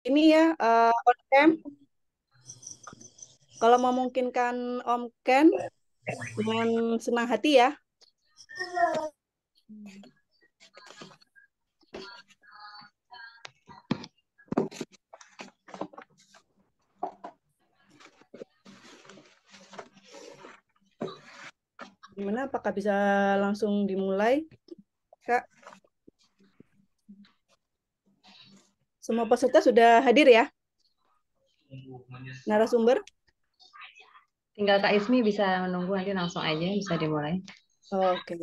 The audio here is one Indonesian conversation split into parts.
Ini ya, on cam. Kalau memungkinkan Om Ken, dengan senang hati ya. Gimana? Apakah bisa langsung dimulai, Kak? Semua peserta sudah hadir ya, narasumber? Tinggal Kak Ismi bisa menunggu nanti langsung aja bisa dimulai. Oke.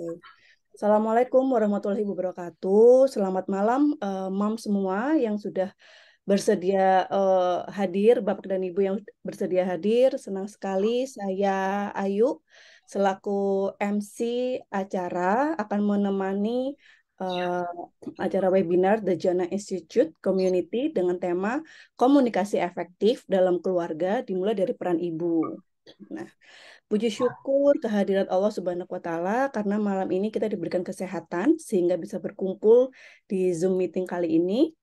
Assalamualaikum warahmatullahi wabarakatuh. Selamat malam, Mam semua yang sudah bersedia hadir, Bapak dan Ibu yang bersedia hadir. Senang sekali saya Ayu selaku MC acara akan menemani eh, acara webinar The Jana Institute Community dengan tema komunikasi efektif dalam keluarga dimulai dari peran ibu. Nah, puji syukur kehadirat Allah Subhanahu wa Ta'ala karena malam ini kita diberikan kesehatan sehingga bisa berkumpul di Zoom meeting kali ini.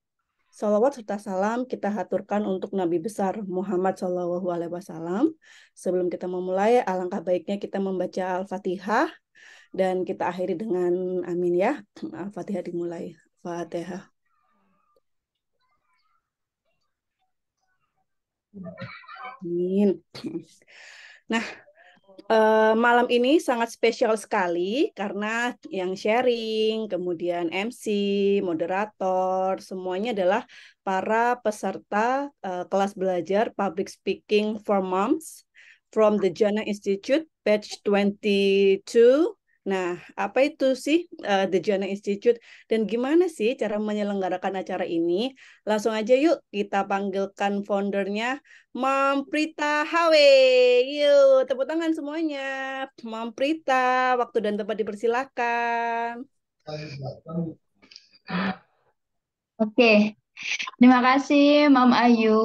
Salawat serta salam kita haturkan untuk Nabi besar Muhammad Shallallahu Alaihi Wasallam. Sebelum kita memulai, alangkah baiknya kita membaca Al-Fatihah dan kita akhiri dengan amin ya. Al-Fatihah dimulai. Fatihah. Amin. Nah, malam ini sangat spesial sekali karena yang sharing, kemudian MC, moderator, semuanya adalah para peserta kelas belajar Public Speaking for Moms from the Jana Institute, batch 22. Nah, apa itu sih The Jana Institute dan gimana sih cara menyelenggarakan acara ini? Langsung aja yuk kita panggilkan foundernya, Mam Prita HW. Yuk, tepuk tangan semuanya. Mam Prita, waktu dan tempat dipersilakan. Oke, terima kasih Mam Ayu.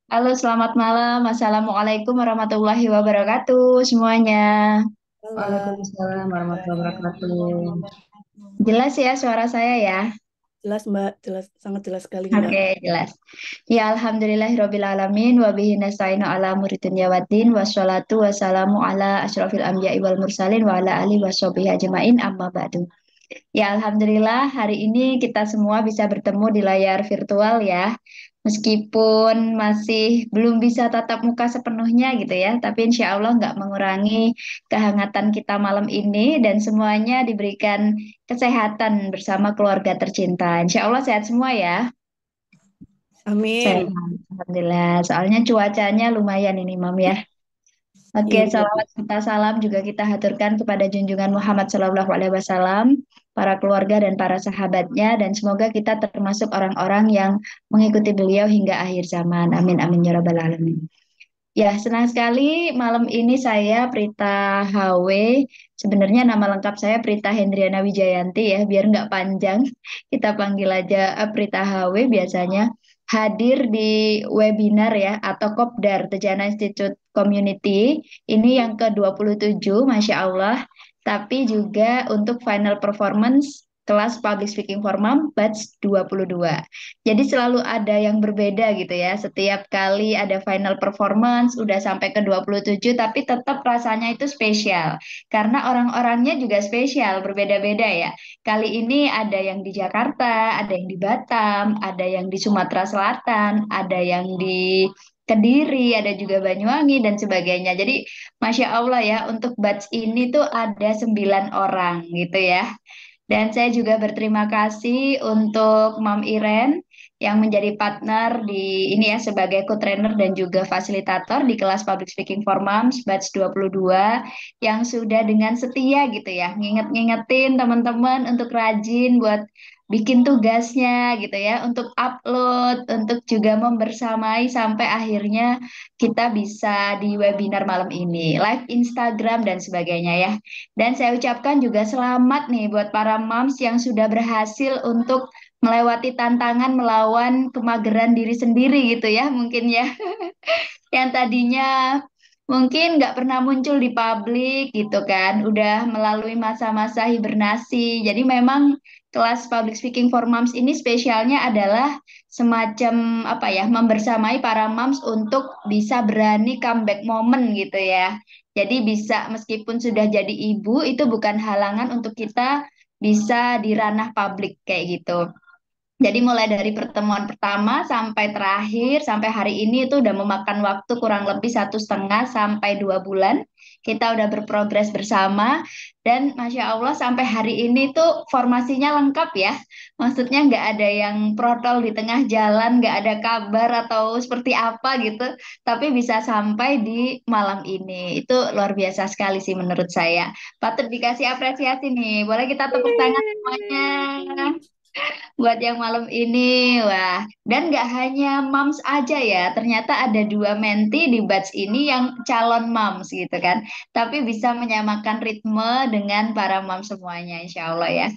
Halo, selamat malam. Assalamualaikum warahmatullahi wabarakatuh semuanya. Halo. Waalaikumsalam warahmatullahi wabarakatuh. Jelas ya suara saya ya? Jelas Mbak, jelas, sangat jelas sekali Mbak. Oke, jelas. Ya, alhamdulillahirabbil alamin wa bihi nasta'inu ala umuri dunya waddin wassalatu wassalamu ala asyrofil anbiya'i wal mursalin wa ala alihi washabihi ajmain amma ba'du. Ya, alhamdulillah hari ini kita semua bisa bertemu di layar virtual ya. Meskipun masih belum bisa tatap muka sepenuhnya gitu ya, tapi insya Allah nggak mengurangi kehangatan kita malam ini dan semuanya diberikan kesehatan bersama keluarga tercinta. Insya Allah sehat semua ya. Sehat, Amin. alhamdulillah. Soalnya cuacanya lumayan ini, Mam ya. Oke, Iya. salawat serta salam juga kita haturkan kepada junjungan Muhammad Sallallahu Alaihi Wasallam, para keluarga dan para sahabatnya, dan semoga kita termasuk orang-orang yang mengikuti beliau hingga akhir zaman. Amin, amin, ya rabbal alamin. Ya, senang sekali malam ini saya Prita HW. Sebenarnya nama lengkap saya Prita Hendriana Wijayanti ya, biar nggak panjang. Kita panggil aja Prita HW biasanya hadir di webinar ya atau Kopdar Tejana Institute Community. Ini yang ke-27, Masya Allah. Tapi juga untuk final performance kelas Public Speaking for Mom batch 22. Jadi selalu ada yang berbeda gitu ya. Setiap kali ada final performance udah sampai ke 27 tapi tetap rasanya itu spesial. Karena orang-orangnya juga spesial, berbeda-beda ya. Kali ini ada yang di Jakarta, ada yang di Batam, ada yang di Sumatera Selatan, ada yang di Kediri, ada juga Banyuwangi dan sebagainya. Jadi Masya Allah ya, untuk batch ini tuh ada 9 orang gitu ya. Dan saya juga berterima kasih untuk Mam Iren yang menjadi partner di ini ya sebagai co-trainer dan juga fasilitator di kelas Public Speaking for Moms batch 22 yang sudah dengan setia gitu ya ngingetin teman-teman untuk rajin buat bikin tugasnya gitu ya untuk upload untuk juga membersamai sampai akhirnya kita bisa di webinar malam ini live Instagram dan sebagainya ya. Dan saya ucapkan juga selamat nih buat para moms yang sudah berhasil untuk melewati tantangan melawan kemageran diri sendiri gitu ya mungkin ya. Yang tadinya mungkin nggak pernah muncul di publik gitu kan, udah melalui masa-masa hibernasi. Jadi memang kelas public speaking for moms ini spesialnya adalah semacam apa ya, membersamai para moms untuk bisa berani comeback moment gitu ya. Jadi bisa meskipun sudah jadi ibu itu bukan halangan untuk kita bisa di ranah publik kayak gitu. Jadi mulai dari pertemuan pertama sampai terakhir sampai hari ini itu udah memakan waktu kurang lebih 1,5 sampai 2 bulan. Kita udah berprogres bersama dan Masya Allah sampai hari ini tuh formasinya lengkap ya. Maksudnya nggak ada yang protol di tengah jalan, nggak ada kabar atau seperti apa gitu. Tapi bisa sampai di malam ini. Itu luar biasa sekali sih menurut saya. Patut dikasih apresiasi nih. Boleh kita tepuk tangan semuanya buat yang malam ini. Wah, dan nggak hanya moms aja ya, ternyata ada dua menti di batch ini yang calon moms gitu kan. Tapi bisa menyamakan ritme dengan para moms semuanya, insya Allah ya.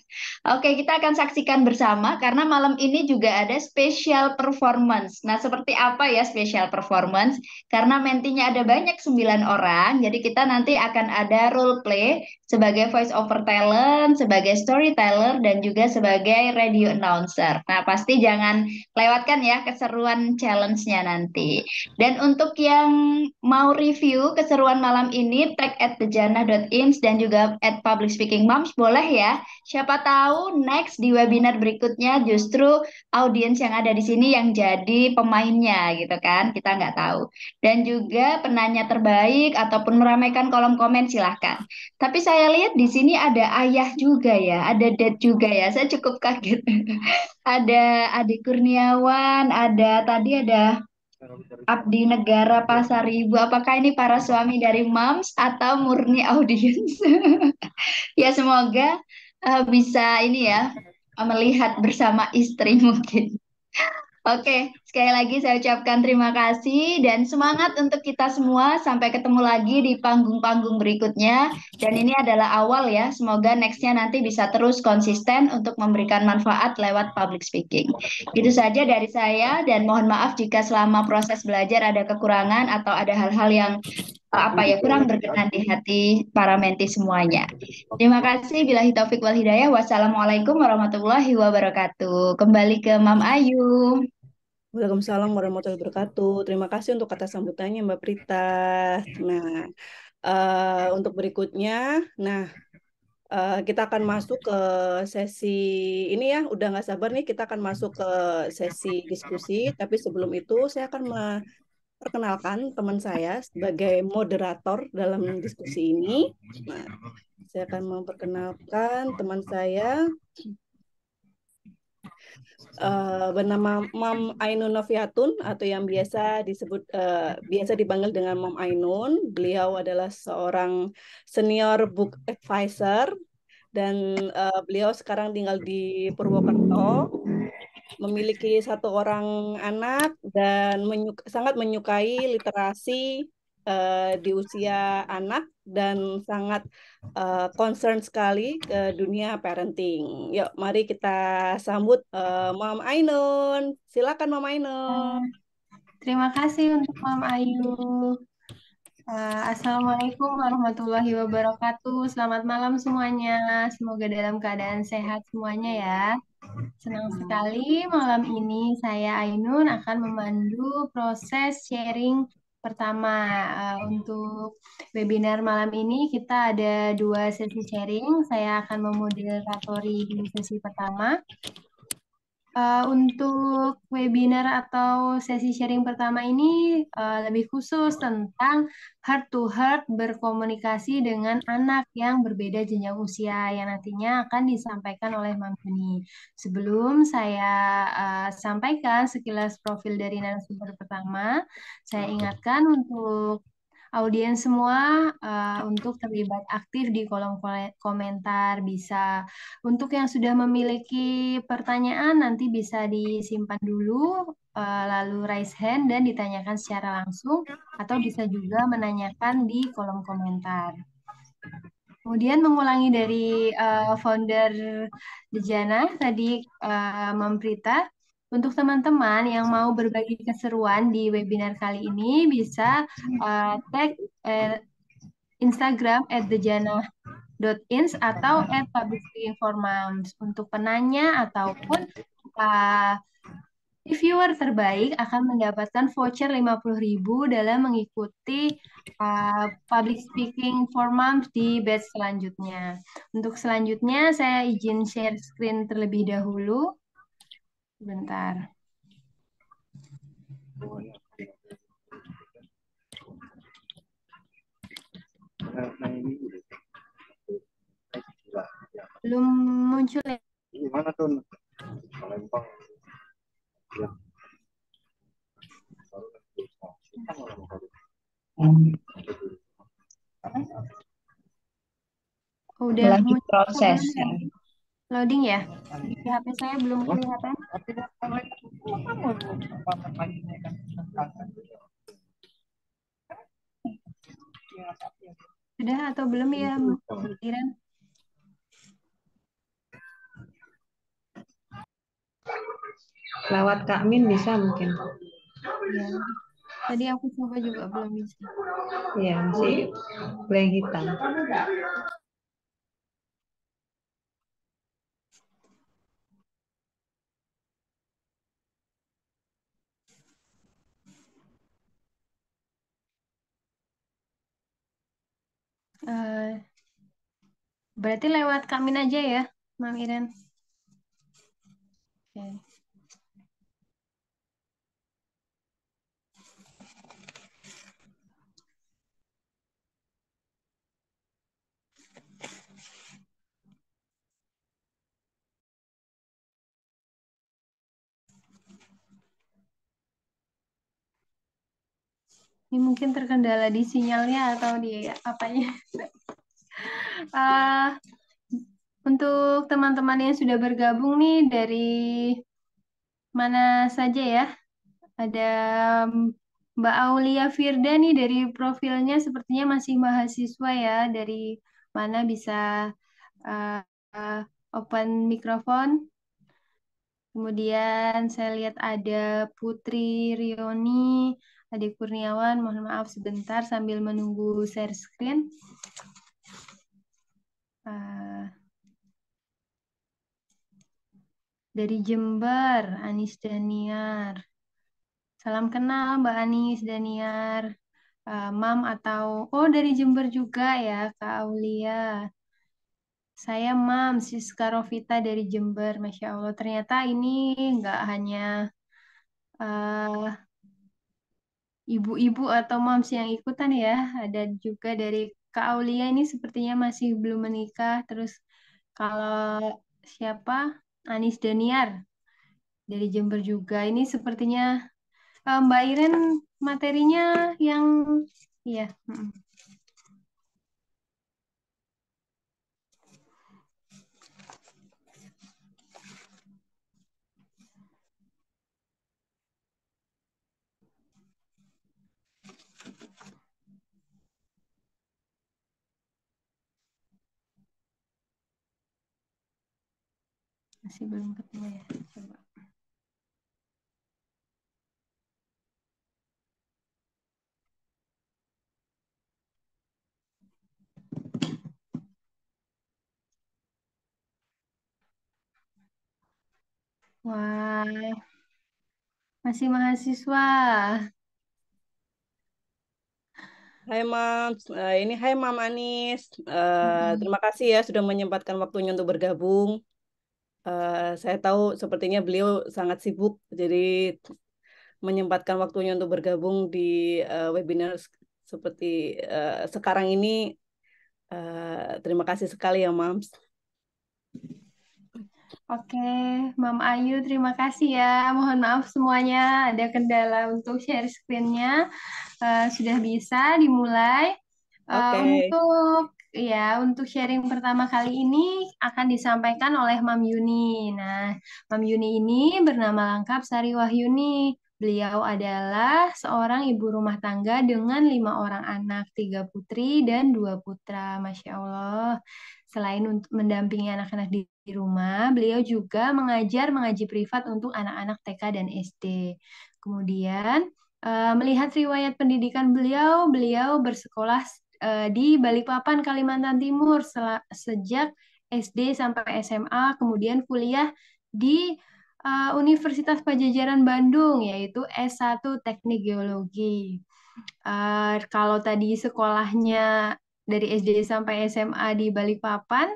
Oke, kita akan saksikan bersama karena malam ini juga ada special performance. Nah, seperti apa ya special performance? Karena mentinya ada banyak 9 orang, jadi kita nanti akan ada role play sebagai voice over talent, sebagai storyteller, dan juga sebagai radio announcer. Nah, pasti jangan lewatkan ya keseruan challenge-nya nanti. Dan untuk yang mau review keseruan malam ini, tag at thejannah.ims dan juga at public speaking moms boleh ya. Siapa tahu next di webinar berikutnya justru audiens yang ada di sini yang jadi pemainnya gitu kan. Kita nggak tahu. Dan juga penanya terbaik ataupun meramaikan kolom komen silahkan. Tapi saya lihat di sini ada ayah juga ya, ada dad juga ya. Saya cukup kaget. Ada Adik Kurniawan, ada tadi ada Abdi Negara Pasaribu. Apakah ini para suami dari Moms atau murni audiens? Ya semoga bisa ini ya melihat bersama istri mungkin. Oke, sekali lagi saya ucapkan terima kasih dan semangat untuk kita semua. Sampai ketemu lagi di panggung-panggung berikutnya. Dan ini adalah awal ya. Semoga nextnya nanti bisa terus konsisten untuk memberikan manfaat lewat public speaking. Itu saja dari saya dan mohon maaf jika selama proses belajar ada kekurangan atau ada hal-hal yang apa ya kurang berkenan di hati para menti semuanya. Terima kasih. Billahi taufik wal hidayah. Wassalamualaikum warahmatullahi wabarakatuh. Kembali ke Mam Ayu. Waalaikumsalam warahmatullahi wabarakatuh. Terima kasih untuk kata sambutannya, Mbak Prita. Nah, untuk berikutnya, nah kita akan masuk ke sesi ini ya. Udah nggak sabar nih, kita akan masuk ke sesi diskusi. Tapi sebelum itu, saya akan memperkenalkan teman saya sebagai moderator dalam diskusi ini. Nah, saya akan memperkenalkan teman saya bernama Mam Ainun Noviatun atau yang biasa dipanggil dengan Mam Ainun. Beliau adalah seorang senior book advisor dan beliau sekarang tinggal di Purwokerto, memiliki 1 orang anak dan sangat menyukai literasi di usia anak dan sangat concern sekali ke dunia parenting. Yuk, mari kita sambut Mam Ainun. Silakan Mam Ainun. Terima kasih untuk Mam Ayu. Assalamualaikum warahmatullahi wabarakatuh. Selamat malam semuanya. Semoga dalam keadaan sehat semuanya ya. Senang sekali malam ini saya Ainun akan memandu proses sharing pertama. Untuk webinar malam ini kita ada 2 sesi sharing. Saya akan memoderatori di sesi pertama. Untuk webinar atau sesi sharing pertama ini lebih khusus tentang heart to heart berkomunikasi dengan anak yang berbeda jenjang usia yang nantinya akan disampaikan oleh Mam Juni. Sebelum saya sampaikan sekilas profil dari narasumber pertama, saya ingatkan untuk audiens semua untuk terlibat aktif di kolom komentar. Bisa untuk yang sudah memiliki pertanyaan nanti bisa disimpan dulu lalu raise hand dan ditanyakan secara langsung atau bisa juga menanyakan di kolom komentar. Kemudian mengulangi dari founder Dejana tadi Mam Prita. Untuk teman-teman yang mau berbagi keseruan di webinar kali ini bisa tag Instagram @dejana.ims @public.ins atau @publicspeakingformoms. Untuk penanya ataupun reviewer terbaik akan mendapatkan voucher 50.000 dalam mengikuti public speaking for moms di batch selanjutnya. Untuk selanjutnya saya izin share screen terlebih dahulu. Sebentar. Belum muncul ya? Gimana tuh? Palembang. Ya. Udah Lagi muncul proses. belum ya? Loading ya? Di HP saya belum kelihatan. Sudah atau belum ya, Mbak Iren? Lewat Kak Min bisa mungkin. Ya. Tadi aku coba juga belum bisa. Iya, masih blank hitam. Berarti lewat Kamin aja ya, Mam Iren. Oke. Ini mungkin terkendala di sinyalnya atau di apanya. Untuk teman-teman yang sudah bergabung nih dari mana saja ya? Ada Mbak Aulia Firda nih dari profilnya sepertinya masih mahasiswa ya. Dari mana bisa uh, uh, open mikrofon. Kemudian saya lihat ada Putri Rioni, Ade Kurniawan. Mohon maaf sebentar sambil menunggu share screen. Dari Jember, Anis Daniar. Salam kenal Mbak Anis Daniar. Mam atau dari Jember juga ya Kak Aulia. Saya Mam Siska Rovita dari Jember. Masya Allah, ternyata ini nggak hanya ibu-ibu atau moms yang ikutan ya. Ada juga dari Kak Aulia ini sepertinya masih belum menikah. Terus kalau siapa? Anis Daniar dari Jember juga. Ini sepertinya Mbak Iren materinya yang iya. Masih belum ketemu ya. Coba. Wah, masih mahasiswa. Hai Mam, ini Hai Mam Anis. Terima kasih ya sudah menyempatkan waktunya untuk bergabung. Saya tahu sepertinya beliau sangat sibuk, jadi menyempatkan waktunya untuk bergabung di webinar seperti sekarang ini. Terima kasih sekali ya Mams. Oke, Mam Ayu, terima kasih ya. Mohon maaf semuanya ada kendala untuk share screen-nya. Sudah bisa dimulai. Oke. Untuk sharing pertama kali ini akan disampaikan oleh Mam Yuni. Nah, Mam Yuni ini bernama lengkap Sari Wahyuni. Beliau adalah seorang ibu rumah tangga dengan 5 orang anak, 3 putri dan 2 putra. Masya Allah. Selain untuk mendampingi anak-anak di rumah, beliau juga mengaji privat untuk anak-anak TK dan SD. Kemudian, melihat riwayat pendidikan beliau bersekolah di Balikpapan, Kalimantan Timur sejak SD sampai SMA, kemudian kuliah di Universitas Padjadjaran Bandung, yaitu S1 Teknik Geologi. Kalau tadi sekolahnya dari SD sampai SMA di Balikpapan,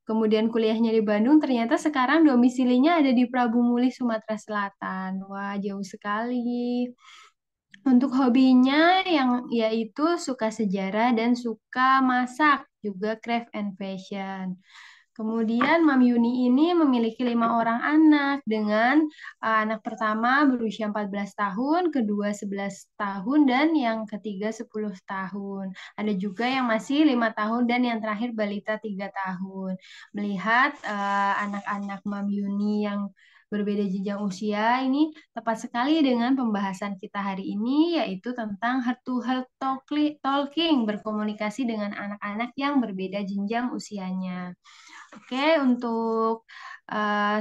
kemudian kuliahnya di Bandung, ternyata sekarang domisilinya ada di Prabu Mulih, Sumatera Selatan. Wah, jauh sekali. Untuk hobinya yang yaitu suka sejarah dan suka masak, juga craft and fashion. Kemudian Mam Yuni ini memiliki 5 orang anak dengan anak pertama berusia 14 tahun, kedua 11 tahun, dan yang ketiga 10 tahun. Ada juga yang masih 5 tahun dan yang terakhir balita 3 tahun. Melihat anak-anak Mam Yuni yang berbeda jenjang usia ini tepat sekali dengan pembahasan kita hari ini, yaitu tentang heart to heart talking, berkomunikasi dengan anak-anak yang berbeda jenjang usianya. Oke, untuk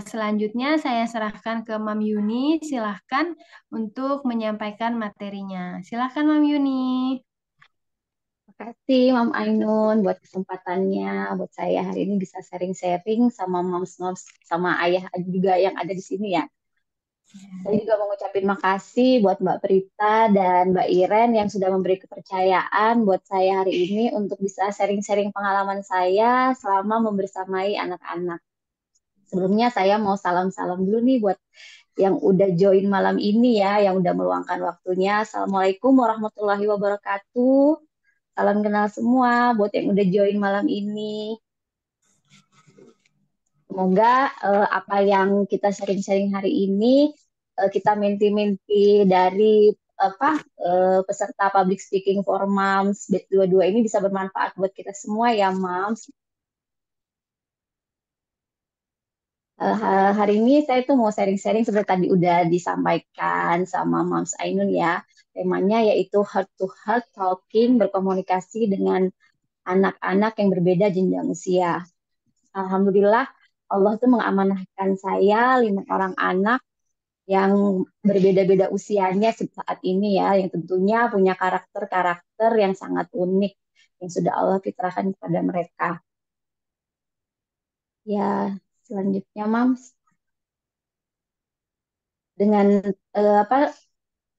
selanjutnya saya serahkan ke Mam Yuni. Silahkan untuk menyampaikan materinya. Silahkan Mam Yuni. Terima kasih Mam Ainun buat kesempatannya, buat saya hari ini bisa sharing-sharing sama moms-moms sama ayah juga yang ada di sini ya. Saya juga mau ngucapin makasih buat Mbak Prita dan Mbak Iren yang sudah memberi kepercayaan buat saya hari ini untuk bisa sharing-sharing pengalaman saya selama membersamai anak-anak. Sebelumnya saya mau salam-salam dulu nih buat yang udah join malam ini ya, yang udah meluangkan waktunya. Assalamualaikum warahmatullahi wabarakatuh. Salam kenal semua buat yang udah join malam ini. Semoga apa yang kita sharing-sharing hari ini kita mimpi-mimpi dari peserta public speaking for moms batch 22 ini bisa bermanfaat buat kita semua ya moms. Hari ini saya tuh mau sharing-sharing seperti tadi udah disampaikan sama Moms Ainun ya. Temanya yaitu heart to heart talking, berkomunikasi dengan anak-anak yang berbeda jenjang usia. Alhamdulillah Allah tuh mengamanahkan saya 5 orang anak yang berbeda-beda usianya saat ini ya, yang tentunya punya karakter-karakter yang sangat unik yang sudah Allah fitrahkan kepada mereka. Ya, selanjutnya Mams, dengan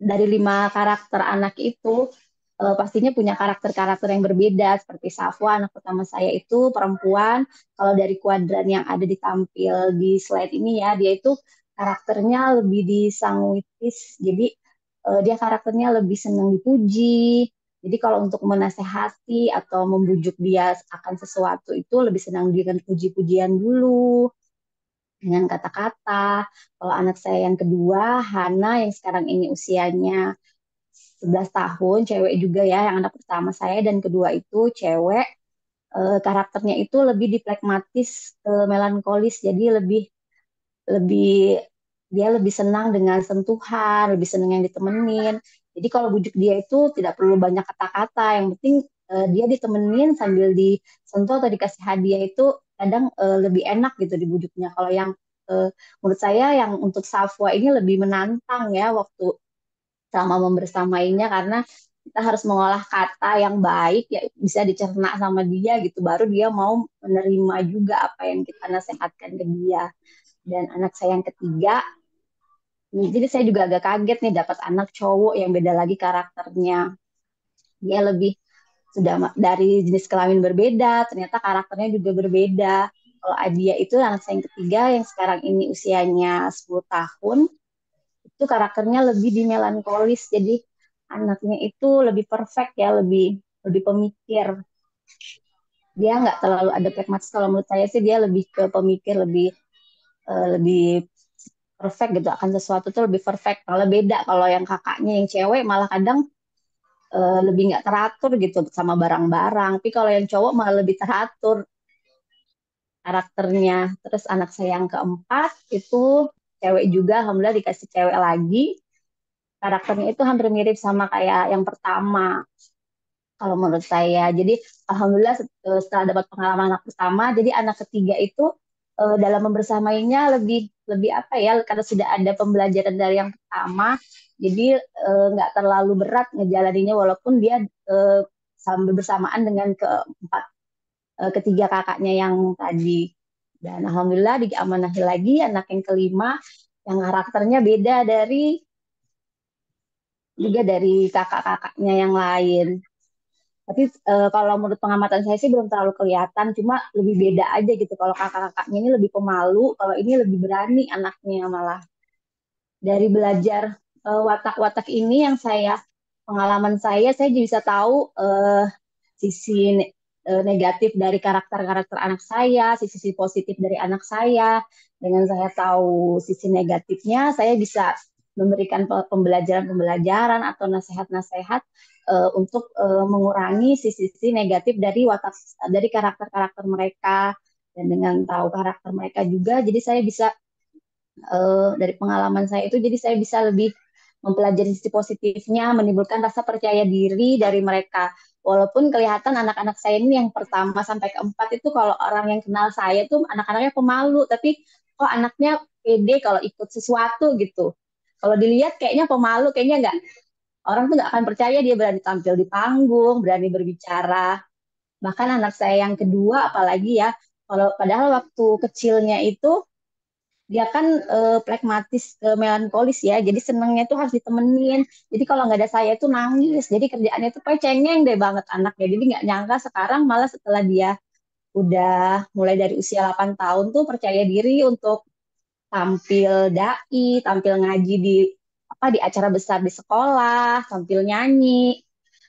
dari 5 karakter anak itu pastinya punya karakter-karakter yang berbeda. Seperti Safwa, anak pertama saya itu perempuan. Kalau dari kuadran yang ada ditampil di slide ini ya, dia itu karakternya lebih disangwitis. Jadi dia karakternya lebih senang dipuji. Jadi kalau untuk menasehati atau membujuk dia akan sesuatu itu lebih senang dengan puji-pujian dulu, dengan kata-kata. Kalau anak saya yang kedua, Hana, yang sekarang ini usianya 11 tahun, cewek juga ya, yang anak pertama saya dan kedua itu cewek. Karakternya itu lebih diplekmatis, melankolis, jadi lebih lebih dia lebih senang dengan sentuhan, lebih senang yang ditemenin. Jadi kalau bujuk dia itu tidak perlu banyak kata-kata, yang penting dia ditemenin sambil disentuh atau dikasih hadiah itu kadang lebih enak gitu dibujuknya. Kalau yang menurut saya yang untuk Safwa ini lebih menantang ya waktu sama membersamainya karena kita harus mengolah kata yang baik ya bisa dicerna sama dia gitu baru dia mau menerima juga apa yang kita nasihatkan ke dia. Dan anak saya yang ketiga, jadi saya juga agak kaget nih dapat anak cowok yang beda lagi karakternya. Dia lebih sudah dari jenis kelamin berbeda, ternyata karakternya juga berbeda. Kalau Adia itu anak saya yang ketiga yang sekarang ini usianya 10 tahun, itu karakternya lebih di melankolis. Jadi anaknya itu lebih perfect ya, lebih lebih pemikir. Dia nggak terlalu ada pragmatis. Kalau menurut saya sih dia lebih ke pemikir, lebih perfect gitu akan sesuatu tuh lebih perfect. Kalau beda kalau yang kakaknya yang cewek malah kadang lebih nggak teratur gitu sama barang-barang. Tapi kalau yang cowok malah lebih teratur karakternya. Terus anak saya yang keempat itu cewek juga, alhamdulillah dikasih cewek lagi. Karakternya itu hampir mirip sama kayak yang pertama kalau menurut saya. Jadi alhamdulillah setelah dapat pengalaman anak pertama, jadi anak ketiga itu dalam membersamainya lebih lebih apa ya karena sudah ada pembelajaran dari yang pertama, jadi nggak terlalu berat ngejalaninnya walaupun dia bersamaan dengan ketiga kakaknya yang tadi. Dan alhamdulillah diamanahi lagi anak yang kelima yang karakternya beda juga dari kakak-kakaknya yang lain. Tapi kalau menurut pengamatan saya sih belum terlalu kelihatan, cuma lebih beda aja gitu. Kalau kakak-kakaknya ini lebih pemalu, kalau ini lebih berani anaknya malah. Dari belajar watak-watak ini yang pengalaman saya juga bisa tahu sisi negatif dari karakter-karakter anak saya, sisi positif dari anak saya. Dengan saya tahu sisi negatifnya, saya bisa memberikan pembelajaran-pembelajaran atau nasihat-nasihat untuk mengurangi sisi-sisi negatif dari karakter-karakter mereka. Dan dengan tahu karakter mereka juga, jadi saya bisa dari pengalaman saya itu, jadi saya bisa lebih mempelajari sisi positifnya, menimbulkan rasa percaya diri dari mereka. Walaupun kelihatan anak-anak saya ini yang pertama sampai keempat itu kalau orang yang kenal saya tuh anak-anaknya pemalu, tapi kok anaknya pede kalau ikut sesuatu gitu. Kalau dilihat kayaknya pemalu, kayaknya nggak, orang tuh nggak akan percaya dia berani tampil di panggung, berani berbicara. Bahkan anak saya yang kedua apalagi ya, kalau padahal waktu kecilnya itu dia kan pragmatis, melankolis ya. Jadi senangnya tuh harus ditemenin. Jadi kalau nggak ada saya tuh nangis. Jadi kerjaannya tuh kayak cengeng deh banget anaknya. Jadi nggak nyangka sekarang malah setelah dia udah mulai dari usia 8 tahun tuh percaya diri untuk tampil dai, tampil ngaji di acara besar di sekolah, tampil nyanyi.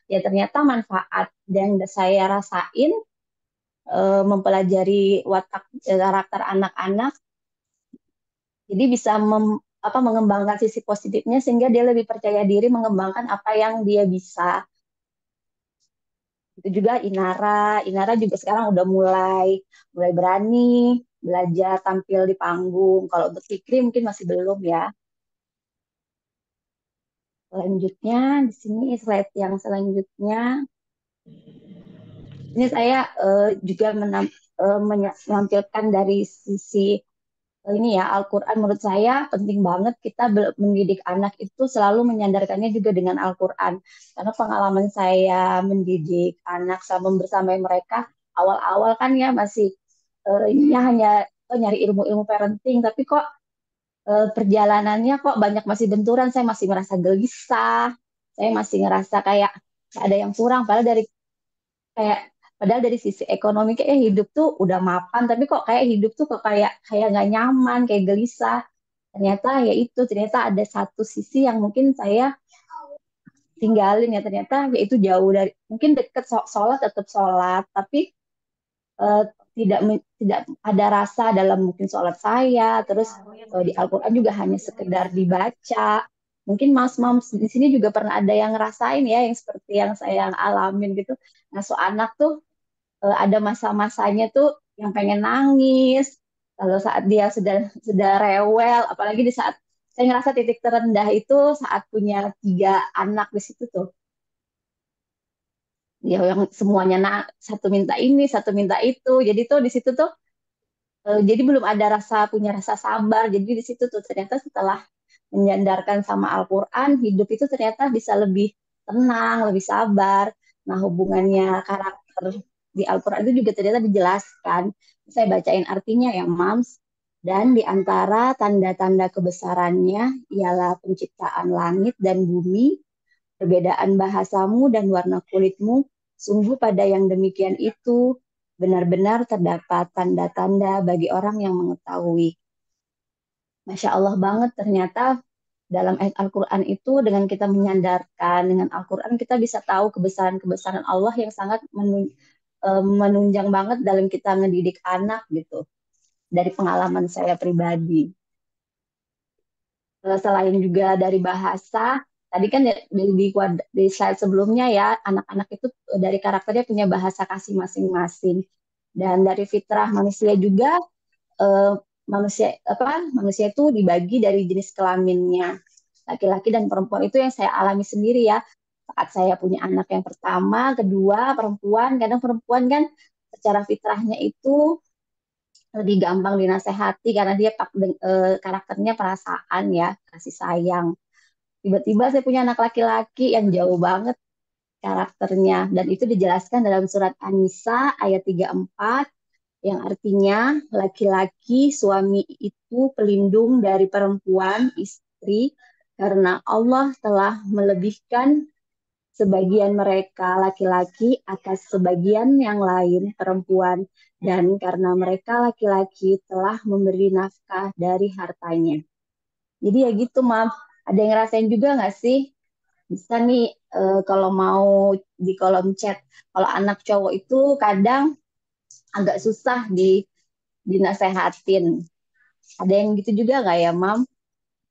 Ya ternyata manfaat dan saya rasain mempelajari watak karakter anak-anak, jadi bisa mengembangkan sisi positifnya sehingga dia lebih percaya diri mengembangkan apa yang dia bisa. Itu juga Inara juga sekarang udah mulai berani belajar tampil di panggung. Kalau untuk Fikri mungkin masih belum ya. Selanjutnya di sini slide yang selanjutnya ini saya juga menampilkan dari sisi ini ya, Al-Quran menurut saya penting banget kita mendidik anak itu selalu menyandarkannya juga dengan Al-Quran. Karena pengalaman saya mendidik anak sama bersama mereka, awal-awal kan ya masih ini hanya nyari ilmu-ilmu parenting, tapi kok perjalanannya kok banyak masih benturan, saya masih merasa gelisah, saya masih ngerasa kayak ada yang kurang, kayak padahal dari sisi ekonomi kayak hidup tuh udah mapan, tapi kok kayak hidup tuh kok kayak kayak nggak nyaman, kayak gelisah. Ternyata ada satu sisi yang mungkin saya tinggalin ya, ternyata yaitu jauh dari, mungkin deket sholat tetap sholat, tapi eh, tidak ada rasa dalam mungkin sholat saya. Terus di Al-Quran juga hanya sekedar dibaca. Mungkin mas-mams di sini juga pernah ada yang ngerasain ya yang seperti yang saya alamin gitu. Ngasuh anak tuh ada masa-masanya tuh yang pengen nangis. Kalau saat dia sudah rewel, apalagi di saat saya ngerasa titik terendah itu saat punya 3 anak di situ tuh. Ya yang semuanya satu minta ini, satu minta itu. Jadi tuh di situ tuh jadi belum ada punya rasa sabar. Jadi di situ tuh ternyata setelah menyandarkan sama Al-Quran, hidup itu ternyata bisa lebih tenang, lebih sabar. Nah, hubungannya karakter di Al-Quran itu juga ternyata dijelaskan. Saya bacain artinya ya, Mams. Dan di antara tanda-tanda kebesarannya ialah penciptaan langit dan bumi, perbedaan bahasamu dan warna kulitmu. Sungguh pada yang demikian itu benar-benar terdapat tanda-tanda bagi orang yang mengetahui. Masya Allah banget, ternyata dalam ayat Al-Quran itu dengan kita menyandarkan dengan Al-Quran kita bisa tahu kebesaran-kebesaran Allah yang sangat menunjang banget dalam kita ngedidik anak gitu. Dari pengalaman saya pribadi. Selain juga dari bahasa, tadi kan di slide sebelumnya ya, anak-anak itu dari karakternya punya bahasa kasih masing-masing. Dan dari fitrah manusia juga, eh, manusia itu dibagi dari jenis kelaminnya, laki-laki dan perempuan. Itu yang saya alami sendiri ya, saat saya punya anak yang pertama, kedua perempuan. Kadang perempuan kan secara fitrahnya itu lebih gampang dinasehati karena dia karakternya perasaan ya, kasih sayang. Tiba-tiba saya punya anak laki-laki yang jauh banget karakternya. Dan itu dijelaskan dalam surat An-Nisa ayat 34 yang artinya laki-laki suami itu pelindung dari perempuan istri karena Allah telah melebihkan sebagian mereka laki-laki atas sebagian yang lain perempuan dan karena mereka laki-laki telah memberi nafkah dari hartanya. Jadi ya gitu, Mam. Ada yang ngerasain juga nggak sih? Bisa nih kalau mau di kolom chat. Kalau anak cowok itu kadang agak susah dinasehatin. Ada yang gitu juga nggak ya, Mam?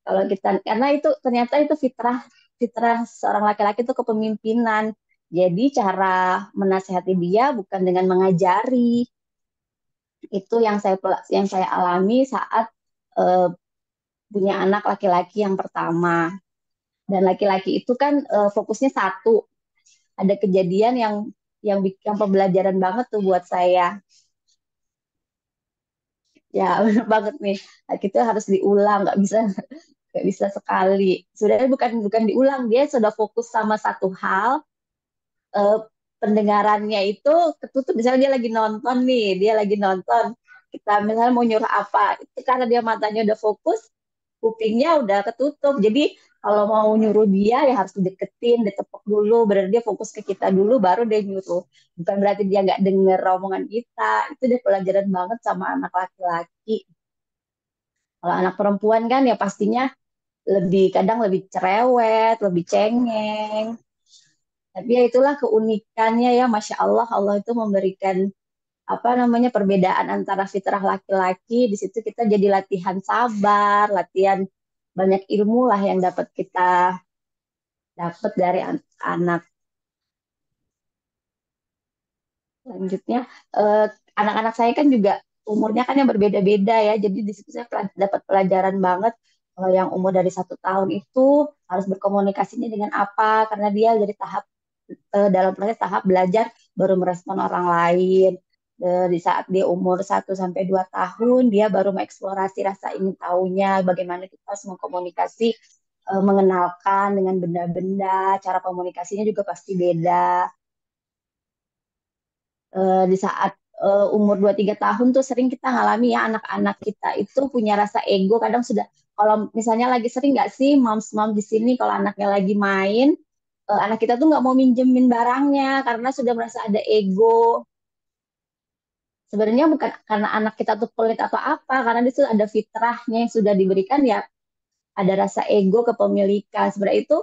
Kalau kita karena itu ternyata itu fitrah fitrah seorang laki-laki itu kepemimpinan. Jadi cara menasehati dia bukan dengan mengajari. Itu yang saya alami saat eh, punya anak laki-laki yang pertama. Dan laki-laki itu kan fokusnya satu. Ada kejadian yang pembelajaran banget tuh buat saya. Ya, benar banget nih. Kita harus diulang, nggak bisa sekali. Sebenarnya bukan bukan diulang, dia sudah fokus sama satu hal, eh, pendengarannya itu ketutup. Misalnya dia lagi nonton, kita misalnya mau nyuruh apa, itu karena dia matanya udah fokus, kupingnya udah ketutup. Jadi kalau mau nyuruh dia ya harus dideketin, ditepuk dulu, berarti dia fokus ke kita dulu, baru dia nyuruh. Bukan berarti dia nggak denger omongan kita. Itu dia pelajaran banget sama anak laki-laki. Kalau anak perempuan kan ya pastinya kadang lebih cerewet, lebih cengeng. Tapi ya itulah keunikannya ya, Masya Allah, Allah itu memberikan apa namanya perbedaan antara fitrah laki-laki. Di situ kita jadi latihan sabar, latihan banyak ilmu lah yang dapat kita dapat dari anak. Selanjutnya, eh, anak-anak saya kan juga umurnya kan yang berbeda-beda ya. Jadi di situ saya dapat pelajaran banget. Kalau yang umur dari 1 tahun itu harus berkomunikasinya dengan apa, karena dia dari dalam proses tahap belajar baru merespon orang lain. Di saat dia umur 1 sampai 2 tahun, dia baru mengeksplorasi rasa ingin tahunya, bagaimana kita harus mengkomunikasi, mengenalkan dengan benda-benda, cara komunikasinya juga pasti beda. Di saat umur 2 3 tahun tuh sering kita ngalami ya anak-anak kita itu punya rasa ego kadang sudah kalau misalnya lagi sering nggak sih moms-mom di sini kalau anaknya lagi main anak kita tuh nggak mau minjemin barangnya karena sudah merasa ada ego. Sebenarnya bukan karena anak kita tuh pelit atau apa, karena itu ada fitrahnya yang sudah diberikan ya, ada rasa ego kepemilikan. Sebenarnya itu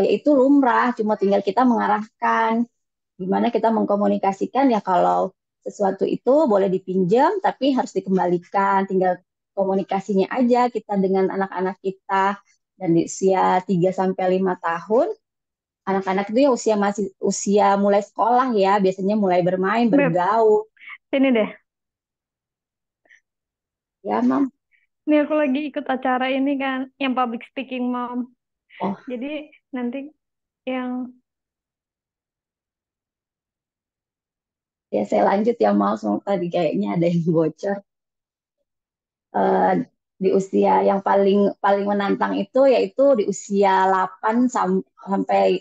yaitu lumrah, cuma tinggal kita mengarahkan gimana kita mengkomunikasikan ya kalau sesuatu itu boleh dipinjam tapi harus dikembalikan. Tinggal komunikasinya aja kita dengan anak-anak kita dan di usia 3 sampai 5 tahun. Anak-anak itu ya masih usia mulai sekolah ya, biasanya mulai bermain, Beb, bergaul. sini deh. Ya, Mam. Ini aku lagi ikut acara ini kan, yang public speaking, Mom. Oh, Jadi nanti yang ya saya lanjut ya, Mam. Tadi kayaknya ada yang bocor. Eh, di usia yang paling paling menantang itu yaitu di usia 8 sampai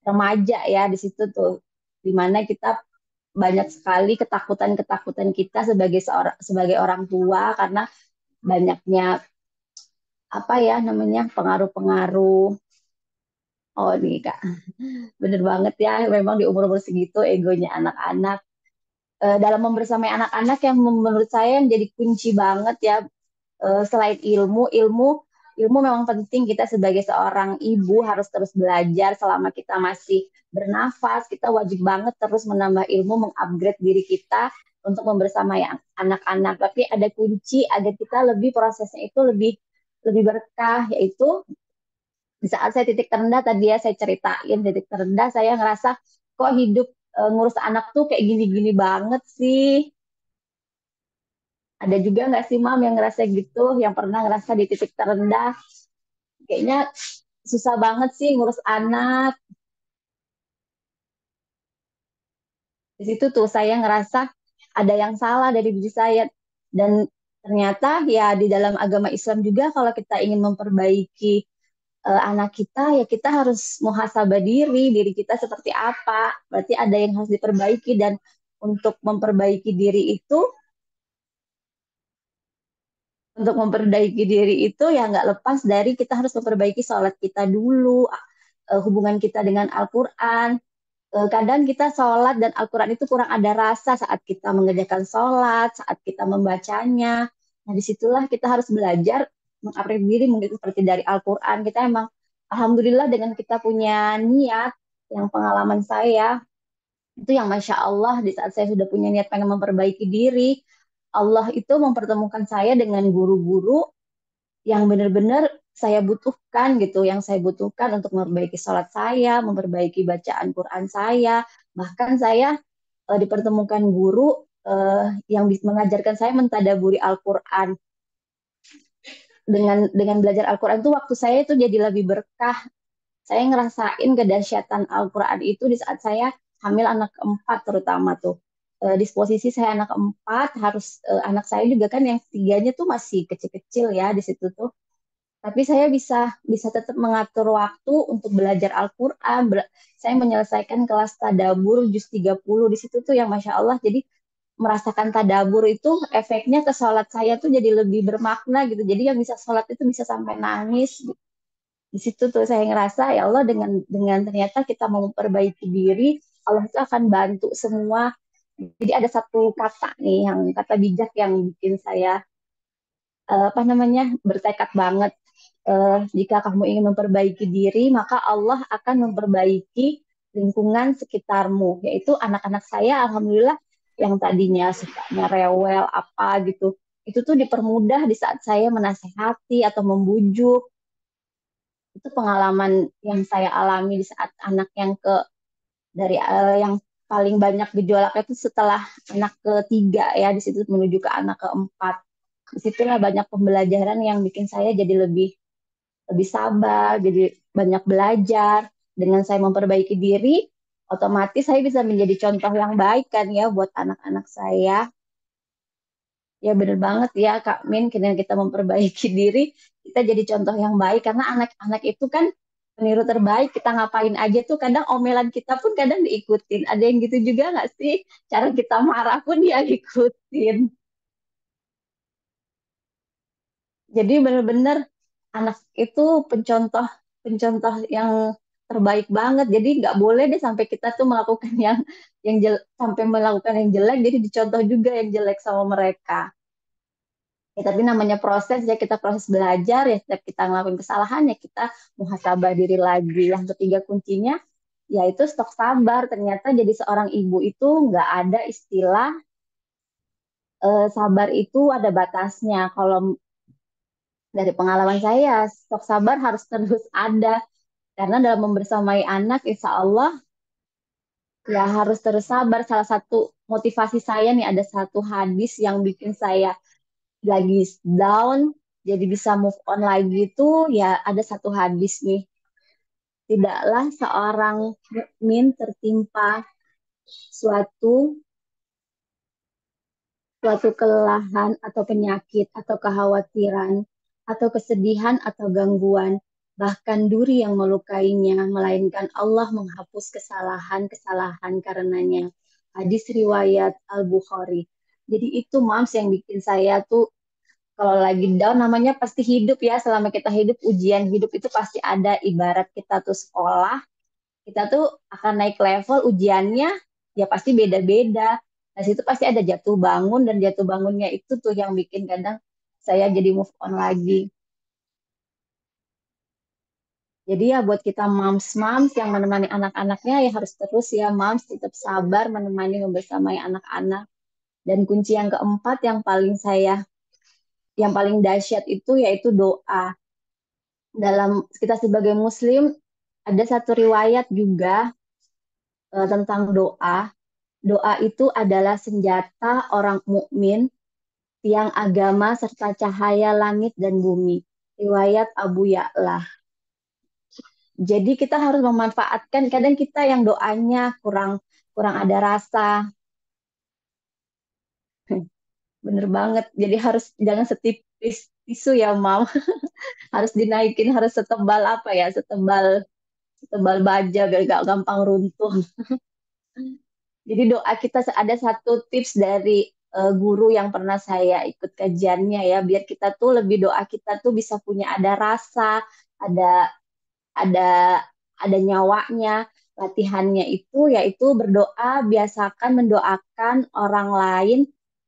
remaja ya, di situ tuh dimana kita banyak sekali ketakutan-ketakutan kita sebagai orang tua karena banyaknya apa ya namanya pengaruh-pengaruh. Oh nih Kak, bener banget ya, memang di umur-umur segitu egonya anak-anak. Dalam membersamai anak-anak yang menurut saya yang jadi kunci banget ya, selain ilmu memang penting. Kita sebagai seorang ibu harus terus belajar selama kita masih bernafas. Kita wajib banget terus menambah ilmu, mengupgrade diri kita untuk membersamai anak-anak. Tapi ada kunci agar kita lebih prosesnya itu lebih lebih berkah, yaitu di saat saya titik terendah tadi ya saya ceritain titik terendah saya ngerasa kok hidup ngurus anak tuh kayak gini-gini banget sih. Ada juga nggak sih Mam yang ngerasa gitu, yang pernah ngerasa di titik terendah? Kayaknya susah banget sih ngurus anak. Di situ tuh saya ngerasa ada yang salah dari diri saya. Dan ternyata ya di dalam agama Islam juga kalau kita ingin memperbaiki anak kita, ya kita harus muhasabah diri kita seperti apa. Berarti ada yang harus diperbaiki, dan untuk memperbaiki diri itu, ya nggak lepas dari kita harus memperbaiki sholat kita dulu, hubungan kita dengan Al-Quran. Kadang kita sholat dan Al-Quran itu kurang ada rasa saat kita mengerjakan sholat, saat kita membacanya. Nah, disitulah kita harus belajar mengupgrade diri, mungkin seperti dari Al-Quran. Kita emang, Alhamdulillah dengan kita punya niat, yang pengalaman saya, itu yang Masya Allah, di saat saya sudah punya niat pengen memperbaiki diri, Allah itu mempertemukan saya dengan guru-guru yang benar-benar saya butuhkan gitu, yang saya butuhkan untuk memperbaiki sholat saya, memperbaiki bacaan Quran saya, bahkan saya dipertemukan guru yang mengajarkan saya mentadaburi Al-Quran. Dengan belajar Al-Quran itu waktu saya itu jadi lebih berkah. Saya ngerasain kedahsyatan Al-Quran itu di saat saya hamil anak keempat terutama tuh. Disposisi saya anak keempat, harus anak saya juga kan yang ketiganya tuh masih kecil-kecil ya di situ tuh. Tapi saya bisa bisa tetap mengatur waktu untuk belajar Al-Quran. Saya menyelesaikan kelas tadabur juz 30 di situ tuh yang Masya Allah. Jadi merasakan tadabur itu efeknya ke sholat saya tuh jadi lebih bermakna gitu. Jadi yang bisa sholat itu bisa sampai nangis gitu. Di situ tuh saya ngerasa ya Allah, dengan ternyata kita mau memperbaiki diri, Allah itu akan bantu semua. Jadi ada satu kata nih, yang kata bijak yang bikin saya apa namanya bertekad banget. Jika kamu ingin memperbaiki diri, maka Allah akan memperbaiki lingkungan sekitarmu, yaitu anak-anak saya. Alhamdulillah, yang tadinya sukanya rewel apa gitu, itu tuh dipermudah di saat saya menasehati atau membujuk. Itu pengalaman yang saya alami di saat anak yang yang paling banyak gejolaknya itu setelah anak ketiga ya, di situ menuju ke anak keempat. Disitulah banyak pembelajaran yang bikin saya jadi lebih lebih sabar, jadi banyak belajar. Dengan saya memperbaiki diri, otomatis saya bisa menjadi contoh yang baik kan ya buat anak-anak saya. Ya bener banget ya Kak Min, dengan kita memperbaiki diri, kita jadi contoh yang baik. Karena anak-anak itu kan peniru terbaik, kita ngapain aja tuh kadang omelan kita pun kadang diikutin. Ada yang gitu juga nggak sih? Cara kita marah pun dia ikutin. Jadi bener-bener anak itu pencontoh pencontoh yang terbaik banget. Jadi nggak boleh deh sampai kita tuh melakukan sampai melakukan yang jelek, jadi dicontoh juga yang jelek sama mereka. Ya, tapi namanya proses ya, kita proses belajar ya, setiap kita ngelakuin kesalahan ya kita muhasabah diri lagi. Yang ketiga kuncinya yaitu stok sabar. Ternyata jadi seorang ibu itu nggak ada istilah sabar itu ada batasnya. Kalau dari pengalaman saya, stok sabar harus terus ada. Karena dalam membersamai anak, insya Allah ya harus terus sabar. Salah satu motivasi saya nih, ada satu hadis yang bikin saya lagi down, jadi bisa move on lagi itu, ya ada satu hadis nih. Tidaklah seorang mukmin tertimpa suatu suatu kelelahan atau penyakit atau kekhawatiran atau kesedihan atau gangguan, bahkan duri yang melukainya, melainkan Allah menghapus kesalahan-kesalahan karenanya. Hadis riwayat Al-Bukhari. Jadi itu Mams yang bikin saya tuh kalau lagi down, namanya pasti hidup ya, selama kita hidup ujian hidup itu pasti ada. Ibarat kita tuh sekolah, kita tuh akan naik level, ujiannya ya pasti beda-beda. Nah, situ pasti ada jatuh bangun, dan jatuh bangunnya itu tuh yang bikin kadang saya jadi move on lagi. Jadi ya buat kita moms-moms yang menemani anak-anaknya, ya harus terus ya moms, tetap sabar menemani membersamai anak-anak. Dan kunci yang keempat yang paling dahsyat itu yaitu doa. Dalam kita sebagai muslim, ada satu riwayat juga tentang doa. Doa itu adalah senjata orang mukmin, tiang agama serta cahaya langit dan bumi. Riwayat Abu Ya'la. Jadi kita harus memanfaatkan, kadang kita yang doanya kurang kurang ada rasa. Bener banget. Jadi harus jangan setipis tisu ya, Mam. Harus dinaikin, harus setebal apa ya, setebal setebal baja biar gak gampang runtuh. Jadi doa kita ada satu tips dari guru yang pernah saya ikut kajiannya ya, biar kita tuh lebih doa kita tuh bisa punya ada rasa, ada ada ada nyawanya. Latihannya itu yaitu berdoa, biasakan mendoakan orang lain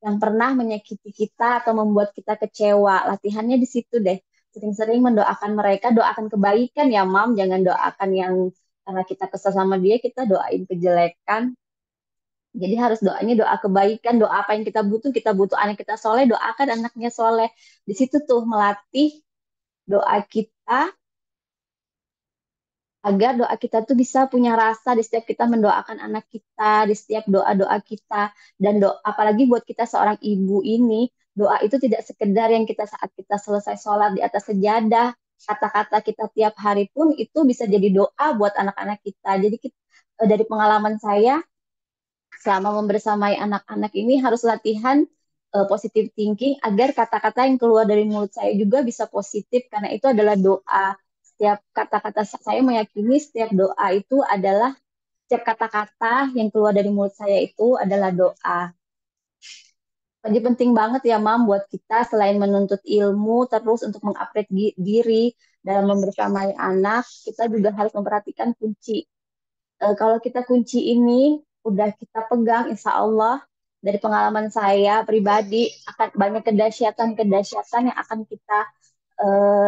yang pernah menyakiti kita atau membuat kita kecewa. Latihannya di situ deh. Sering-sering mendoakan mereka, doakan kebaikan ya, Mam. Jangan doakan yang karena kita kesal sama dia, kita doain kejelekan. Jadi harus doanya doa kebaikan, doa apa yang kita butuh anak kita soleh, doakan anaknya soleh. Di situ tuh melatih doa kita agar doa kita tuh bisa punya rasa di setiap kita mendoakan anak kita, di setiap doa-doa kita. Dan doa, apalagi buat kita seorang ibu ini, doa itu tidak sekedar yang kita saat kita selesai sholat di atas sejadah, kata-kata kita tiap hari pun itu bisa jadi doa buat anak-anak kita. Jadi dari pengalaman saya, selama membersamai anak-anak ini harus latihan positive thinking agar kata-kata yang keluar dari mulut saya juga bisa positif karena itu adalah doa. Setiap kata-kata saya meyakini setiap doa itu adalah setiap kata-kata yang keluar dari mulut saya itu adalah doa. Jadi penting banget ya Mam buat kita selain menuntut ilmu terus untuk mengupgrade diri dalam membersamai anak, kita juga harus memperhatikan kunci. Kalau kita kunci ini udah kita pegang, insya Allah dari pengalaman saya pribadi akan banyak kedahsyatan-kedahsyatan yang akan kita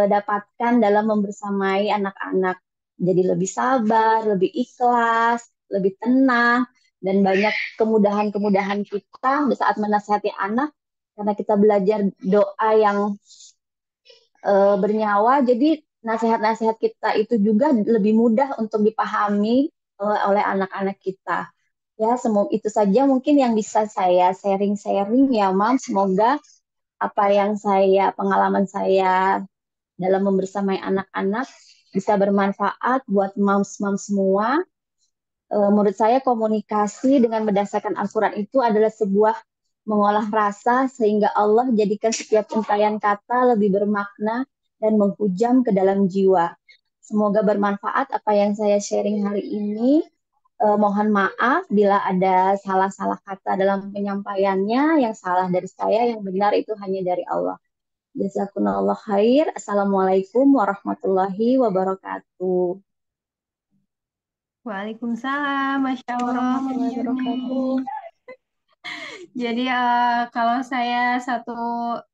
dapatkan dalam membersamai anak-anak. Jadi lebih sabar, lebih ikhlas, lebih tenang, dan banyak kemudahan-kemudahan kita di saat menasihati anak karena kita belajar doa yang bernyawa. Jadi nasihat-nasihat kita itu juga lebih mudah untuk dipahami oleh anak-anak kita. Ya, semoga itu saja mungkin yang bisa saya sharing-sharing ya, Mam. Semoga apa yang pengalaman saya dalam membersamai anak-anak bisa bermanfaat buat moms-moms semua. Menurut saya komunikasi dengan berdasarkan Al-Quran itu adalah sebuah mengolah rasa sehingga Allah jadikan setiap untayan kata lebih bermakna dan menghujam ke dalam jiwa. Semoga bermanfaat apa yang saya sharing hari ini. Mohon maaf bila ada salah-salah kata dalam penyampaiannya, yang salah dari saya, yang benar itu hanya dari Allah. Jazakumullah khair. Assalamualaikum warahmatullahi wabarakatuh. Waalaikumsalam, Masya Allah, Mami Warahmatullahi Yuni. wabarakatuh. Jadi kalau saya satu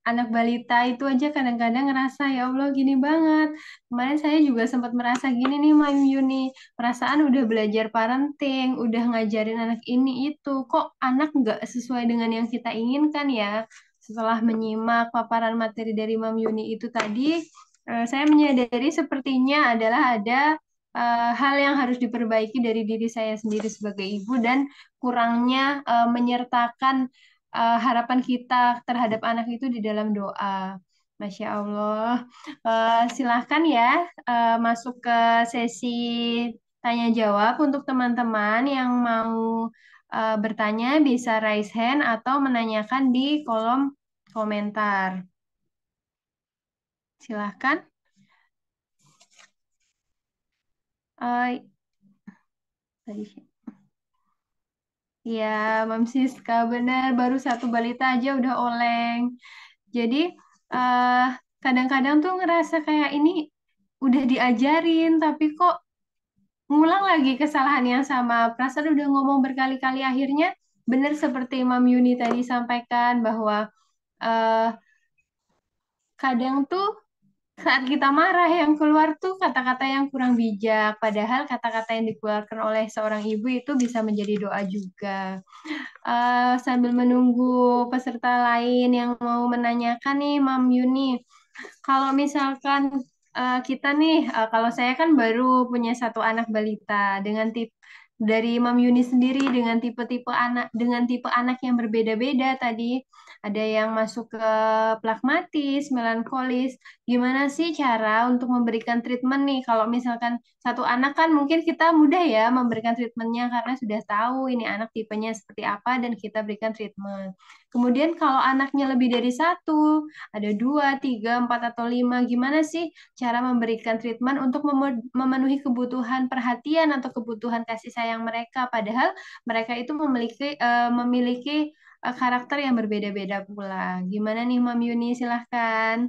anak balita itu aja kadang-kadang ngerasa ya Allah gini banget. Kemarin saya juga sempat merasa gini nih Mami Yuni. Perasaan udah belajar parenting, udah ngajarin anak ini itu. Kok anak nggak sesuai dengan yang kita inginkan ya? Setelah menyimak paparan materi dari Mami Yuni itu tadi, saya menyadari sepertinya adalah ada hal yang harus diperbaiki dari diri saya sendiri sebagai ibu dan kurangnya menyertakan harapan kita terhadap anak itu di dalam doa. Masya Allah. Silahkan ya masuk ke sesi tanya jawab untuk teman-teman yang mau bertanya bisa raise hand atau menanyakan di kolom komentar. Silahkan. Tadi ya, Mam Siska, benar. Baru satu balita aja udah oleng. Jadi, eh, kadang-kadang tuh ngerasa kayak ini udah diajarin, tapi kok ngulang lagi kesalahan yang sama. Perasaan udah ngomong berkali-kali, akhirnya benar seperti Mam Yuni tadi sampaikan bahwa eh, kadang tuh saat kita marah yang keluar tuh kata-kata yang kurang bijak, padahal kata-kata yang dikeluarkan oleh seorang ibu itu bisa menjadi doa juga. Sambil menunggu peserta lain yang mau menanyakan nih, Mam Yuni, kalau misalkan kita nih, kalau saya kan baru punya satu anak balita dengan dari Mam Yuni sendiri dengan tipe anak yang berbeda-beda tadi. Ada yang masuk ke plakmatis, melankolis. Gimana sih cara untuk memberikan treatment nih? Kalau misalkan satu anak kan mungkin kita mudah ya memberikan treatmentnya karena sudah tahu ini anak tipenya seperti apa dan kita berikan treatment. Kemudian kalau anaknya lebih dari satu, ada dua, tiga, empat, atau lima, gimana sih cara memberikan treatment untuk memenuhi kebutuhan perhatian atau kebutuhan kasih sayang mereka? Padahal mereka itu memiliki karakter yang berbeda-beda pula. Gimana nih Mam Yuni? Silahkan.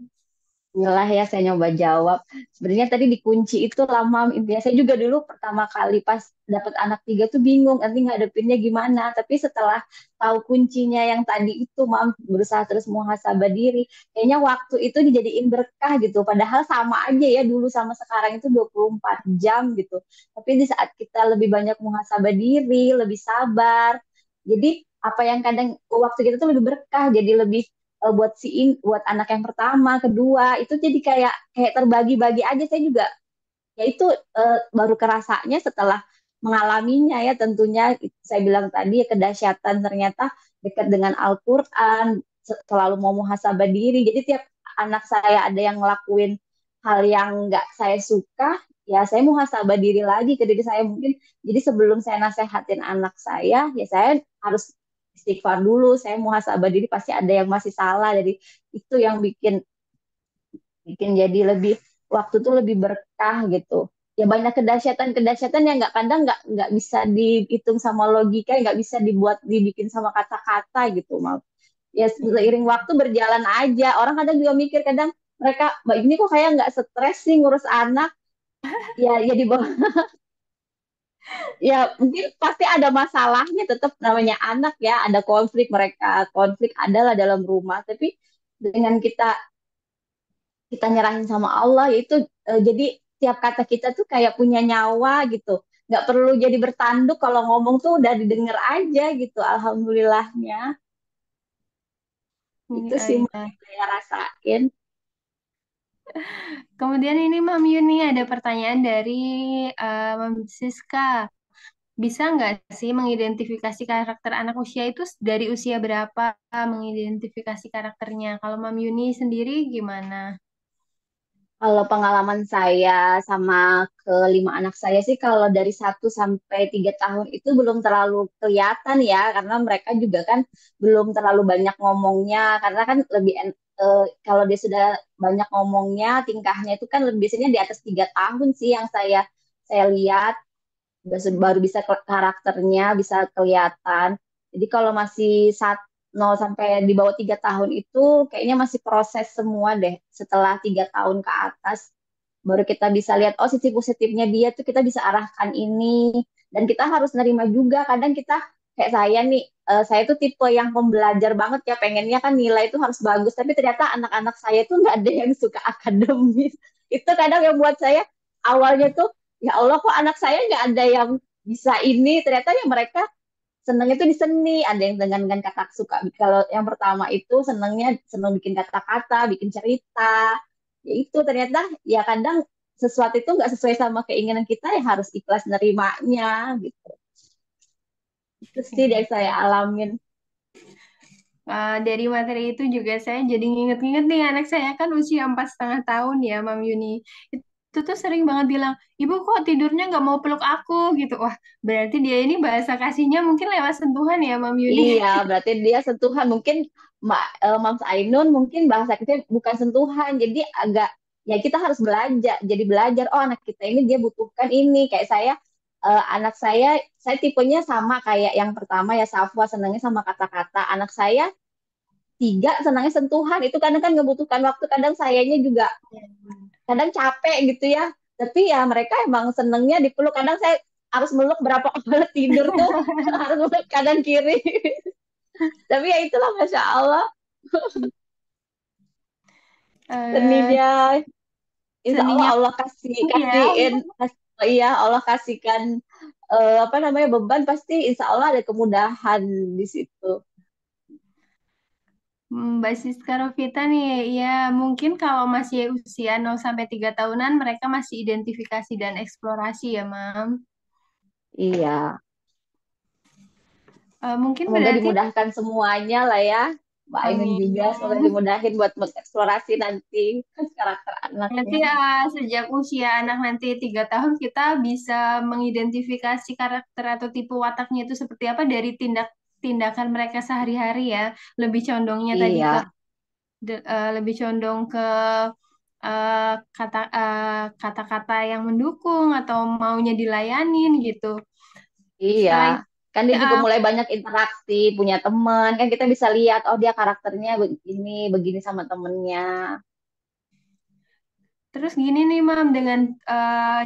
Inilah ya saya nyoba jawab. Sebenarnya tadi dikunci itu lama. Intinya saya juga dulu pertama kali pas dapat anak tiga tuh bingung nanti ngadepinnya gimana. Tapi setelah tahu kuncinya yang tadi itu, mam berusaha terus muhasabah diri. Kayaknya waktu itu dijadiin berkah gitu. Padahal sama aja ya dulu sama sekarang itu 24 jam gitu. Tapi di saat kita lebih banyak muhasabah diri, lebih sabar. Jadi apa yang kadang waktu kita tuh lebih berkah, jadi lebih buat anak yang pertama, kedua itu jadi kayak terbagi-bagi aja. Saya juga ya itu baru kerasanya setelah mengalaminya ya, tentunya saya bilang tadi ya kedahsyatan ternyata dekat dengan Al-Qur'an, selalu mau muhasabah diri. Jadi tiap anak saya ada yang ngelakuin hal yang nggak saya suka, ya saya muhasabah diri lagi ke diri saya mungkin. Jadi sebelum saya nasehatin anak saya, ya saya harus istighfar dulu, saya muhasabah diri pasti ada yang masih salah. Jadi itu yang bikin bikin jadi lebih waktu tuh lebih berkah gitu. Ya banyak kedahsyatan-kedahsyatan yang nggak bisa dihitung sama logika, nggak bisa dibikin sama kata-kata gitu, mal. Ya seiring waktu berjalan aja. Orang kadang juga mikir kadang mereka, mbak ini kok kayak nggak stres sih ngurus anak. Ya di bawah, ya mungkin pasti ada masalahnya, tetap namanya anak ya, ada konflik, mereka konflik adalah dalam rumah. Tapi dengan kita kita nyerahin sama Allah, yaitu jadi tiap kata kita tuh kayak punya nyawa gitu, nggak perlu jadi bertanduk, kalau ngomong tuh udah didengar aja gitu, alhamdulillahnya. Itu Iya, sih iya. yang saya rasain. Kemudian ini Mam Yuni ada pertanyaan dari Mam Siska. Bisa nggak sih mengidentifikasi karakter anak usia itu dari usia berapa mengidentifikasi karakternya? Kalau Mam Yuni sendiri gimana? Kalau pengalaman saya sama kelima anak saya sih, kalau dari 1 sampai 3 tahun itu belum terlalu kelihatan ya, karena mereka juga kan belum terlalu banyak ngomongnya, karena kan kalau dia sudah banyak ngomongnya, tingkahnya itu kan lebih biasanya di atas 3 tahun sih yang saya lihat, baru bisa karakternya bisa kelihatan. Jadi kalau masih 0 sampai di bawah 3 tahun itu kayaknya masih proses semua deh. Setelah 3 tahun ke atas baru kita bisa lihat, oh sisi positifnya dia tuh kita bisa arahkan ini. Dan kita harus nerima juga, kadang kita kayak saya nih, saya tuh tipe yang pembelajar banget ya, pengennya kan nilai itu harus bagus, tapi ternyata anak-anak saya tuh nggak ada yang suka akademis. Itu kadang yang buat saya awalnya tuh, ya Allah kok anak saya nggak ada yang bisa ini, ternyata ya mereka senangnya tuh di seni, ada yang dengan kata suka. Kalau yang pertama itu seneng bikin kata-kata, bikin cerita. Ya itu ternyata ya kadang sesuatu itu nggak sesuai sama keinginan kita, ya harus ikhlas nerimanya gitu. Itu sih yang saya alamin. Dari materi itu juga saya jadi nginget-nginget nih anak saya kan usia 4,5 tahun ya Mam Yuni. Itu tuh sering banget bilang, ibu kok tidurnya nggak mau peluk aku gitu. Wah, berarti dia ini bahasa kasihnya mungkin lewat sentuhan ya Mam Yuni. Iya, berarti dia sentuhan. Mungkin Mams Ainun mungkin bahasa kita bukan sentuhan, jadi agak, ya kita harus belajar. Jadi belajar, oh anak kita ini dia butuhkan ini. Kayak saya, anak saya tipenya sama kayak yang pertama ya, Safwa senangnya sama kata-kata. Anak saya tiga senangnya sentuhan. Itu kadang kan ngebutuhkan waktu. Kadang sayanya juga kadang capek gitu ya. Tapi ya mereka emang senengnya dipeluk. Kadang saya harus meluk berapa kali tidur tuh harus meluk kanan kiri. Tapi ya itulah masya Allah Eh, seninya. Insya Allah Seninya Allah kasih ya. kasihin. Iya Allah kasihkan apa namanya beban, pasti insya Allah ada kemudahan di situ. Mbak Siska Rovita nih, ya mungkin kalau masih usia 0 sampai 3 tahunan mereka masih identifikasi dan eksplorasi ya, Mam. Iya, Mungkin semoga berarti dimudahkan semuanya lah ya. Mbak Ainun juga, semoga amin. dimudahin buat mengeksplorasi nanti karakter Nanti anaknya. sejak usia anak nanti 3 tahun kita bisa mengidentifikasi karakter atau tipe wataknya itu seperti apa dari tindakan mereka sehari-hari ya. Lebih condongnya tadi ke Iya, lebih condong ke kata-kata yang mendukung atau maunya dilayanin gitu. iya. Setelah itu Kan dia juga uh, mulai banyak interaksi, punya teman. Kan kita bisa lihat, oh dia karakternya begini, begini sama temennya. terus gini nih Mam, dengan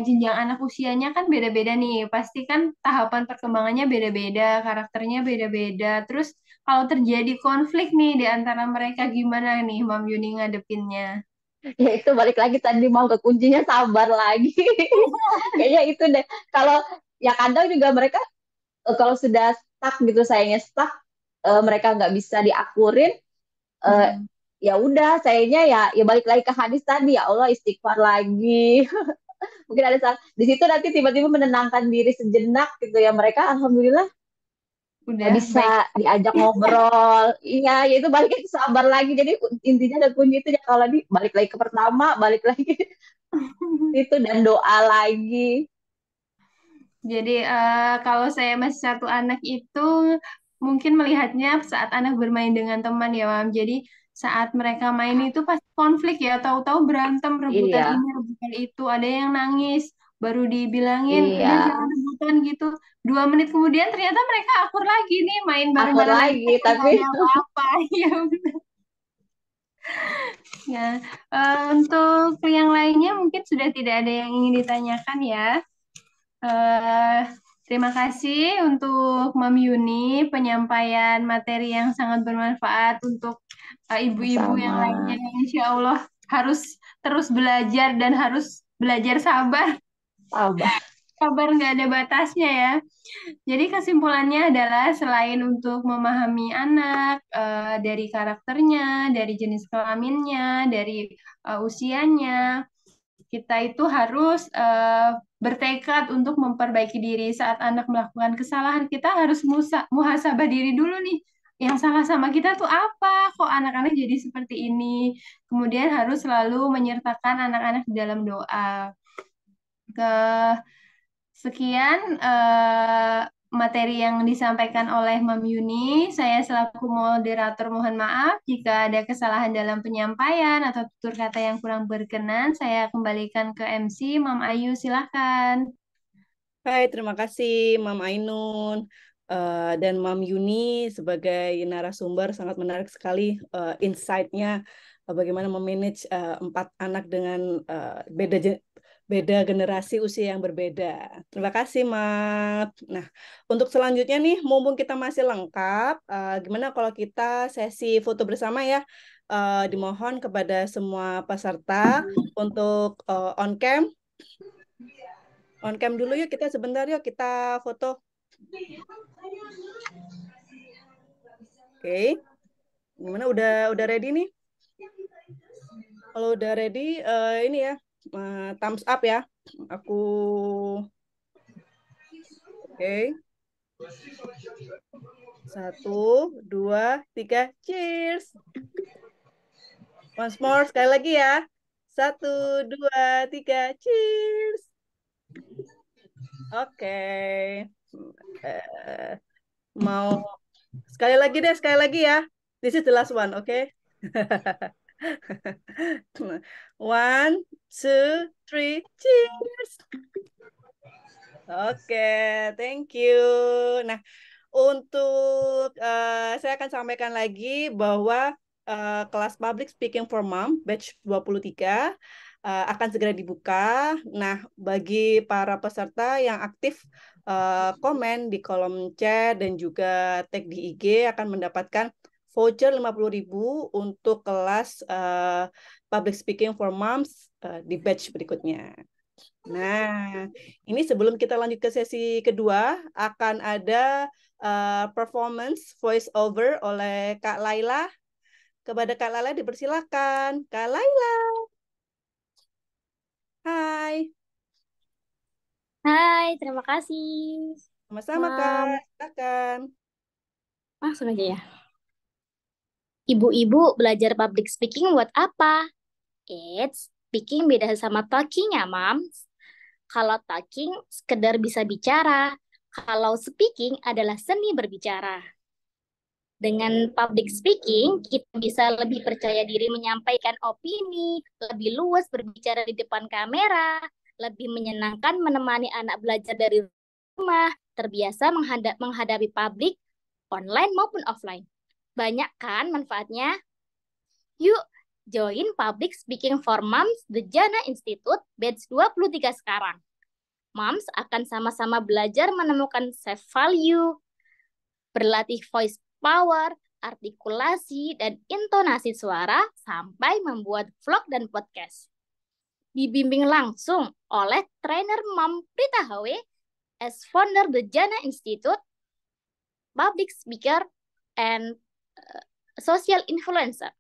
jenjang anak usianya kan beda-beda nih. Pasti kan tahapan perkembangannya beda-beda, karakternya beda-beda. Terus kalau terjadi konflik nih di antara mereka gimana nih Mam Yuni ngadepinnya? Ya itu balik lagi tadi mau ke kuncinya sabar lagi. Kayaknya itu deh. Kalau ya kadang juga mereka kalau sudah stuck gitu sayanya stuck mereka nggak bisa diakurin eh, Mm-mm. ya udah sayanya ya balik lagi ke hadis tadi ya Allah istighfar lagi. Mungkin ada saat di situ nanti tiba-tiba menenangkan diri sejenak gitu ya mereka alhamdulillah Udah bisa baik. diajak ngobrol. Iya, ya itu balik lagi sabar lagi. Jadi intinya ada kunci itu ya kalau di balik lagi ke pertama, balik lagi itu dan doa lagi. Jadi kalau saya masih satu anak itu mungkin melihatnya saat anak bermain dengan teman ya Mam. Jadi saat mereka main itu pasti konflik ya, tahu-tahu berantem, rebutan Iya, ini, rebutan itu, ada yang nangis, baru dibilangin iya. udah jangan rebutan gitu. 2 menit kemudian ternyata mereka akur lagi nih, main Akur bareng-bareng lagi lagi, kayak nggak tapi ada apa-apa. Ya, ya. Untuk yang lainnya mungkin sudah tidak ada yang ingin ditanyakan ya. Eh, Terima kasih untuk Mam Yuni penyampaian materi yang sangat bermanfaat untuk ibu-ibu yang sama lainnya yang insya Allah harus terus belajar dan harus belajar sabar. sabar. Sabar nggak ada batasnya ya. Jadi kesimpulannya adalah selain untuk memahami anak dari karakternya, dari jenis kelaminnya, dari usianya, kita itu harus bertekad untuk memperbaiki diri. Saat anak melakukan kesalahan, kita harus muhasabah diri dulu nih. Yang salah sama kita tuh apa? Kok anak-anak jadi seperti ini? Kemudian harus selalu menyertakan anak-anak di dalam doa. Ke Sekian materi yang disampaikan oleh Mam Yuni. Saya selaku moderator mohon maaf jika ada kesalahan dalam penyampaian atau tutur kata yang kurang berkenan. Saya kembalikan ke MC, Mam Ayu, silahkan. Hai, terima kasih Mam Ainun dan Mam Yuni sebagai narasumber sangat menarik sekali insight-nya bagaimana memanage 4 anak dengan beda generasi usia yang berbeda. Terima kasih, Mam. Nah, untuk selanjutnya nih, mumpung kita masih lengkap, gimana kalau kita sesi foto bersama ya? Dimohon kepada semua peserta untuk on cam. On cam dulu yuk kita sebentar yuk kita foto. Oke. Gimana udah ready nih? Kalau udah ready ini ya thumbs up ya. Aku oke. 1, 2, 3, cheers. Once more sekali lagi ya. 1, 2, 3, cheers. Oke. Eh, mau sekali lagi ya. This is the last one, oke? One, two, three, cheers. Oke, thank you. Nah, untuk saya akan sampaikan lagi bahwa kelas Public Speaking for Mom batch 23 akan segera dibuka. Nah, bagi para peserta yang aktif komen di kolom chat dan juga tag di IG akan mendapatkan voucher 50.000 untuk kelas Public Speaking for Moms di batch berikutnya. Nah, ini sebelum kita lanjut ke sesi kedua, akan ada performance voice over oleh Kak Laila. Kepada Kak Laila dipersilakan. Kak Laila. Hai. Hai, terima kasih. Sama-sama, Kak. Mam, Silakan. langsung aja ya. Ibu-ibu belajar public speaking buat apa? Speaking beda sama talking ya, Mams. Kalau talking sekedar bisa bicara. Kalau speaking adalah seni berbicara. Dengan public speaking, kita bisa lebih percaya diri menyampaikan opini, lebih luas berbicara di depan kamera, lebih menyenangkan menemani anak belajar dari rumah, terbiasa menghadapi publik online maupun offline. Banyak kan manfaatnya? Yuk, join Public Speaking for Moms The Jana Institute batch 23 sekarang. Moms akan sama-sama belajar menemukan self value, berlatih voice power, artikulasi, dan intonasi suara sampai membuat vlog dan podcast. Dibimbing langsung oleh trainer Mom Prita Hawe as founder The Jana Institute, public speaker, and social influencer.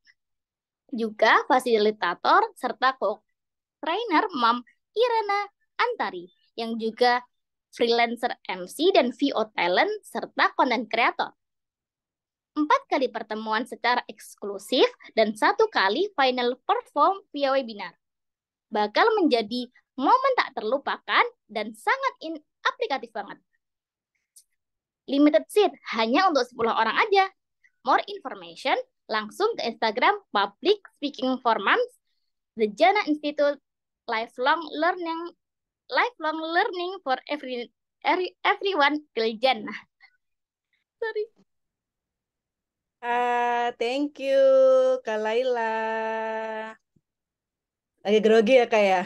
Juga fasilitator serta co-trainer Mom Irena Antari yang juga freelancer MC dan VO talent serta content creator. 4 kali pertemuan secara eksklusif dan 1 kali final perform via webinar. Bakal menjadi momen tak terlupakan dan sangat aplikatif banget. Limited seat hanya untuk 10 orang aja. More information langsung ke Instagram Public Speaking for Moms, The Jana Institute, lifelong learning for everyone till Jannah. Sorry. Thank you, Kak Laila. Lagi grogi ya, Kak ya?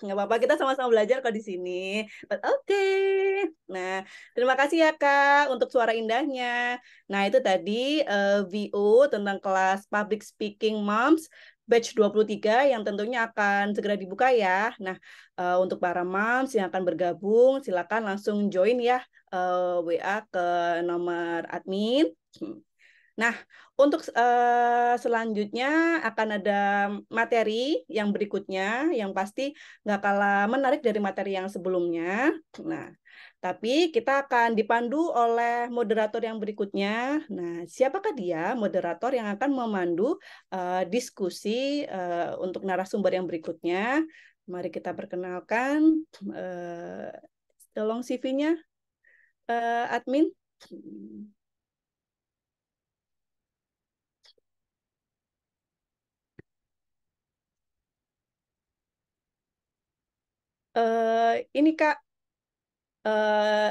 Nggak apa-apa, kita sama-sama belajar kok di sini. But okay. Nah, terima kasih ya Kak untuk suara indahnya. Nah, itu tadi VO tentang kelas Public Speaking Moms batch 23 yang tentunya akan segera dibuka ya. Nah, untuk para moms yang akan bergabung, silakan langsung join ya WA ke nomor admin. Nah, untuk selanjutnya akan ada materi yang berikutnya, yang pasti nggak kalah menarik dari materi yang sebelumnya. Nah, tapi kita akan dipandu oleh moderator yang berikutnya. Nah, siapakah dia moderator yang akan memandu diskusi untuk narasumber yang berikutnya? Mari kita perkenalkan. Tolong CV-nya, admin. Ini Kak,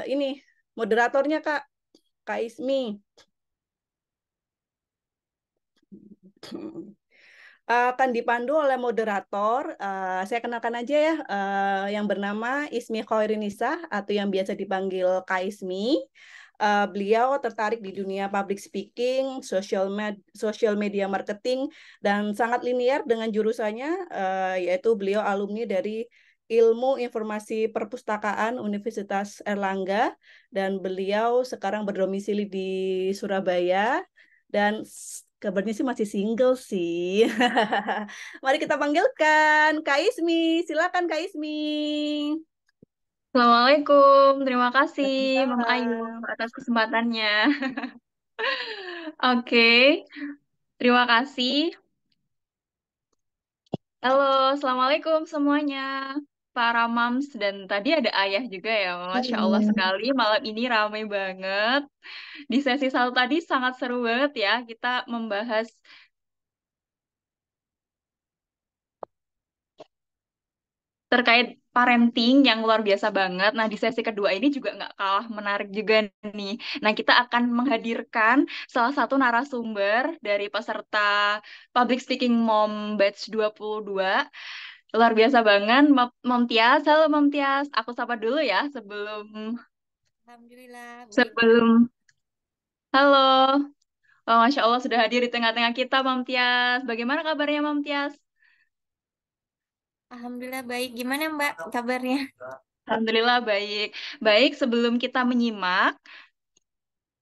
ini moderatornya Kak Ismi. Akan dipandu oleh moderator. Saya kenalkan aja ya, yang bernama Ismi Khairinisa atau yang biasa dipanggil Kak Ismi. Beliau tertarik di dunia public speaking, social media marketing, dan sangat linear dengan jurusannya, yaitu beliau alumni dari Ilmu Informasi Perpustakaan Universitas Erlangga, dan beliau sekarang berdomisili di Surabaya, dan kabarnya sih masih single sih. Mari kita panggilkan Kak Ismi. Silakan Kak Ismi. Assalamualaikum, terima kasih Mam Ayu Waalaikumsalam. atas kesempatannya. Oke, terima kasih. Halo, Assalamualaikum semuanya. Para Mams dan tadi ada ayah juga ya, Masya Allah sekali. Malam ini ramai banget. Di sesi 1 tadi sangat seru banget ya. Kita membahas terkait parenting yang luar biasa banget. Nah, di sesi kedua ini juga nggak kalah menarik juga nih. Nah, kita akan menghadirkan salah satu narasumber dari peserta Public Speaking Mom Batch 22. Luar biasa banget, Mom Tias. Halo Mom Tias, aku sapa dulu ya Alhamdulillah, baik. sebelum halo. Oh, Masya Allah sudah hadir di tengah-tengah kita, Mom Tias. Bagaimana kabarnya, Mom Tias? Alhamdulillah baik. Gimana Mbak kabarnya? Alhamdulillah baik. Baik, sebelum kita menyimak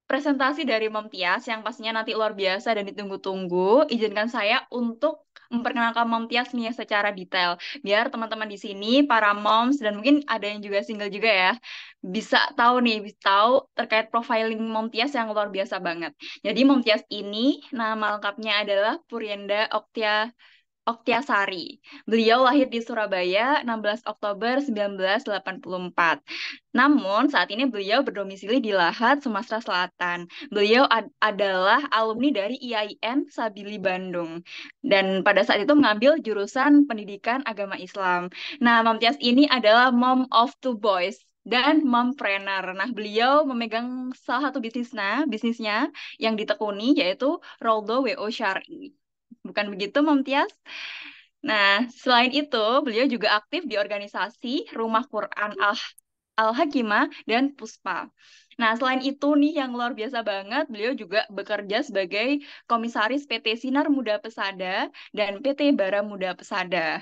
presentasi dari Mom Tias yang pastinya nanti luar biasa dan ditunggu-tunggu, izinkan saya untuk memperkenalkan Mom Tias nih secara detail. Biar teman-teman di sini, para moms, dan mungkin ada yang juga single juga ya, bisa tahu nih, bisa tahu terkait profiling Mom Tias yang luar biasa banget. Jadi Mom Tias ini nama lengkapnya adalah Purienda Oktiasari. Beliau lahir di Surabaya 16 Oktober 1984. Namun saat ini beliau berdomisili di Lahat, Sumatera Selatan. Beliau adalah alumni dari IAIN Sabili Bandung. Dan pada saat itu mengambil jurusan Pendidikan Agama Islam. Nah, Mom Tias ini adalah mom of two boys dan mompreneur. Nah, beliau memegang salah satu bisnisnya yang ditekuni yaitu Roldo WO Syari. Bukan begitu, Mom Tias? Nah, selain itu, beliau juga aktif di organisasi Rumah Quran Al-Hakimah dan Puspa. Nah, selain itu nih yang luar biasa banget, beliau juga bekerja sebagai komisaris PT Sinar Muda Pesada dan PT Bara Muda Pesada.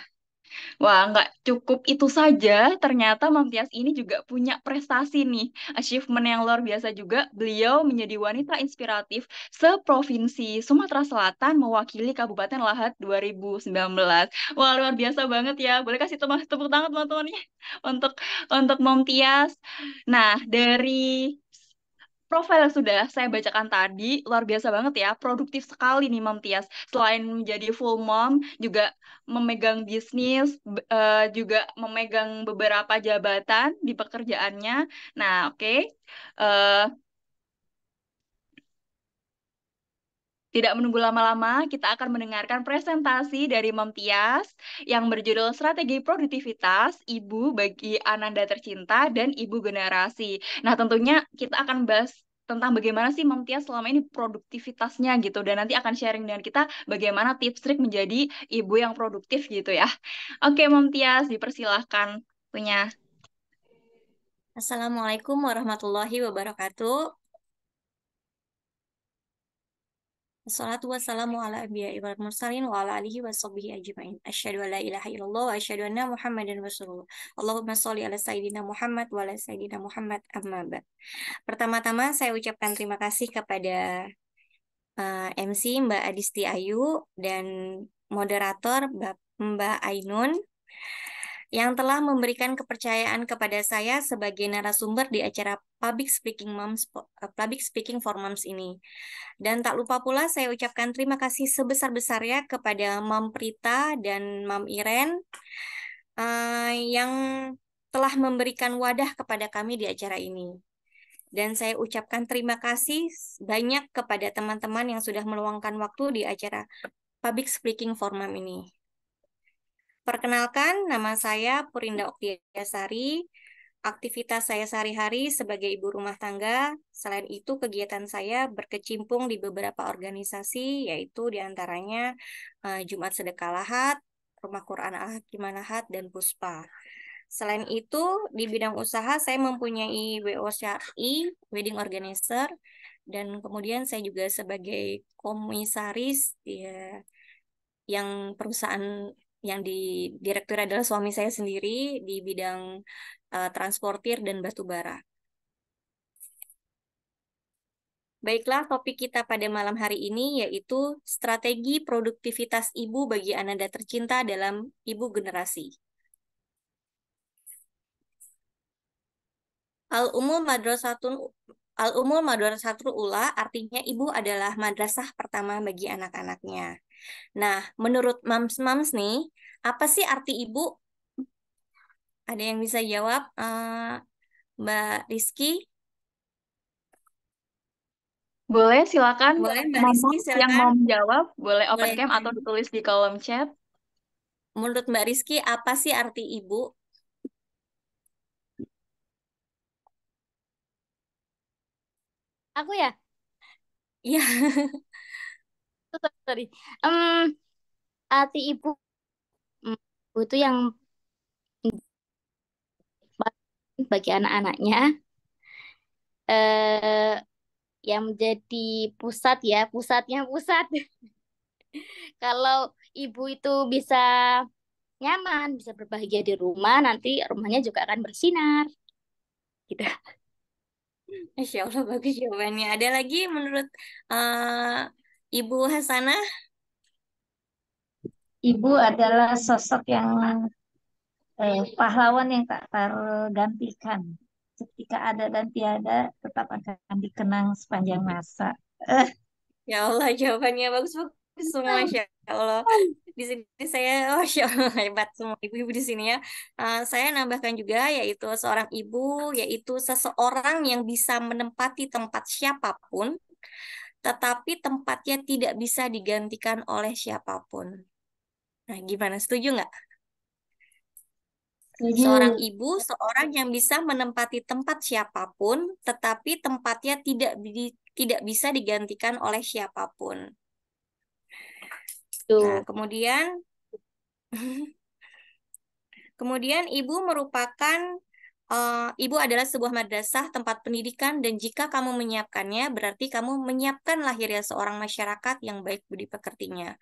Wah, nggak cukup itu saja. Ternyata Mom Tias ini juga punya prestasi nih. Achievement yang luar biasa juga. Beliau menjadi wanita inspiratif seprovinsi Sumatera Selatan mewakili Kabupaten Lahat 2019. Wah, luar biasa banget ya. Boleh kasih tepuk tangan teman-teman ya untuk Mom Tias. Nah, dari profil yang sudah saya bacakan tadi luar biasa banget ya, produktif sekali nih Mom Tias. Selain menjadi full mom, juga memegang bisnis, juga memegang beberapa jabatan di pekerjaannya. Nah, oke. Eh, Tidak menunggu lama-lama, kita akan mendengarkan presentasi dari Mom Tias yang berjudul Strategi Produktivitas Ibu bagi Ananda Tercinta dan Ibu Generasi. Nah, tentunya kita akan bahas tentang bagaimana sih Mom Tias selama ini produktivitasnya gitu, dan nanti akan sharing dengan kita bagaimana tips trik menjadi ibu yang produktif gitu ya. Oke, Mom Tias, dipersilahkan punya. Assalamualaikum warahmatullahi wabarakatuh. Assalatu wassalamu ala anbiya'i wal mursalin wa ala alihi wa sahbihi ajma'in. Asyhadu an la ilaha illallah wa asyhadu anna Muhammadan rasulullah. Allahumma sholli ala sayyidina Muhammad wa ala sayyidina Muhammad amma ba'd. Pertama-tama saya ucapkan terima kasih kepada MC Mbak Adisti Ayu dan moderator Mbak Ainun yang telah memberikan kepercayaan kepada saya sebagai narasumber di acara Public Speaking for Moms ini. Dan tak lupa pula saya ucapkan terima kasih sebesar-besarnya kepada Mam Prita dan Mam Iren yang telah memberikan wadah kepada kami di acara ini. Dan saya ucapkan terima kasih banyak kepada teman-teman yang sudah meluangkan waktu di acara Public Speaking for Mom ini. Perkenalkan, nama saya Purinda Oktiasari. Aktivitas saya sehari-hari sebagai ibu rumah tangga. Selain itu, kegiatan saya berkecimpung di beberapa organisasi, yaitu diantaranya Jumat Sedekah Lahat, Rumah Quran Al-Hakimah Lahat, dan Puspa. Selain itu, di bidang usaha saya mempunyai WO Syar'i, Wedding Organizer, dan kemudian saya juga sebagai komisaris yang perusahaan yang di direktur adalah suami saya sendiri di bidang transportir dan batubara. Baiklah, topik kita pada malam hari ini yaitu strategi produktivitas ibu bagi Ananda tercinta dalam ibu generasi. Al-Umul Madrasatul Ula artinya ibu adalah madrasah pertama bagi anak-anaknya. Nah, menurut mams nih, apa sih arti ibu? Ada yang bisa jawab? Mbak Rizky? Boleh, silakan. Boleh, Mbak Mama Rizky, yang silakan. mau menjawab, boleh open Boleh. cam atau ditulis di kolom chat. Menurut Mbak Rizky, apa sih arti ibu? Aku ya? Iya. Sorry. Arti ibu, ibu itu yang bagi anak-anaknya, eh yang menjadi pusatnya pusat. Kalau ibu itu bisa nyaman, bisa berbahagia di rumah, nanti rumahnya juga akan bersinar. Gitu. Masya Allah, bagus jawabannya. Ada lagi menurut Ibu Hasanah? ibu adalah sosok yang pahlawan yang tak tergantikan. Ketika ada dan tiada, tetap akan dikenang sepanjang masa. Ya Allah, jawabannya bagus-bagus semua, Masya Allah. Di sini saya, oh, Masya Allah, hebat semua ibu-ibu di sini ya. Saya nambahkan juga, yaitu seorang ibu, yaitu seseorang yang bisa menempati tempat siapapun, tetapi tempatnya tidak bisa digantikan oleh siapapun. Nah, gimana? Setuju nggak? Seorang Setuju. ibu, seorang yang bisa menempati tempat siapapun, tetapi tempatnya tidak bisa digantikan oleh siapapun. Nah, Tuh. kemudian ibu merupakan ibu adalah sebuah madrasah tempat pendidikan, dan jika kamu menyiapkannya, berarti kamu menyiapkan lahirnya seorang masyarakat yang baik budi pekertinya.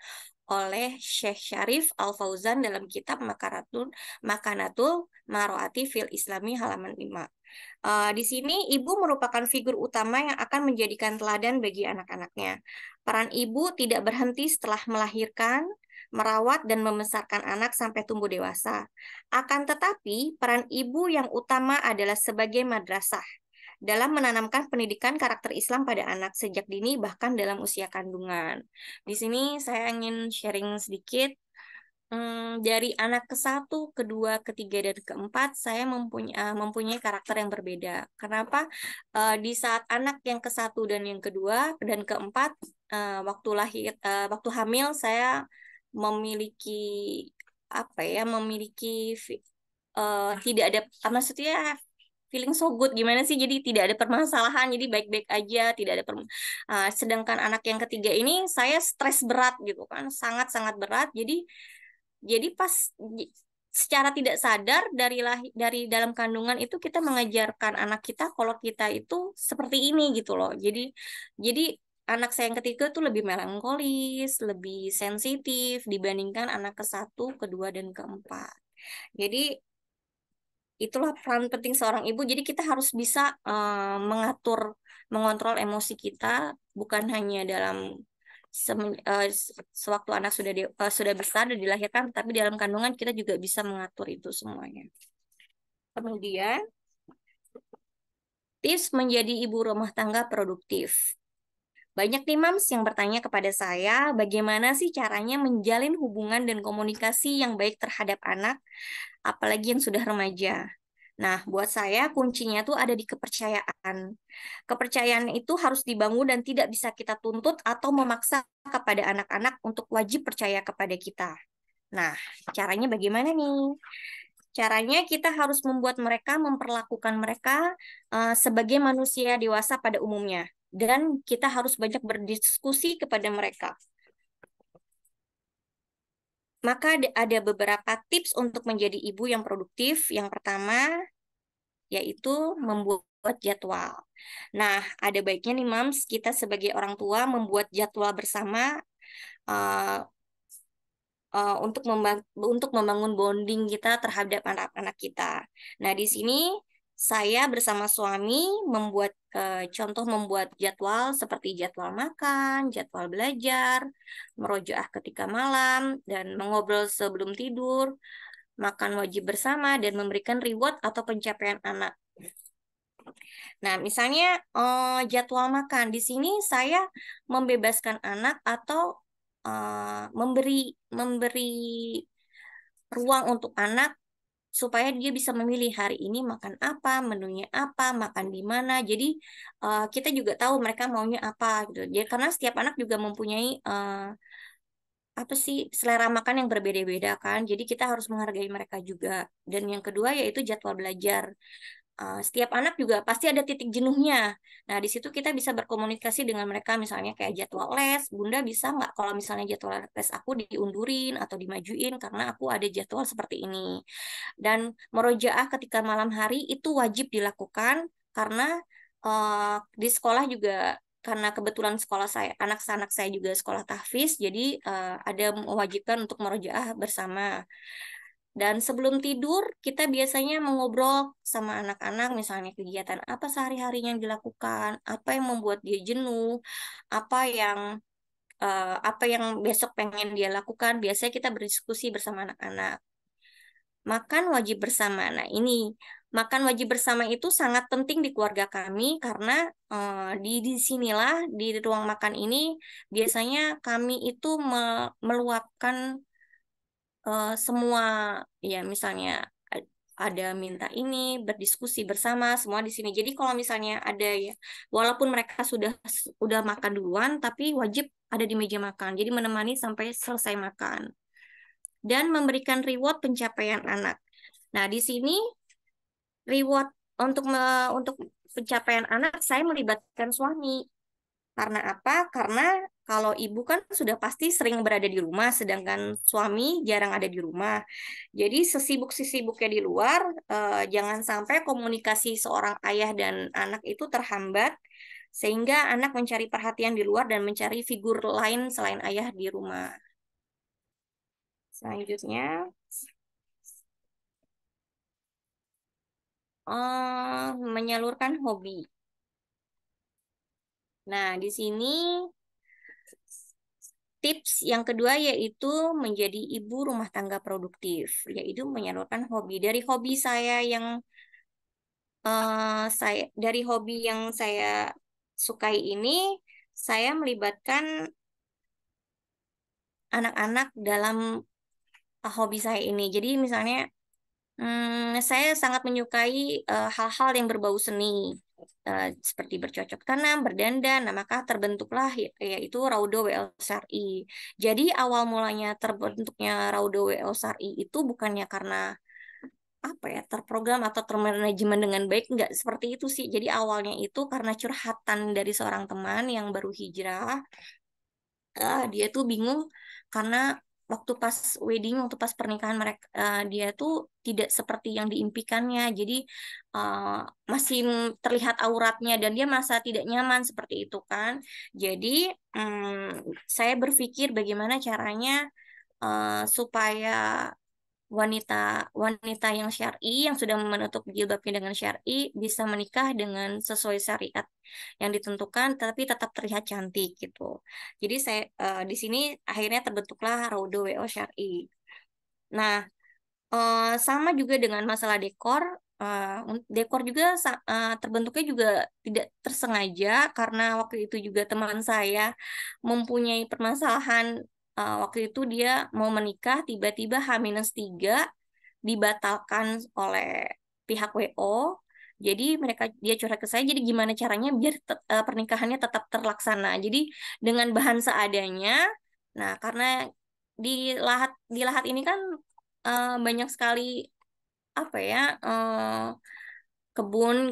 Oleh Syekh Syarif Al-Fauzan dalam kitab Makanatul Maroati fil Islami halaman 5. Di sini ibu merupakan figur utama yang akan menjadikan teladan bagi anak-anaknya. Peran ibu tidak berhenti setelah melahirkan, merawat dan membesarkan anak sampai tumbuh dewasa. Akan tetapi, peran ibu yang utama adalah sebagai madrasah dalam menanamkan pendidikan karakter Islam pada anak sejak dini, bahkan dalam usia kandungan. Di sini saya ingin sharing sedikit. Dari anak ke-1, kedua, ketiga, dan keempat, saya mempunyai karakter yang berbeda. Kenapa? Di saat anak yang ke-1 dan yang kedua dan keempat, waktu hamil, saya memiliki tidak ada, maksudnya feeling so good gimana sih, jadi tidak ada permasalahan, jadi baik-baik aja, tidak ada sedangkan anak yang ketiga ini saya stres berat gitu kan, sangat-sangat berat, jadi secara tidak sadar dari dalam kandungan itu kita mengajarkan anak kita kalau kita itu seperti ini gitu loh. Jadi anak saya yang ketiga tuh lebih melankolis, lebih sensitif dibandingkan anak ke-1, kedua, dan keempat. Jadi itulah peran penting seorang ibu. Jadi kita harus bisa mengontrol emosi kita, bukan hanya dalam sewaktu anak sudah besar dan dilahirkan, tapi dalam kandungan kita juga bisa mengatur itu semuanya. Kemudian, tips menjadi ibu rumah tangga produktif. Banyak nih mams yang bertanya kepada saya, bagaimana sih caranya menjalin hubungan dan komunikasi yang baik terhadap anak, apalagi yang sudah remaja. Nah, buat saya kuncinya tuh ada di kepercayaan. Kepercayaan itu harus dibangun dan tidak bisa kita tuntut atau memaksa kepada anak-anak untuk wajib percaya kepada kita. Nah, caranya bagaimana nih? Caranya kita harus memperlakukan mereka sebagai manusia dewasa pada umumnya. Dan kita harus banyak berdiskusi kepada mereka. Maka ada beberapa tips untuk menjadi ibu yang produktif. Yang pertama, yaitu membuat jadwal. Nah, ada baiknya nih Mams, kita sebagai orang tua membuat jadwal bersama untuk membangun bonding kita terhadap anak-anak kita. Nah, di sini saya bersama suami membuat jadwal seperti jadwal makan, jadwal belajar, merojaah ketika malam, dan mengobrol sebelum tidur, makan wajib bersama, dan memberikan reward atau pencapaian anak. Nah, misalnya jadwal makan di sini saya membebaskan anak atau memberi ruang untuk anak supaya dia bisa memilih hari ini makan apa, menunya apa, makan di mana. Jadi kita juga tahu mereka maunya apa gitu. Jadi karena setiap anak juga mempunyai selera makan yang berbeda-beda kan. Jadi kita harus menghargai mereka juga. Dan yang kedua yaitu jadwal belajar. Setiap anak juga pasti ada titik jenuhnya. Nah, di situ kita bisa berkomunikasi dengan mereka, misalnya kayak jadwal les, Bunda bisa nggak kalau misalnya jadwal les aku diundurin atau dimajuin karena aku ada jadwal seperti ini. Dan merojaah ketika malam hari itu wajib dilakukan karena di sekolah juga, karena kebetulan sekolah saya, anak-anak saya juga sekolah tahfiz, jadi ada mewajibkan untuk merojaah bersama. Dan sebelum tidur, kita biasanya mengobrol sama anak-anak, misalnya kegiatan apa sehari-harinya yang dilakukan, apa yang membuat dia jenuh, apa yang apa yang besok pengen dia lakukan. Biasanya kita berdiskusi bersama anak-anak. Makan wajib bersama. Nah, ini makan wajib bersama itu sangat penting di keluarga kami karena di sinilah di ruang makan ini biasanya kami itu meluapkan semua, ya misalnya ada minta ini, berdiskusi bersama semua di sini. Jadi kalau misalnya ada ya, walaupun mereka sudah makan duluan, tapi wajib ada di meja makan. Jadi menemani sampai selesai makan dan memberikan reward pencapaian anak. Nah, di sini reward untuk pencapaian anak saya melibatkan suami. Karena apa? Karena kalau ibu kan sudah pasti sering berada di rumah, sedangkan suami jarang ada di rumah. Jadi sesibuk-sibuknya di luar, jangan sampai komunikasi seorang ayah dan anak itu terhambat, sehingga anak mencari perhatian di luar dan mencari figur lain selain ayah di rumah. Selanjutnya, menyalurkan hobi. Nah, di sini tips yang kedua yaitu menjadi ibu rumah tangga produktif, yaitu menyalurkan hobi. Dari hobi saya yang saya sukai ini, saya melibatkan anak-anak dalam hobi saya ini. Jadi misalnya saya sangat menyukai hal-hal yang berbau seni, seperti bercocok tanam, berdandan. Nah, maka terbentuklah yaitu Raudo WL Syar'i. Jadi awal mulanya terbentuknya Raudo WL Syar'i itu bukannya karena apa ya, terprogram atau termanajemen dengan baik, enggak seperti itu sih. Jadi awalnya itu karena curhatan dari seorang teman yang baru hijrah. Dia tuh bingung karena waktu pas pernikahan mereka, dia tuh tidak seperti yang diimpikannya. Jadi masih terlihat auratnya dan dia merasa tidak nyaman seperti itu kan. Jadi saya berpikir bagaimana caranya supaya wanita yang syar'i yang sudah menutup jilbabnya dengan syar'i bisa menikah dengan sesuai syariat yang ditentukan tapi tetap terlihat cantik gitu. Jadi saya di sini akhirnya terbentuklah Raudo WO Syar'i. Nah, sama juga dengan masalah dekor. Dekor juga terbentuknya juga tidak tersengaja karena waktu itu juga teman saya mempunyai permasalahan. Waktu itu dia mau menikah, tiba-tiba H-3 dibatalkan oleh pihak WO. Jadi dia curhat ke saya, jadi gimana caranya biar pernikahannya tetap terlaksana. Jadi dengan bahan seadanya. Nah, karena di lahat ini kan banyak sekali apa ya, kebun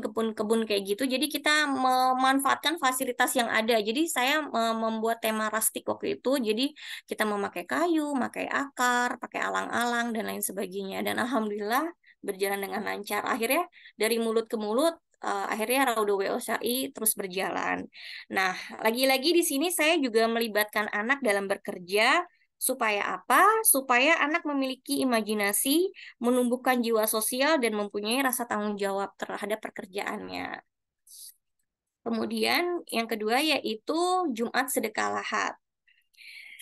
kayak gitu. Jadi kita memanfaatkan fasilitas yang ada. Jadi saya membuat tema rustic waktu itu. Jadi kita memakai kayu, memakai akar, pakai alang-alang dan lain sebagainya. Dan alhamdulillah berjalan dengan lancar. Akhirnya dari mulut ke mulut, akhirnya Raudo WO Syar'i terus berjalan. Nah, lagi-lagi di sini saya juga melibatkan anak dalam bekerja. Supaya apa? Supaya anak memiliki imajinasi, menumbuhkan jiwa sosial, dan mempunyai rasa tanggung jawab terhadap pekerjaannya. Kemudian yang kedua yaitu Jumat Sedekah Lahad.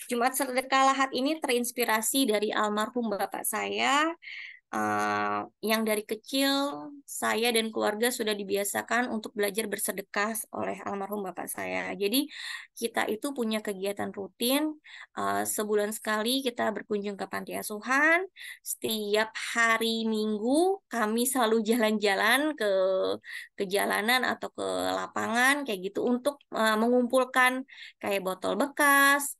Jumat Sedekah Lahad ini terinspirasi dari almarhum bapak saya, yang dari kecil saya dan keluarga sudah dibiasakan untuk belajar bersedekah oleh almarhum bapak saya. Jadi kita itu punya kegiatan rutin, sebulan sekali kita berkunjung ke panti asuhan. Setiap hari Minggu kami selalu jalan-jalan ke jalanan atau ke lapangan kayak gitu untuk mengumpulkan kayak botol bekas,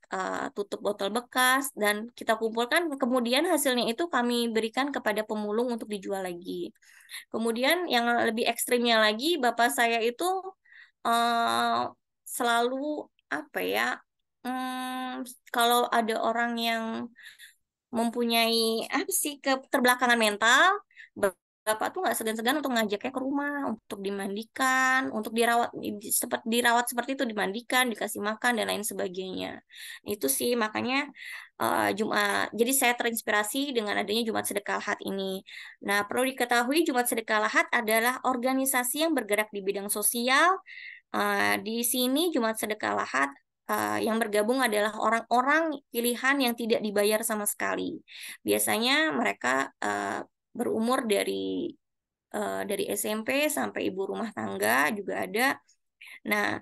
tutup botol bekas, dan kita kumpulkan, kemudian hasilnya itu kami berikan kepada pemulung untuk dijual lagi. Kemudian yang lebih ekstrimnya lagi, bapak saya itu selalu apa ya, kalau ada orang yang mempunyai apa sih keterbelakangan mental, bapak tuh nggak segan-segan untuk ngajaknya ke rumah untuk dimandikan, untuk dirawat seperti itu, dimandikan, dikasih makan dan lain sebagainya. Itu sih makanya Jumat. Jadi saya terinspirasi dengan adanya Jumat Sedekah Lahad ini. Nah, perlu diketahui Jumat Sedekah Lahad adalah organisasi yang bergerak di bidang sosial. Di sini Jumat Sedekah Lahad yang bergabung adalah orang-orang pilihan yang tidak dibayar sama sekali. Biasanya mereka berumur dari SMP sampai ibu rumah tangga juga ada. Nah,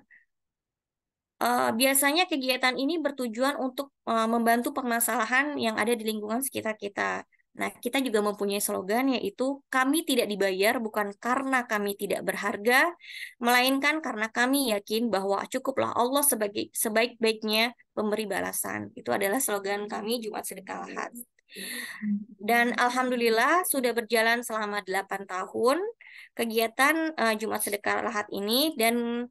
biasanya kegiatan ini bertujuan untuk membantu permasalahan yang ada di lingkungan sekitar kita. Nah, kita juga mempunyai slogan yaitu kami tidak dibayar bukan karena kami tidak berharga, melainkan karena kami yakin bahwa cukuplah Allah sebagai sebaik-baiknya pemberi balasan. Itu adalah slogan kami Jumat Sedekah Lahad. Dan alhamdulillah sudah berjalan selama 8 tahun kegiatan Jumat Sedekah Lahad ini, dan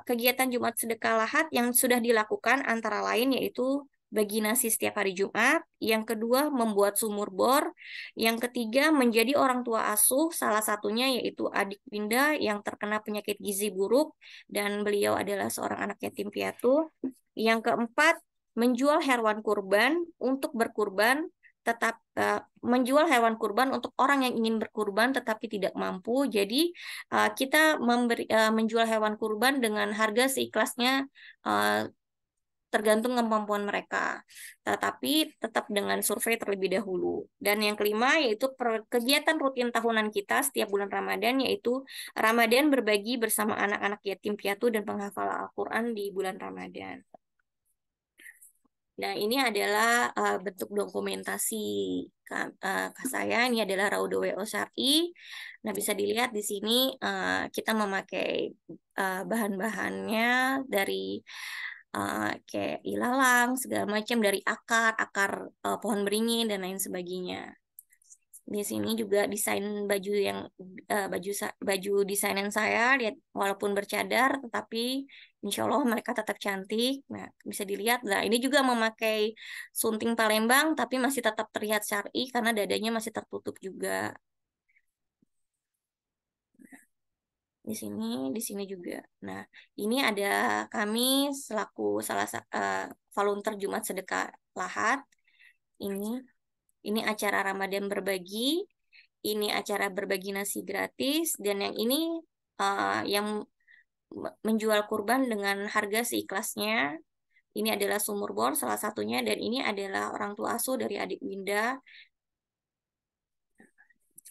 kegiatan Jumat Sedekah Lahad yang sudah dilakukan antara lain yaitu bagi nasi setiap hari Jumat, yang kedua membuat sumur bor, yang ketiga menjadi orang tua asuh, salah satunya yaitu adik Winda yang terkena penyakit gizi buruk dan beliau adalah seorang anak yatim piatu. Yang keempat, menjual hewan kurban untuk berkurban, tetap menjual hewan kurban untuk orang yang ingin berkurban tetapi tidak mampu. Jadi kita menjual hewan kurban dengan harga seikhlasnya, tergantung kemampuan mereka, tetapi tetap dengan survei terlebih dahulu. Dan yang kelima yaitu kegiatan rutin tahunan kita setiap bulan Ramadan, yaitu Ramadan berbagi bersama anak-anak yatim piatu dan penghafal Al-Quran di bulan Ramadan. Nah, ini adalah bentuk dokumentasi saya. Ini adalah Raudo WO Syar'i. Nah, bisa dilihat di sini kita memakai bahan-bahannya dari kayak ilalang, segala macam, dari akar pohon beringin dan lain sebagainya. Di sini juga desain baju yang baju desainan saya, lihat walaupun bercadar tetapi insya Allah mereka tetap cantik. Nah, bisa dilihat lah, ini juga memakai sunting Palembang tapi masih tetap terlihat syar'i karena dadanya masih tertutup juga. Di sini juga. Nah, ini ada kami selaku salah volunteer Jumat Sedekah Lahad. Ini acara Ramadan berbagi, ini acara berbagi nasi gratis, dan yang ini yang menjual kurban dengan harga seikhlasnya. Ini adalah sumur bor salah satunya, dan ini adalah orang tua asuh dari adik Winda.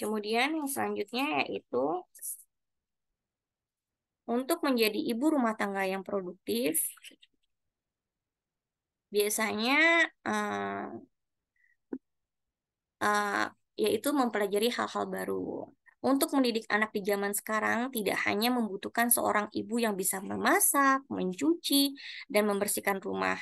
Kemudian yang selanjutnya yaitu untuk menjadi ibu rumah tangga yang produktif, biasanya yaitu mempelajari hal-hal baru. Untuk mendidik anak di zaman sekarang tidak hanya membutuhkan seorang ibu yang bisa memasak, mencuci, dan membersihkan rumah.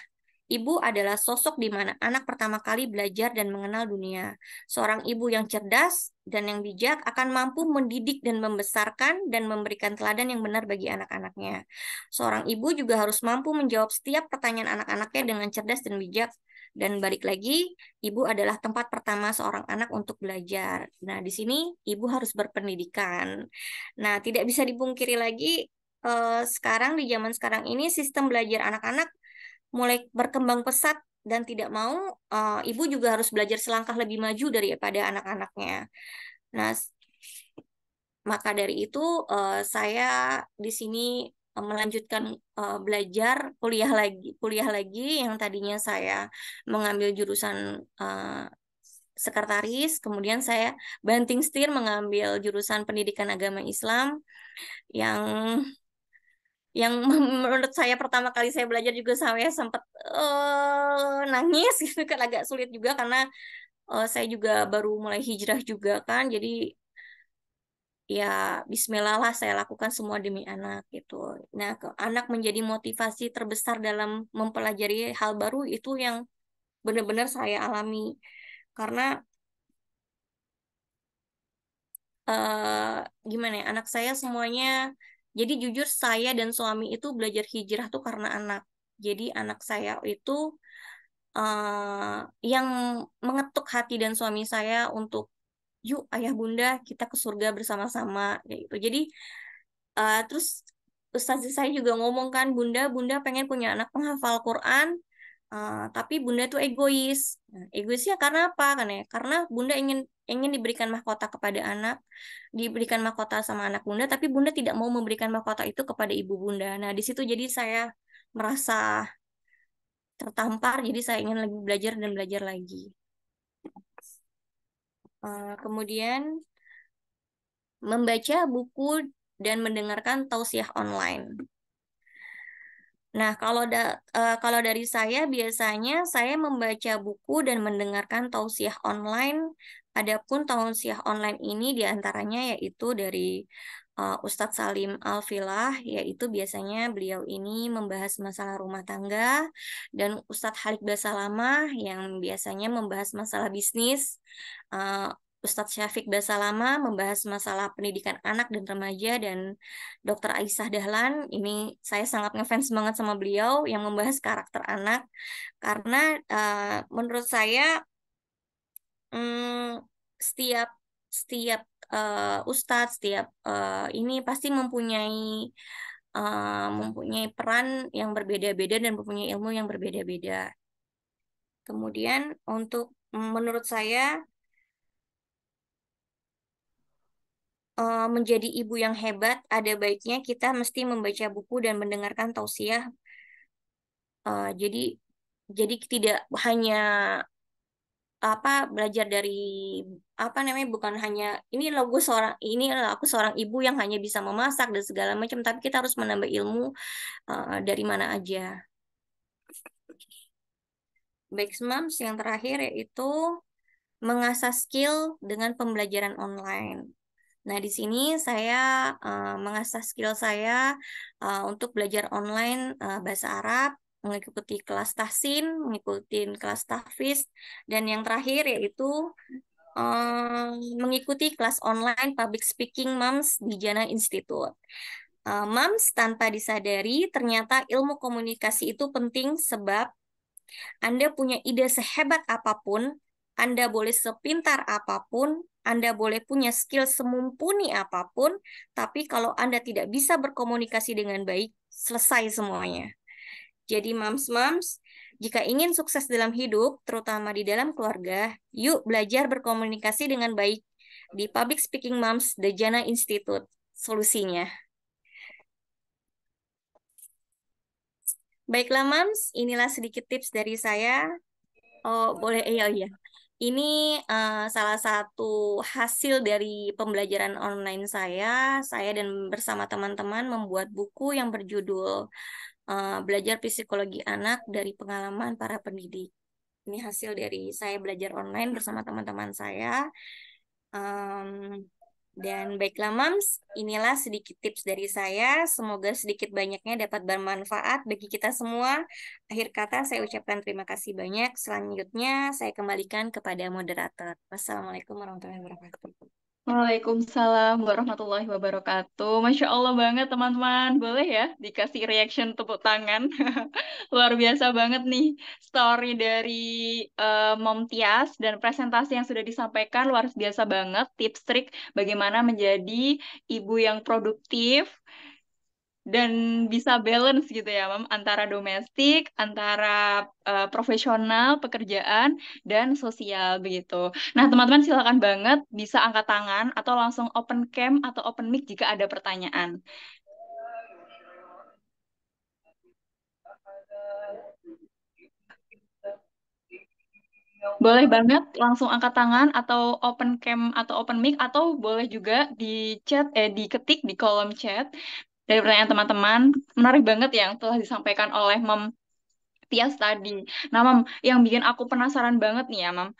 Ibu adalah sosok di mana anak pertama kali belajar dan mengenal dunia. Seorang ibu yang cerdas dan yang bijak akan mampu mendidik dan membesarkan dan memberikan teladan yang benar bagi anak-anaknya. Seorang ibu juga harus mampu menjawab setiap pertanyaan anak-anaknya dengan cerdas dan bijak. Dan balik lagi, ibu adalah tempat pertama seorang anak untuk belajar. Nah, di sini ibu harus berpendidikan. Nah, tidak bisa dipungkiri lagi, sekarang di zaman sekarang ini sistem belajar anak-anak mulai berkembang pesat, dan tidak mau ibu juga harus belajar selangkah lebih maju daripada anak-anaknya. Nah, maka dari itu saya di sini melanjutkan belajar kuliah lagi yang tadinya saya mengambil jurusan sekretaris, kemudian saya banting setir mengambil jurusan pendidikan agama Islam yang menurut saya pertama kali saya belajar juga saya sempat nangis gitu kan, agak sulit juga karena saya juga baru mulai hijrah juga kan, jadi ya bismillah lah, saya lakukan semua demi anak gitu. Nah, anak menjadi motivasi terbesar dalam mempelajari hal baru, itu yang benar-benar saya alami karena gimana ya, anak saya semuanya. Jadi jujur saya dan suami itu belajar hijrah tuh karena anak. Jadi anak saya itu yang mengetuk hati dan suami saya untuk yuk ayah bunda kita ke surga bersama-sama gitu. Jadi terus ustazah saya juga ngomong kan, bunda pengen punya anak penghafal Quran, tapi bunda tuh egois. Nah, egoisnya karena apa? Karena bunda ingin diberikan mahkota kepada anak, diberikan mahkota sama anak bunda, tapi bunda tidak mau memberikan mahkota itu kepada ibu bunda. Nah, di situ jadi saya merasa tertampar, jadi saya ingin lebih belajar dan belajar lagi. Kemudian membaca buku dan mendengarkan tausiah online. Nah, kalau dari saya biasanya saya membaca buku dan mendengarkan tausiah online. Adapun tausiah online ini diantaranya yaitu dari Ustadz Salim Al-Filah, yaitu biasanya beliau ini membahas masalah rumah tangga, dan Ustadz Halik Basalamah yang biasanya membahas masalah bisnis. Uh, Ustadz Syafiq Basalamah membahas masalah pendidikan anak dan remaja, dan Dr. Aisyah Dahlan, ini saya sangat ngefans banget sama beliau yang membahas karakter anak, karena menurut saya hmm, setiap setiap ustadz, setiap ini pasti mempunyai peran yang berbeda-beda dan mempunyai ilmu yang berbeda-beda. Kemudian menurut saya menjadi ibu yang hebat, ada baiknya kita mesti membaca buku dan mendengarkan tausiah. Jadi tidak hanya belajar dari bukan hanya ini aku seorang ibu yang hanya bisa memasak dan segala macam, tapi kita harus menambah ilmu dari mana aja. Baik, Moms, yang terakhir yaitu mengasah skill dengan pembelajaran online. Nah, di sini saya mengasah skill saya untuk belajar online bahasa Arab, mengikuti kelas tahsin, mengikuti kelas tahfiz, dan yang terakhir yaitu mengikuti kelas online public speaking Moms di Jana Institute. Moms, tanpa disadari, ternyata ilmu komunikasi itu penting sebab Anda punya ide sehebat apapun, Anda boleh sepintar apapun, Anda boleh punya skill semumpuni apapun, tapi kalau Anda tidak bisa berkomunikasi dengan baik, selesai semuanya. Jadi Moms, jika ingin sukses dalam hidup, terutama di dalam keluarga, yuk belajar berkomunikasi dengan baik di Public Speaking Moms The Jana Institute. Solusinya. Baiklah Moms, inilah sedikit tips dari saya. Oh, boleh. Iya. Ini salah satu hasil dari pembelajaran online saya. Saya dan bersama teman-teman membuat buku yang berjudul Belajar Psikologi Anak dari Pengalaman Para Pendidik. Ini hasil dari saya belajar online bersama teman-teman saya. Dan baiklah Moms, inilah sedikit tips dari saya. Semoga sedikit banyaknya dapat bermanfaat bagi kita semua. Akhir kata saya ucapkan terima kasih banyak. Selanjutnya saya kembalikan kepada moderator. Wassalamualaikum warahmatullahi wabarakatuh. Waalaikumsalam warahmatullahi wabarakatuh. Masya Allah banget teman-teman. Boleh ya dikasih reaction tepuk tangan. Luar biasa banget nih story dari Mom Tias dan presentasi yang sudah disampaikan luar biasa banget. Tips trik bagaimana menjadi ibu yang produktif dan bisa balance gitu ya, Mam, antara domestik, antara profesional, pekerjaan, dan sosial begitu. Nah, teman-teman silakan banget bisa angkat tangan atau langsung open cam atau open mic jika ada pertanyaan. Boleh banget langsung angkat tangan atau open cam atau open mic, atau boleh juga di chat, diketik di kolom chat dari pertanyaan teman-teman. Menarik banget yang telah disampaikan oleh Mam Tias tadi. Nah, Mam, yang bikin aku penasaran banget nih ya, Mam.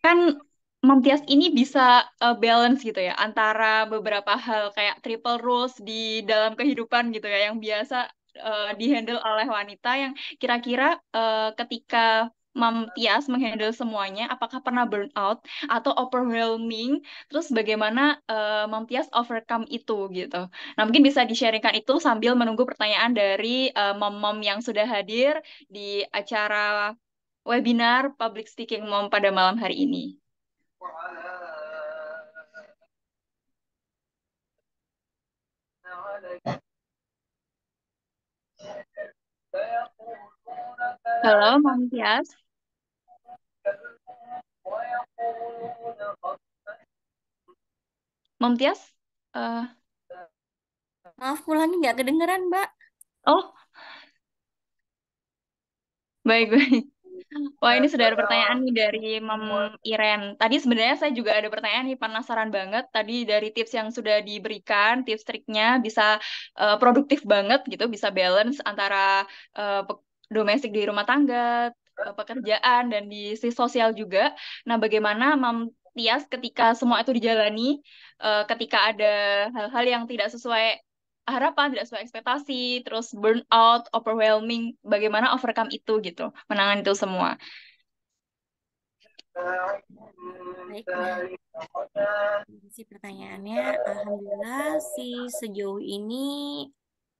Kan Mam Tias ini bisa balance gitu ya antara beberapa hal kayak triple rules di dalam kehidupan gitu ya yang biasa dihandle oleh wanita, yang kira-kira ketika Mam Tias menghandle semuanya, apakah pernah burn out atau overwhelming? Terus bagaimana Mam Tias overcome itu gitu? Nah, mungkin bisa di-sharingkan itu sambil menunggu pertanyaan dari mom-mom yang sudah hadir di acara webinar Public Speaking Mom pada malam hari ini. Halo, Mom Tias. Mom Tias? Maaf, ulangi nggak kedengeran, Mbak. Oh, Baik. Wah, ini sudah ada pertanyaan nih dari Mam Iren. Tadi sebenarnya saya juga ada pertanyaan nih, penasaran banget. Tadi dari tips yang sudah diberikan, tips triknya bisa produktif banget gitu, bisa balance antara domestik di rumah tangga, pekerjaan, dan di sisi sosial juga. Nah, bagaimana Mam Tias ketika semua itu dijalani, ketika ada hal-hal yang tidak sesuai harapan, tidak sesuai ekspektasi, terus burnout, overwhelming, bagaimana overcome itu gitu, menangani itu semua. Baik, nah, isi pertanyaannya, alhamdulillah sih sejauh ini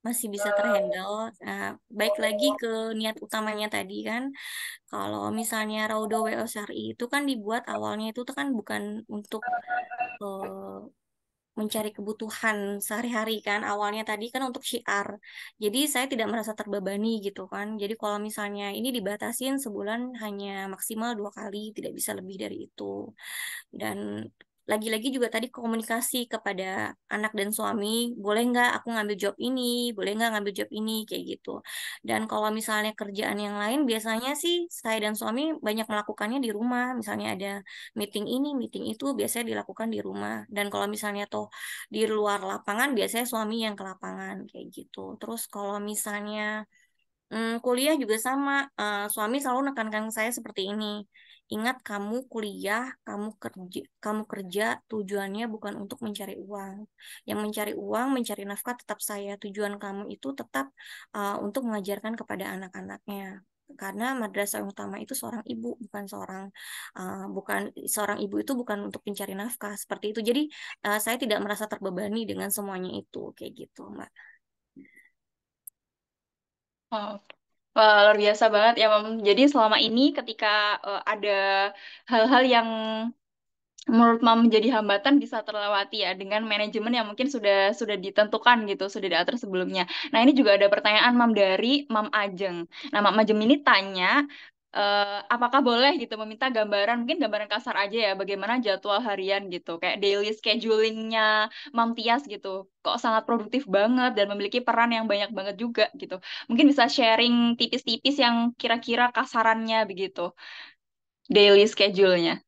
masih bisa terhandle. Nah, baik lagi ke niat utamanya tadi kan, kalau misalnya Raudo WO Syari itu kan dibuat awalnya itu tuh kan bukan untuk eh, mencari kebutuhan sehari-hari kan, awalnya tadi kan untuk syiar. Jadi saya tidak merasa terbebani gitu kan. Jadi kalau misalnya ini dibatasin sebulan hanya maksimal 2 kali, tidak bisa lebih dari itu. Dan lagi-lagi juga tadi komunikasi kepada anak dan suami, boleh nggak aku ngambil job ini, boleh nggak ngambil job ini, kayak gitu. Dan kalau misalnya kerjaan yang lain, biasanya sih saya dan suami banyak melakukannya di rumah. Misalnya ada meeting ini, meeting itu, biasanya dilakukan di rumah. Dan kalau misalnya toh di luar lapangan, biasanya suami yang ke lapangan, kayak gitu. Terus kalau misalnya kuliah juga sama. Suami selalu nekankan saya seperti ini. Ingat kamu kuliah, kamu kerja tujuannya bukan untuk mencari uang. Yang mencari uang, mencari nafkah tetap saya. Tujuan kamu itu tetap untuk mengajarkan kepada anak-anaknya. Karena madrasah yang utama itu seorang ibu, bukan seorang ibu itu bukan untuk mencari nafkah seperti itu. Jadi saya tidak merasa terbebani dengan semuanya itu, kayak gitu, Mbak. Oh. Wah, luar biasa banget ya, Mam. Jadi selama ini ketika ada hal-hal yang menurut Mam menjadi hambatan bisa terlewati ya dengan manajemen yang mungkin sudah ditentukan gitu, sudah diatur sebelumnya. Nah, ini juga ada pertanyaan Mam dari Mam Ajeng. Nah, Mam Ajeng ini tanya apakah boleh gitu meminta gambaran, mungkin gambaran kasar aja ya, bagaimana jadwal harian gitu, kayak daily schedulingnya Mam Tias gitu. Kok sangat produktif banget dan memiliki peran yang banyak banget juga gitu. Mungkin bisa sharing tipis-tipis yang kira-kira kasarannya begitu, daily schedule-nya.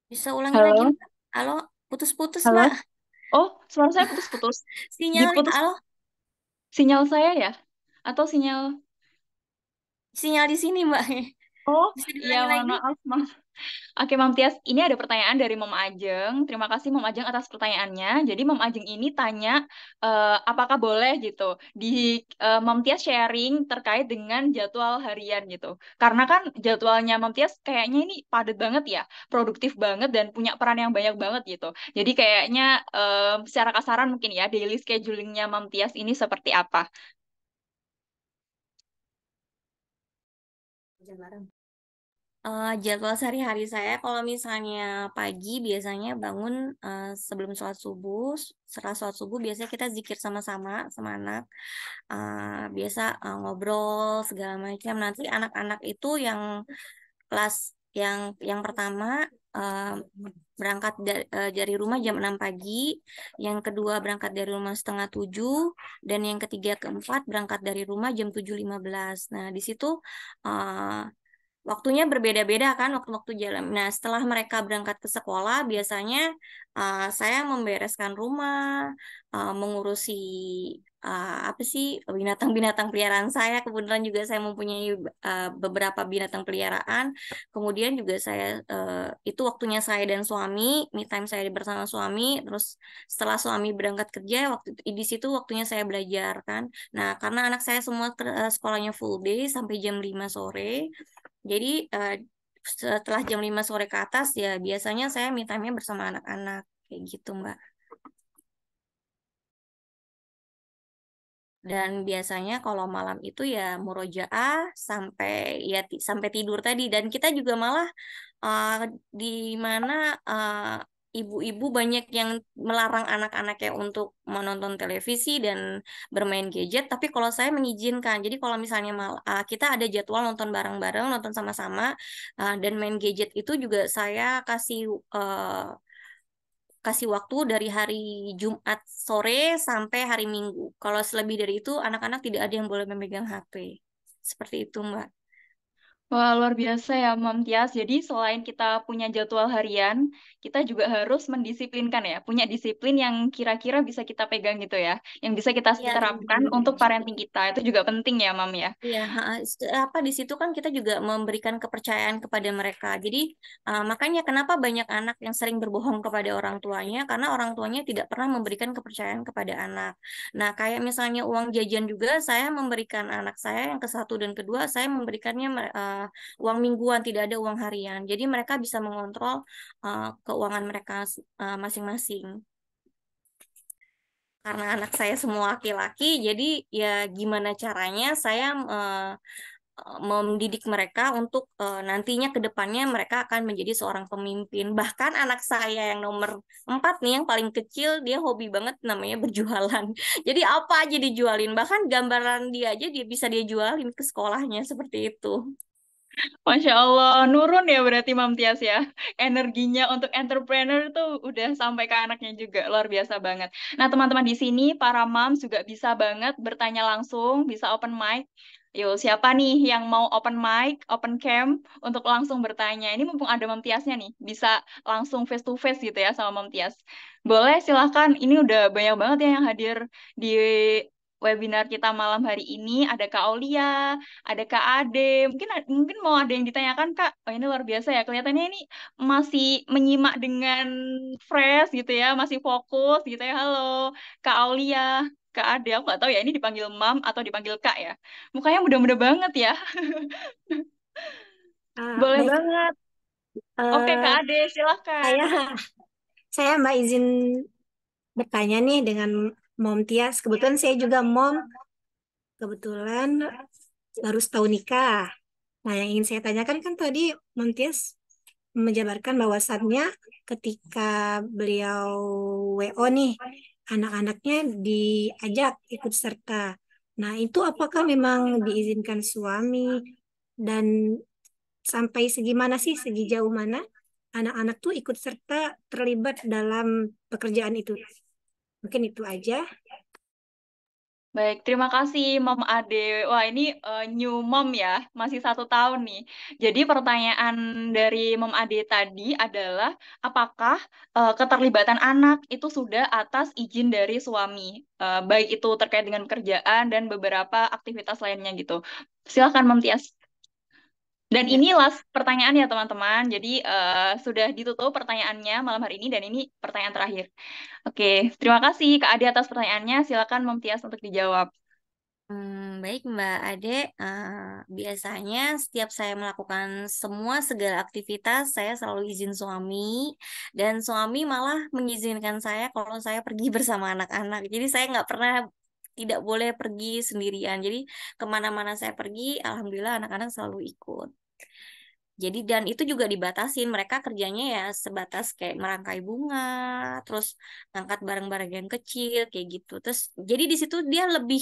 Bisa ulangi lagi, Halo? Mbak? Halo, putus-putus, Halo? Mbak. Oh, suara saya putus-putus. Sinyal, Diputus halo, sinyal saya ya? Atau sinyal... sinyal di sini, Mbak. Oh, Bisa iya, diulangi mohon lagi? maaf, Mam. Oke, Mam Tias, ini ada pertanyaan dari Mam Ajeng. Terima kasih Mam Ajeng atas pertanyaannya. Jadi Mam Ajeng ini tanya, apakah boleh gitu di Mam Tias sharing terkait dengan jadwal harian gitu. Karena kan jadwalnya Mam Tias kayaknya ini padat banget ya, produktif banget dan punya peran yang banyak banget gitu. Jadi kayaknya secara kasaran mungkin ya daily schedulingnya Mam Tias ini seperti apa? Jadwal sehari-hari saya kalau misalnya pagi biasanya bangun sebelum sholat subuh. Setelah sholat subuh biasanya kita zikir sama-sama sama anak. Biasa ngobrol segala macam. Nanti anak-anak itu yang kelas yang pertama eh, berangkat dari rumah jam 6 pagi, yang kedua berangkat dari rumah setengah 7, dan yang ketiga keempat berangkat dari rumah jam 7.15. Nah, di situ eh, waktunya berbeda-beda kan waktu-waktu jalan. Nah, setelah mereka berangkat ke sekolah, biasanya saya membereskan rumah, mengurusi apa sih binatang-binatang peliharaan saya. Kebetulan juga saya mempunyai beberapa binatang peliharaan. Kemudian juga saya itu waktunya saya dan suami, me time saya bersama suami. Terus setelah suami berangkat kerja, di situ waktunya saya belajar kan. Nah, karena anak saya semua sekolahnya full day sampai jam 5 sore. Jadi setelah jam 5 sore ke atas ya biasanya saya me time-nya bersama anak-anak kayak gitu, Mbak. Dan biasanya kalau malam itu ya murojaah sampai sampai tidur tadi. Dan kita juga malah uh, di mana ibu-ibu banyak yang melarang anak-anaknya untuk menonton televisi dan bermain gadget. Tapi kalau saya mengizinkan, jadi kalau misalnya kita ada jadwal nonton bareng-bareng, nonton sama-sama, dan main gadget itu juga saya kasih kasih waktu dari hari Jumat sore sampai hari Minggu. Kalau selebih dari itu, anak-anak tidak ada yang boleh memegang HP. Seperti itu, Mbak. Wah, luar biasa ya, Mam Tias. Jadi selain kita punya jadwal harian, kita juga harus mendisiplinkan ya. Punya disiplin yang kira-kira bisa kita pegang gitu ya. Yang bisa kita Iya, terapkan untuk parenting kita. Itu juga penting ya, Mam ya. iya, apa di situ kan kita juga memberikan kepercayaan kepada mereka. Jadi makanya kenapa banyak anak yang sering berbohong kepada orang tuanya karena orang tuanya tidak pernah memberikan kepercayaan kepada anak. Nah, kayak misalnya uang jajan juga saya memberikan anak saya yang ke satu dan kedua saya memberikannya uang mingguan, tidak ada uang harian. Jadi mereka bisa mengontrol keuangan mereka masing-masing. Karena anak saya semua laki-laki, jadi ya gimana caranya saya mendidik mereka untuk nantinya ke depannya mereka akan menjadi seorang pemimpin. Bahkan anak saya yang nomor 4 nih, yang paling kecil, dia hobi banget namanya berjualan. Jadi apa aja dijualin, bahkan gambaran dia aja dia bisa dia jualin ke sekolahnya seperti itu. Masya Allah, nurun ya berarti Mam Tias ya. Energinya untuk entrepreneur tuh udah sampai ke anaknya juga, luar biasa banget. Nah, teman-teman di sini, para moms juga bisa banget bertanya langsung, bisa open mic. Yuk, siapa nih yang mau open mic, open cam untuk langsung bertanya? Ini mumpung ada Mam Tiasnya nih, bisa langsung face to face gitu ya sama Mam Tias. Boleh, silahkan. Ini udah banyak banget ya yang hadir di webinar kita malam hari ini. Ada Kak Aulia, ada Kak Ade. Mungkin mau ada yang ditanyakan, Kak. Oh, ini luar biasa ya. Kelihatannya ini masih menyimak dengan fresh gitu ya, masih fokus gitu ya. Halo, Kak Aulia, Kak Ade. Aku nggak tahu ya ini dipanggil Mam atau dipanggil Kak ya. Mukanya muda-muda banget ya. Boleh Baik, banget. Oke, Kak eh, Ade, silahkan. saya Mbak izin bertanya nih dengan Mom Tias. Kebetulan saya juga mom, kebetulan baru setahun nikah. Nah, yang ingin saya tanyakan kan tadi Mom Tias menjabarkan bahwasannya ketika beliau WO nih, anak-anaknya diajak ikut serta. Nah, itu apakah memang diizinkan suami dan sampai segi mana sih, segi jauh mana anak-anak tuh ikut serta terlibat dalam pekerjaan itu? Mungkin itu aja. Baik, terima kasih Mom Ade. Wah, ini new mom ya, masih 1 tahun nih. Jadi pertanyaan dari Mom Ade tadi adalah, apakah keterlibatan anak itu sudah atas izin dari suami? Baik itu terkait dengan pekerjaan dan beberapa aktivitas lainnya gitu. Silakan Mom Tias. Dan Ya. ini last pertanyaan ya teman-teman. Jadi sudah ditutup pertanyaannya malam hari ini dan ini pertanyaan terakhir. Oke, terima kasih Kak Ade atas pertanyaannya. Silakan Mom Tias untuk dijawab. Baik Mbak Ade, biasanya setiap saya melakukan semua segala aktivitas, saya selalu izin suami, dan suami malah mengizinkan saya kalau saya pergi bersama anak-anak. Jadi saya nggak pernah tidak boleh pergi sendirian. Jadi kemana-mana saya pergi, alhamdulillah anak-anak selalu ikut. Jadi dan itu juga dibatasin, mereka kerjanya ya sebatas kayak merangkai bunga, terus ngangkat barang-barang yang kecil kayak gitu. Terus jadi di situ dia lebih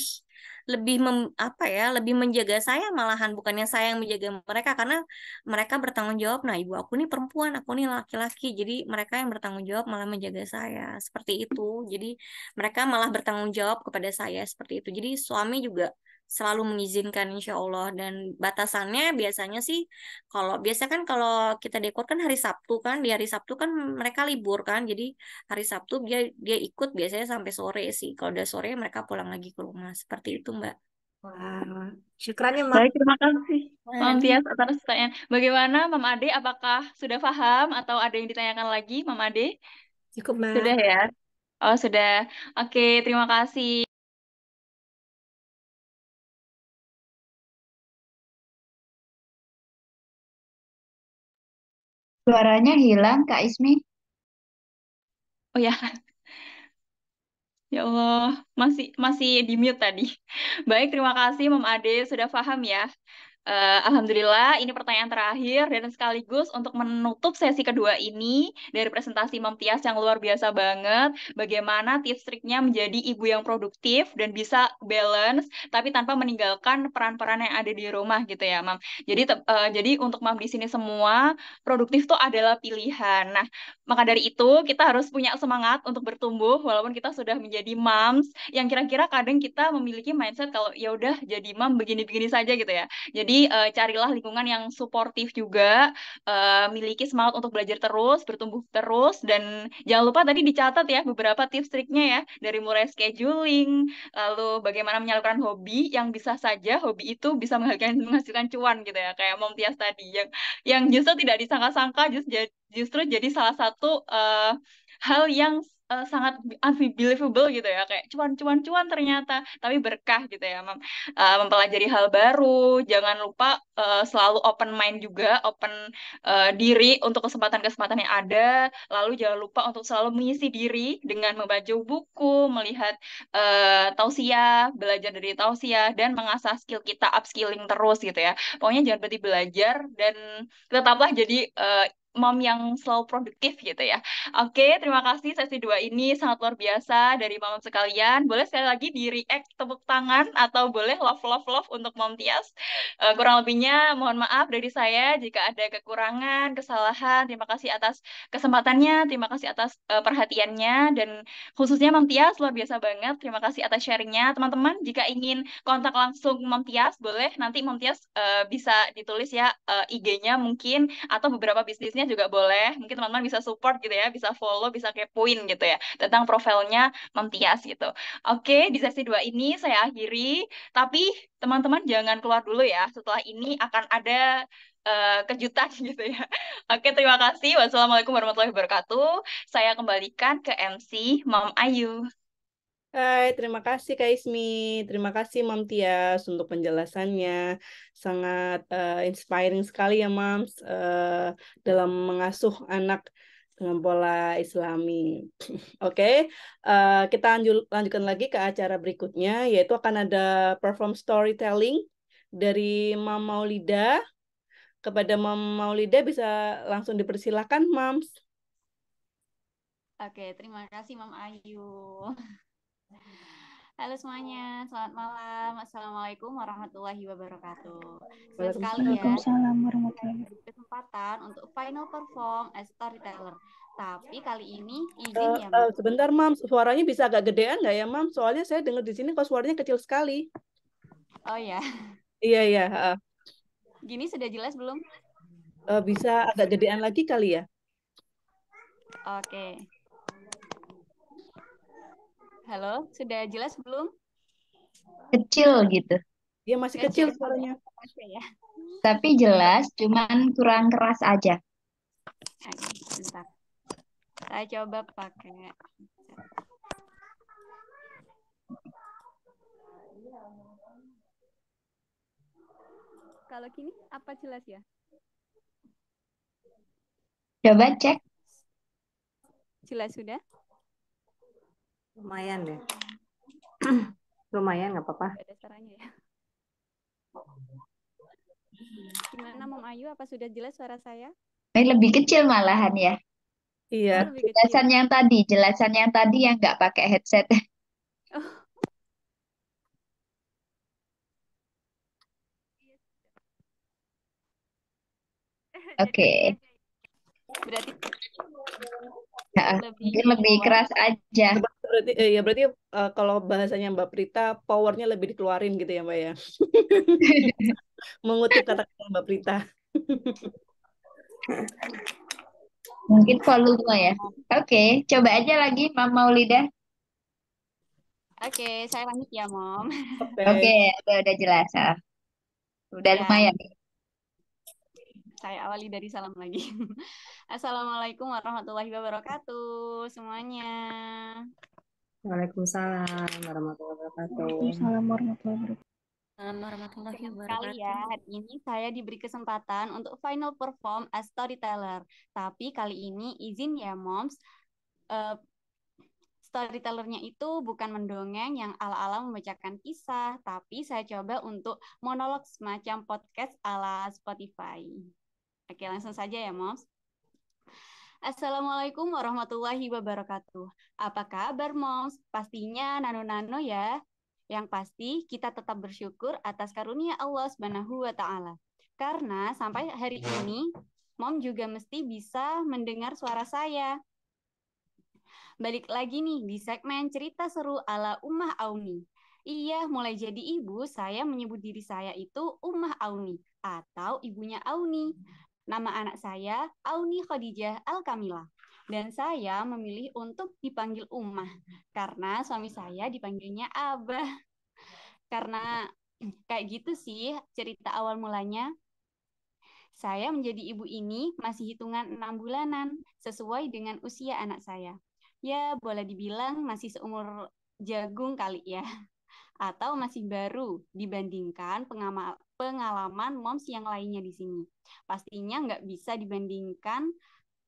lebih apa ya, lebih menjaga saya malahan bukannya saya yang menjaga mereka karena mereka bertanggung jawab. Nah, ibu aku nih perempuan, aku nih laki-laki. Jadi mereka yang bertanggung jawab malah menjaga saya. Seperti itu. Jadi mereka malah bertanggung jawab kepada saya seperti itu. Jadi suami juga selalu mengizinkan insya Allah dan batasannya biasanya sih kalau biasa kan kalau kita dekor kan hari Sabtu kan di hari Sabtu kan mereka libur kan jadi hari Sabtu dia dia ikut biasanya sampai sore sih kalau udah sore mereka pulang lagi ke rumah seperti itu Mbak. Wah, syukran ya, Mak. Baik, terima kasih Mam Nah, Tias atas pertanyaan. Bagaimana Mam Ade? Apakah sudah paham atau ada yang ditanyakan lagi Mam Ade? Cukup, Mbak. Sudah ya? Oh, sudah. Oke, terima kasih. Suaranya hilang, Kak Ismi. Oh ya, ya Allah, masih masih di mute tadi. Baik, terima kasih Mam Ade sudah paham ya. Alhamdulillah, ini pertanyaan terakhir dan sekaligus untuk menutup sesi kedua ini dari presentasi Mom Tias yang luar biasa banget. Bagaimana tips triknya menjadi ibu yang produktif dan bisa balance, tapi tanpa meninggalkan peran-peran yang ada di rumah gitu ya, Mam. Jadi untuk Mam di sini semua, produktif tuh adalah pilihan. Nah, maka dari itu kita harus punya semangat untuk bertumbuh walaupun kita sudah menjadi moms yang kira-kira kadang kita memiliki mindset kalau ya udah jadi mom begini-begini saja gitu ya. Jadi carilah lingkungan yang suportif juga, miliki semangat untuk belajar terus, bertumbuh terus, dan jangan lupa tadi dicatat ya beberapa tips triknya ya, dari mulai scheduling, lalu bagaimana menyalurkan hobi yang bisa saja hobi itu bisa menghasilkan cuan gitu ya, kayak Mom Tias tadi yang justru tidak disangka-sangka justru jadi salah satu hal yang sangat unbelievable gitu ya, kayak cuan ternyata tapi berkah gitu ya, Mam. Mempelajari hal baru, jangan lupa selalu open mind juga, open diri untuk kesempatan-kesempatan yang ada, lalu jangan lupa untuk selalu mengisi diri dengan membaca buku, melihat tausiah, belajar dari tausiah, dan mengasah skill kita, upskilling terus gitu ya. Pokoknya jangan berhenti belajar dan tetaplah jadi mom yang selalu produktif gitu ya. Oke, terima kasih sesi 2 ini sangat luar biasa dari mom sekalian. Boleh sekali lagi di react tepuk tangan atau boleh love untuk Mom Tias. Kurang lebihnya mohon maaf dari saya jika ada kekurangan, kesalahan. Terima kasih atas kesempatannya, terima kasih atas perhatiannya, dan khususnya Mom Tias luar biasa banget. Terima kasih atas sharingnya. Teman-teman, jika ingin kontak langsung Mom Tias, boleh nanti Mom Tias bisa ditulis ya IG-nya mungkin, atau beberapa bisnisnya juga boleh. Mungkin teman-teman bisa support gitu ya, bisa follow, bisa kepoin gitu ya tentang profilnya Mom Tias gitu. Oke, di sesi 2 ini saya akhiri, tapi teman-teman jangan keluar dulu ya. Setelah ini akan ada kejutan gitu ya. Oke, terima kasih. Wassalamualaikum warahmatullahi wabarakatuh. Saya kembalikan ke MC Mom Ayu. Hai, terima kasih Kak Ismi. Terima kasih Mam Tias untuk penjelasannya. Sangat inspiring sekali ya Mams dalam mengasuh anak dengan pola Islami. Oke, kita lanjutkan lagi ke acara berikutnya, yaitu akan ada perform storytelling dari Mam Maulida. Kepada Mam Maulida bisa langsung dipersilakan, Mams. Oke, terima kasih Mam Ayu. Halo semuanya, selamat malam. Assalamualaikum warahmatullahi wabarakatuh. Senang sekali ya, Waalaikumsalam warahmatullahi wabarakatuh. kesempatan untuk final perform as storyteller. Tapi kali ini izin ya, Mam. Sebentar, Mam. Suaranya bisa agak gedean nggak ya, Mam? Soalnya saya dengar di sini kok suaranya kecil sekali. Oh ya, Iya, iya. gini sudah jelas belum? Bisa agak gedean lagi kali ya? Oke. Halo, sudah jelas belum? Kecil gitu. Iya, masih kecil suaranya. Ya. Tapi jelas, cuman kurang keras aja. Oke, bentar. Saya coba pakai. Kalau gini, apa jelas ya? Coba cek. Jelas sudah? Lumayan deh. Lumayan, nggak apa-apa. Ada suaranya ya. Gimana Mom Ayu, apa sudah jelas suara saya? Lebih kecil malahan ya. Iya. Jelasan yang tadi yang nggak pakai headset. Oh. Oke. Berarti mungkin lebih keras aja. Berarti kalau bahasanya Mbak Prita, powernya lebih dikeluarin gitu ya Mbak ya. Mengutip kata-kata Mbak Prita. Mungkin volume ya. Oke, coba aja lagi Mam Maulida. Oke, saya lanjut ya Mom. Oke, udah jelas. Udah Ya. lumayan. Saya awali dari salam lagi. Assalamualaikum warahmatullahi wabarakatuh semuanya. Waalaikumsalam warahmatullahi wabarakatuh. Waalaikumsalam warahmatullahi wabarakatuh. Sekali ya, hari ini saya diberi kesempatan untuk final perform as storyteller. Tapi kali ini izin ya Moms, storytellernya itu bukan mendongeng yang ala-ala membacakan kisah, tapi saya coba untuk monolog semacam podcast ala Spotify. Oke, langsung saja ya, Moms. Assalamualaikum warahmatullahi wabarakatuh. Apa kabar, Moms? Pastinya nano-nano ya. Yang pasti kita tetap bersyukur atas karunia Allah Subhanahu wa Ta'ala. Karena sampai hari ini, Mom juga mesti bisa mendengar suara saya. Balik lagi nih di segmen cerita seru ala Ummah Auni. Iya, mulai jadi ibu, saya menyebut diri saya itu Ummah Auni atau ibunya Auni. Nama anak saya Auni Khadijah Al-Kamila. Dan saya memilih untuk dipanggil Ummah karena suami saya dipanggilnya Abah. Karena kayak gitu sih cerita awal mulanya. Saya menjadi ibu ini masih hitungan 6 bulanan sesuai dengan usia anak saya. Ya, boleh dibilang masih seumur jagung kali ya. Atau masih baru dibandingkan pengalaman moms yang lainnya di sini. Pastinya nggak bisa dibandingkan,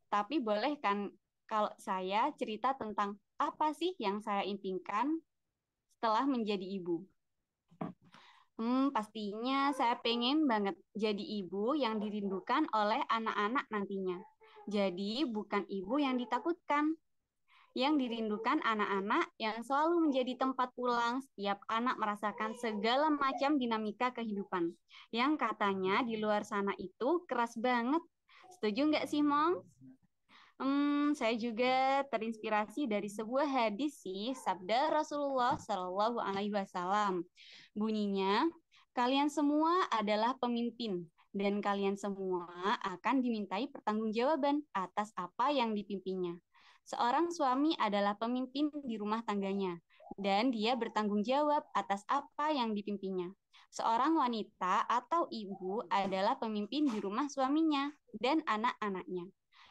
tapi boleh kan kalau saya cerita tentang apa sih yang saya impikan setelah menjadi ibu. Pastinya saya pengen banget jadi ibu yang dirindukan oleh anak-anak nantinya. Jadi bukan ibu yang ditakutkan, yang dirindukan anak-anak yang selalu menjadi tempat pulang setiap anak merasakan segala macam dinamika kehidupan. Yang katanya di luar sana itu keras banget. Setuju nggak sih, Mom? Saya juga terinspirasi dari sebuah hadis sih, sabda Rasulullah Shallallahu Alaihi Wasallam. Bunyinya, kalian semua adalah pemimpin dan kalian semua akan dimintai pertanggungjawaban atas apa yang dipimpinnya. Seorang suami adalah pemimpin di rumah tangganya dan dia bertanggung jawab atas apa yang dipimpinnya. Seorang wanita atau ibu adalah pemimpin di rumah suaminya dan anak-anaknya.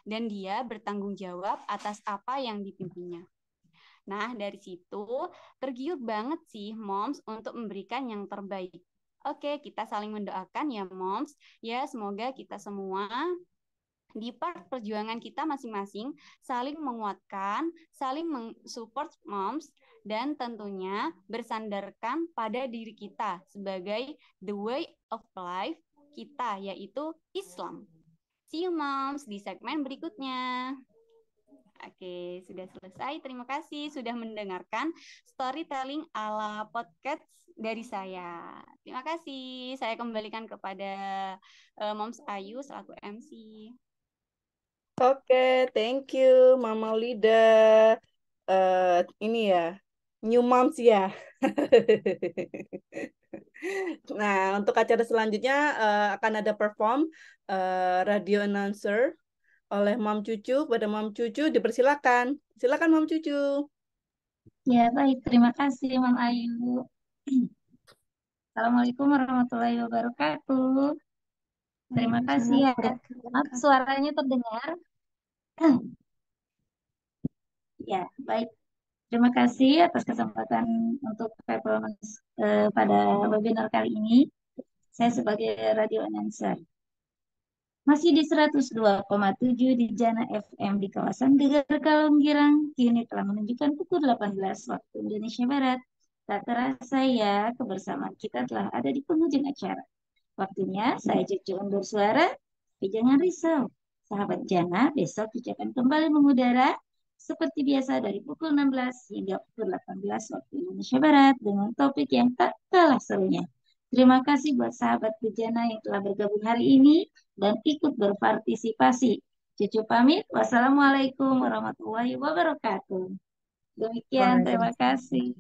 Dan dia bertanggung jawab atas apa yang dipimpinnya. Nah, dari situ tergiur banget sih moms untuk memberikan yang terbaik. Oke, kita saling mendoakan ya moms. Ya, semoga kita semua di part perjuangan kita masing-masing saling menguatkan, saling mensupport moms, dan tentunya bersandarkan pada diri kita sebagai the way of life kita, yaitu Islam. See you moms di segmen berikutnya. Oke, sudah selesai. Terima kasih sudah mendengarkan storytelling ala podcast dari saya. Terima kasih. Saya kembalikan kepada Moms Ayu selaku MC. Oke, thank you Mama Lida. Ini ya, new moms ya. Nah, untuk acara selanjutnya akan ada perform radio announcer oleh Mam Cucu. Pada Mam Cucu dipersilakan. Silakan Mam Cucu. Ya, baik. Terima kasih, Mam Ayu. Assalamualaikum warahmatullahi wabarakatuh. Terima kasih ya. Maaf, suaranya terdengar. Ya, baik. Terima kasih atas kesempatan untuk performance pada webinar kali ini. Saya sebagai radio announcer. Masih di 102,7 di Jana FM di kawasan Gegar Kalonggirang, kini telah menunjukkan pukul 18 waktu Indonesia Barat. Tak terasa ya, kebersamaan kita telah ada di penghujung acara. Waktunya saya Cucu undur suara, tapi jangan risau. Sahabat Jana, besok Cucu akan kembali mengudara seperti biasa dari pukul 16 hingga pukul 18 waktu Indonesia Barat dengan topik yang tak kalah serunya. Terima kasih buat sahabat Bejana yang telah bergabung hari ini dan ikut berpartisipasi. Cucu pamit. Wassalamualaikum warahmatullahi wabarakatuh. Demikian, terima kasih.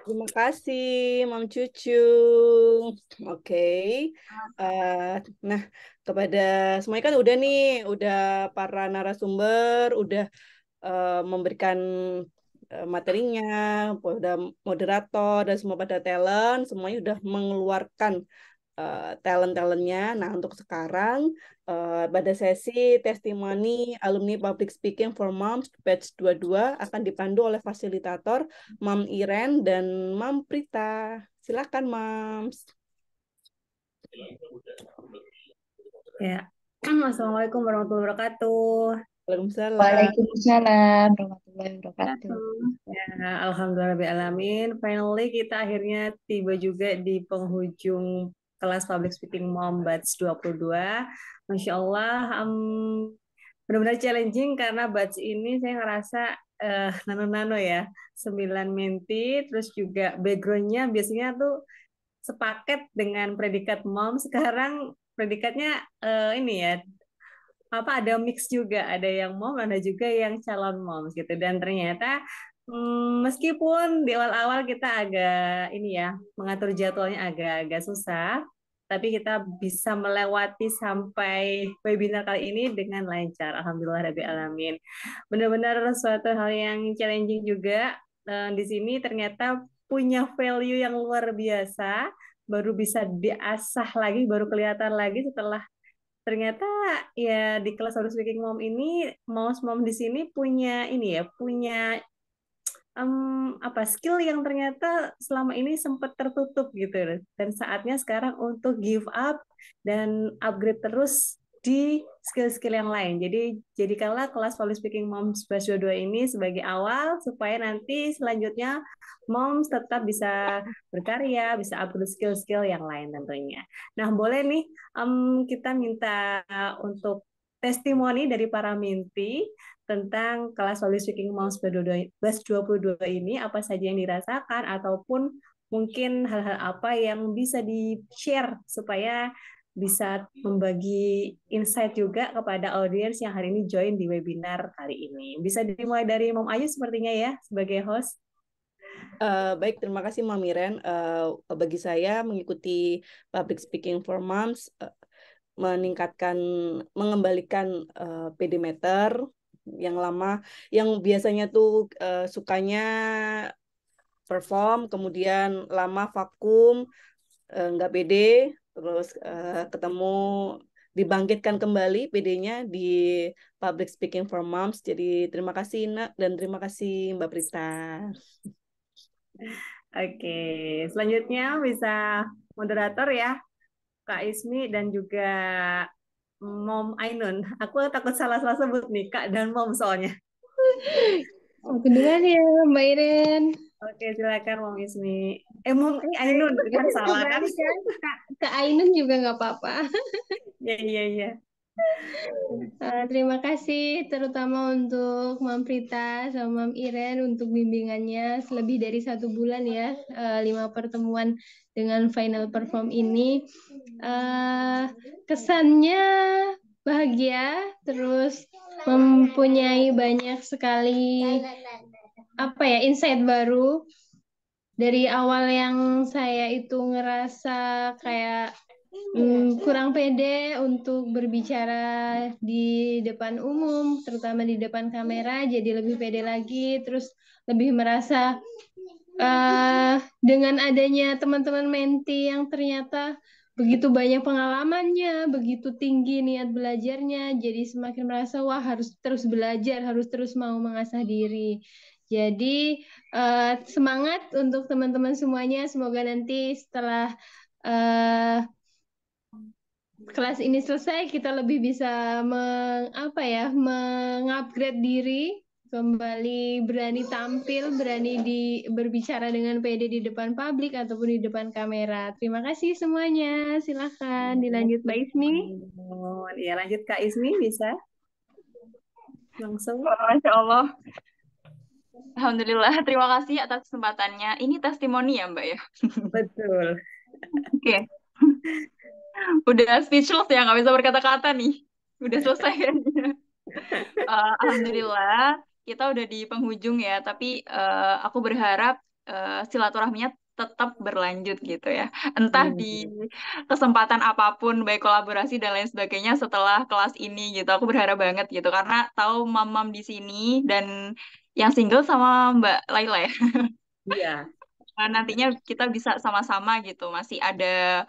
Terima kasih, Mam Cucu. Oke. Nah, kepada semuanya kan udah nih, udah para narasumber, udah memberikan materinya, udah moderator, dan semua pada talent, semuanya udah mengeluarkan talent-talentnya. Nah, untuk sekarang pada sesi testimoni alumni Public Speaking for Moms batch 22 akan dipandu oleh fasilitator Mam Iren dan Mam Prita. Silakan, Mams. Ya, Assalamualaikum warahmatullahi wabarakatuh. Waalaikumsalam. Waalaikumsalam warahmatullahi wabarakatuh. Ya, alhamdulillahirobbilalamin. Finally kita akhirnya tiba juga di penghujung kelas Public Speaking Mom Batch 22. Masya Allah, benar-benar challenging karena batch ini saya ngerasa nano-nano ya. 9 menti, terus juga backgroundnya biasanya tuh sepaket dengan predikat mom. Sekarang predikatnya ini ya, apa ada mix juga, ada yang mom, ada juga yang calon moms gitu. Dan ternyata meskipun di awal-awal kita agak ini ya, mengatur jadwalnya agak-agak susah, tapi kita bisa melewati sampai webinar kali ini dengan lancar. Alhamdulillahirrahmanirrahim. Benar-benar suatu hal yang challenging juga. Di sini ternyata punya value yang luar biasa, baru bisa diasah lagi, baru kelihatan lagi setelah ternyata ya di kelas Harus Speaking Mom ini, mom di sini punya ini ya, punya apa skill yang ternyata selama ini sempat tertutup gitu, dan saatnya sekarang untuk give up dan upgrade terus di skill-skill yang lain. Jadi jadikanlah kelas Public Speaking Moms Batch 22 ini sebagai awal supaya nanti selanjutnya moms tetap bisa berkarya, bisa upgrade skill-skill yang lain tentunya. Nah, boleh nih kita minta untuk testimoni dari para minti tentang kelas Public Speaking Moms Batch 22 ini, apa saja yang dirasakan, ataupun mungkin hal-hal apa yang bisa di-share supaya bisa membagi insight juga kepada audiens yang hari ini join di webinar kali ini. Bisa dimulai dari Mom Ayu sepertinya ya, sebagai host. Baik, terima kasih Mam Iren. Bagi saya mengikuti Public Speaking for Moms, mengembalikan pedometer yang lama, yang biasanya tuh sukanya perform, kemudian lama vakum, nggak pede, terus ketemu dibangkitkan kembali PD-nya di Public Speaking for Moms. Jadi terima kasih Nak, dan terima kasih Mbak Prita. Oke, selanjutnya bisa moderator ya, Kak Ismi dan juga Mom Ainun. Aku takut salah-salah sebut nih, Kak dan Mom soalnya. Aku duluan ya, Mbak Iren. Oke, silakan Mom Ismi. Mom Ainun, kan salah kan? Kak Ainun juga nggak apa-apa. Iya. Terima kasih terutama untuk Mam Prita sama Mam Iren untuk bimbingannya selebih dari 1 bulan ya, 5 pertemuan dengan final perform ini. Kesannya bahagia, terus mempunyai banyak sekali insight baru. Dari awal yang saya itu ngerasa kayak kurang pede untuk berbicara di depan umum, terutama di depan kamera, jadi lebih pede lagi, terus lebih merasa dengan adanya teman-teman menti yang ternyata begitu banyak pengalamannya, begitu tinggi niat belajarnya, jadi semakin merasa wah harus terus belajar, harus terus mau mengasah diri. Jadi semangat untuk teman-teman semuanya, semoga nanti setelah kelas ini selesai kita lebih bisa mengupgrade diri, kembali berani tampil, berani berbicara dengan pede di depan publik ataupun di depan kamera. Terima kasih semuanya. Silahkan dilanjut Mbak Ismi. Ya, lanjut Kak Ismi, bisa langsung. Masya Allah. Alhamdulillah, terima kasih atas kesempatannya. Ini testimoni ya Mbak ya? Betul. Oke. Udah speechless ya, nggak bisa berkata-kata nih. Udah selesai ya. Alhamdulillah, kita udah di penghujung ya. Tapi aku berharap silaturahminya tetap berlanjut gitu ya. Entah di kesempatan apapun, baik kolaborasi dan lain sebagainya setelah kelas ini gitu. Aku berharap banget gitu. Karena tahu mam-mam di sini dan yang single sama Mbak Laila ya. Iya. Nantinya kita bisa sama-sama gitu, masih ada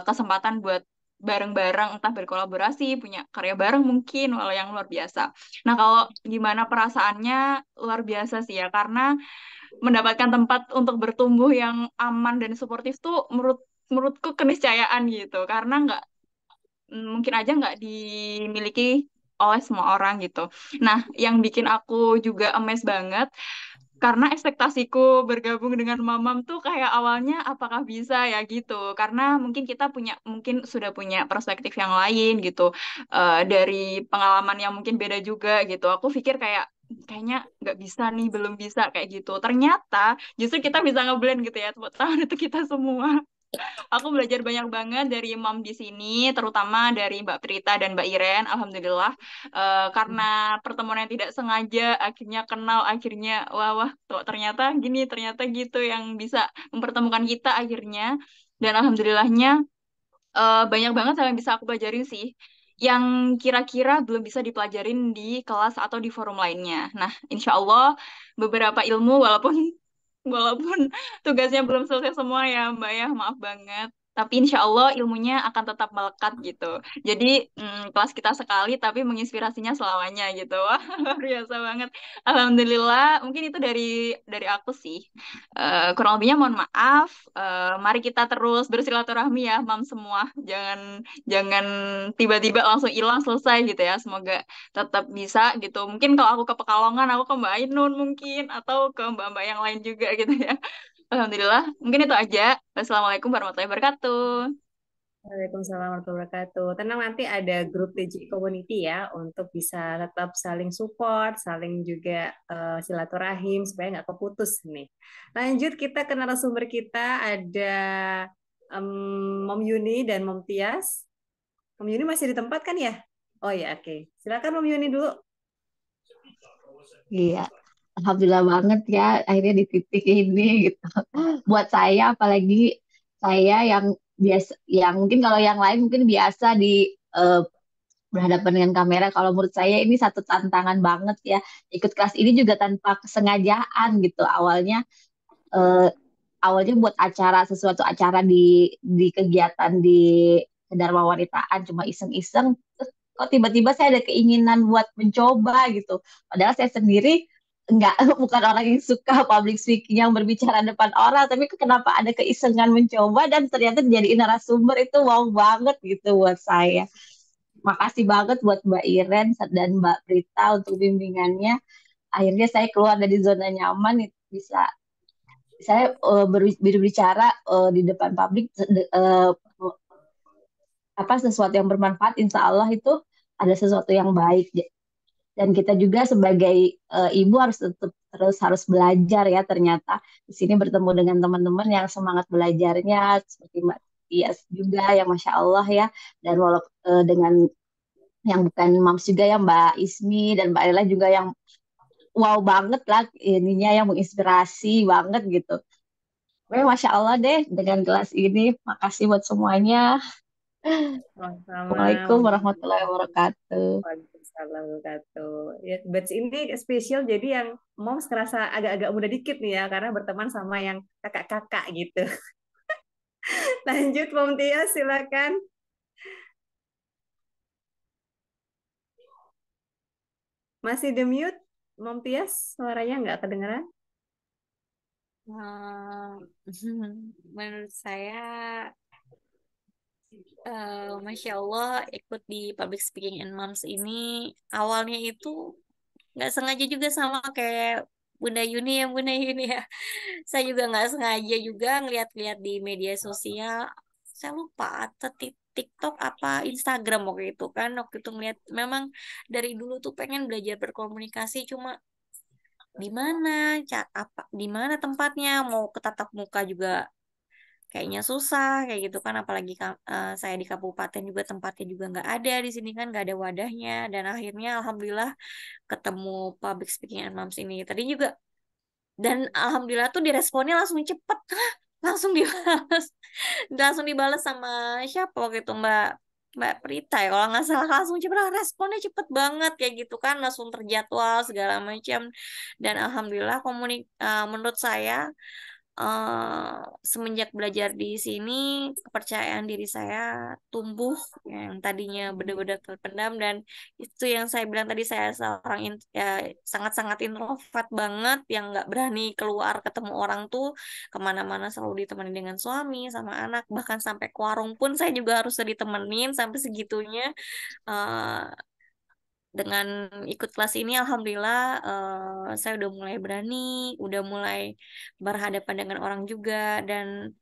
kesempatan buat bareng-bareng, entah berkolaborasi, punya karya bareng mungkin, walau yang luar biasa. Nah, kalau gimana perasaannya, luar biasa sih ya, karena mendapatkan tempat untuk bertumbuh yang aman dan suportif tuh menurutku keniscayaan gitu, karena mungkin aja nggak dimiliki oleh semua orang gitu. Nah, yang bikin aku juga amazed banget karena ekspektasiku bergabung dengan Mamam tuh kayak awalnya apakah bisa ya gitu. Karena mungkin kita mungkin sudah punya perspektif yang lain gitu. Dari pengalaman yang mungkin beda juga gitu. Aku pikir kayaknya nggak bisa nih, belum bisa kayak gitu. Ternyata justru kita bisa ngeblend gitu ya. Tepuk tangan itu kita semua. Aku belajar banyak banget dari Mom di sini, terutama dari Mbak Prita dan Mbak Iren. Alhamdulillah, karena pertemuan yang tidak sengaja, akhirnya kenal, akhirnya wah wah, tuh, ternyata gini, ternyata gitu yang bisa mempertemukan kita akhirnya. Dan alhamdulillahnya banyak banget hal yang bisa aku pelajarin sih, yang kira-kira belum bisa dipelajarin di kelas atau di forum lainnya. Nah, insya Allah beberapa ilmu walaupun tugasnya belum selesai semua ya Mbak ya, maaf banget. Tapi insya Allah ilmunya akan tetap melekat gitu. Jadi kelas kita sekali tapi menginspirasinya selamanya gitu. Wah, luar biasa banget. Alhamdulillah, mungkin itu dari aku sih. Kurang lebihnya mohon maaf. Mari kita terus bersilaturahmi ya, Mam semua. Jangan jangan tiba-tiba langsung hilang selesai gitu ya. Semoga tetap bisa gitu. Mungkin kalau aku ke Pekalongan, aku ke Mbak Ainun mungkin, atau ke mbak-mbak yang lain juga gitu ya. Alhamdulillah, mungkin itu aja. Wassalamualaikum warahmatullahi wabarakatuh. Waalaikumsalam warahmatullahi wabarakatuh. Tenang, nanti ada grup TJ Community ya untuk bisa tetap saling support, saling juga silaturahim supaya nggak keputus nih. Lanjut kita ke narasumber kita ada Mom Yuni dan Mom Tias. Mom Yuni masih di tempat kan ya? Oh ya, oke. Silakan Mom Yuni dulu. Iya, alhamdulillah banget ya akhirnya di titik ini gitu. Buat saya apalagi saya yang biasa, yang mungkin kalau yang lain mungkin biasa di eh, berhadapan dengan kamera. Kalau menurut saya ini satu tantangan banget ya. Ikut kelas ini juga tanpa kesengajaan gitu. Eh, awalnya buat acara, sesuatu acara di kegiatan di Dharma Wanitaan cuma iseng-iseng. Terus kok tiba-tiba saya ada keinginan buat mencoba gitu. Padahal saya sendiri nggak, bukan orang yang suka public speaking yang berbicara depan orang, tapi kenapa ada keisengan mencoba dan ternyata jadi narasumber, itu wow banget gitu buat saya. Makasih banget buat Mbak Iren dan Mbak Prita untuk bimbingannya. Akhirnya saya keluar dari zona nyaman, bisa saya berbicara di depan publik, apa sesuatu yang bermanfaat, insya Allah itu ada sesuatu yang baik. Dan kita juga sebagai ibu harus tetap terus harus belajar ya. Ternyata di sini bertemu dengan teman-teman yang semangat belajarnya seperti Mbak Tias juga yang Masya Allah ya. Dan walaupun dengan yang bukan Mams juga ya, Mbak Ismi dan Mbak Ella juga yang wow banget lah ininya, yang menginspirasi banget gitu. Masya Allah deh dengan kelas ini. Makasih buat semuanya. Assalamualaikum warahmatullahi wabarakatuh. Waalaikumsalam warahmatullahi wabarakatuh. Ya, batch ini spesial, jadi yang mau serasa agak-agak muda dikit nih ya, karena berteman sama yang kakak-kakak gitu. Lanjut, Mom Tia, silakan. Masih di mute, Mom Tias, suaranya nggak kedengeran? Menurut saya, Masya Allah, ikut di Public Speaking and Moms ini awalnya itu nggak sengaja juga, sama kayak Bunda Yuni ya, Bunda Yuni ya. Saya juga nggak sengaja juga ngeliat-liat di media sosial. Saya lupa atau TikTok apa Instagram waktu itu kan. Waktu itu ngeliat, memang dari dulu tuh pengen belajar berkomunikasi, cuma di mana, di mana tempatnya, mau ke tatap muka juga kayaknya susah kayak gitu kan, apalagi saya di kabupaten juga tempatnya juga nggak ada, di sini kan nggak ada wadahnya. Dan akhirnya alhamdulillah ketemu Public Speaking and Moms ini tadi juga, dan alhamdulillah tuh diresponnya langsung cepet. Langsung dibalas sama siapa waktu itu, Mbak Mbak Prita ya kalau nggak salah. Langsung cepet, responnya cepet banget kayak gitu kan, langsung terjadwal segala macam. Dan alhamdulillah menurut saya semenjak belajar di sini kepercayaan diri saya tumbuh yang tadinya benar-benar terpendam, dan itu yang saya bilang tadi, saya seorang ya, sangat-sangat introvert banget yang nggak berani keluar ketemu orang tuh, kemana-mana selalu ditemani dengan suami sama anak, bahkan sampai ke warung pun saya juga harus ditemenin sampai segitunya. eh, dengan ikut kelas ini alhamdulillah saya udah mulai berani, udah mulai berhadapan dengan orang juga, dan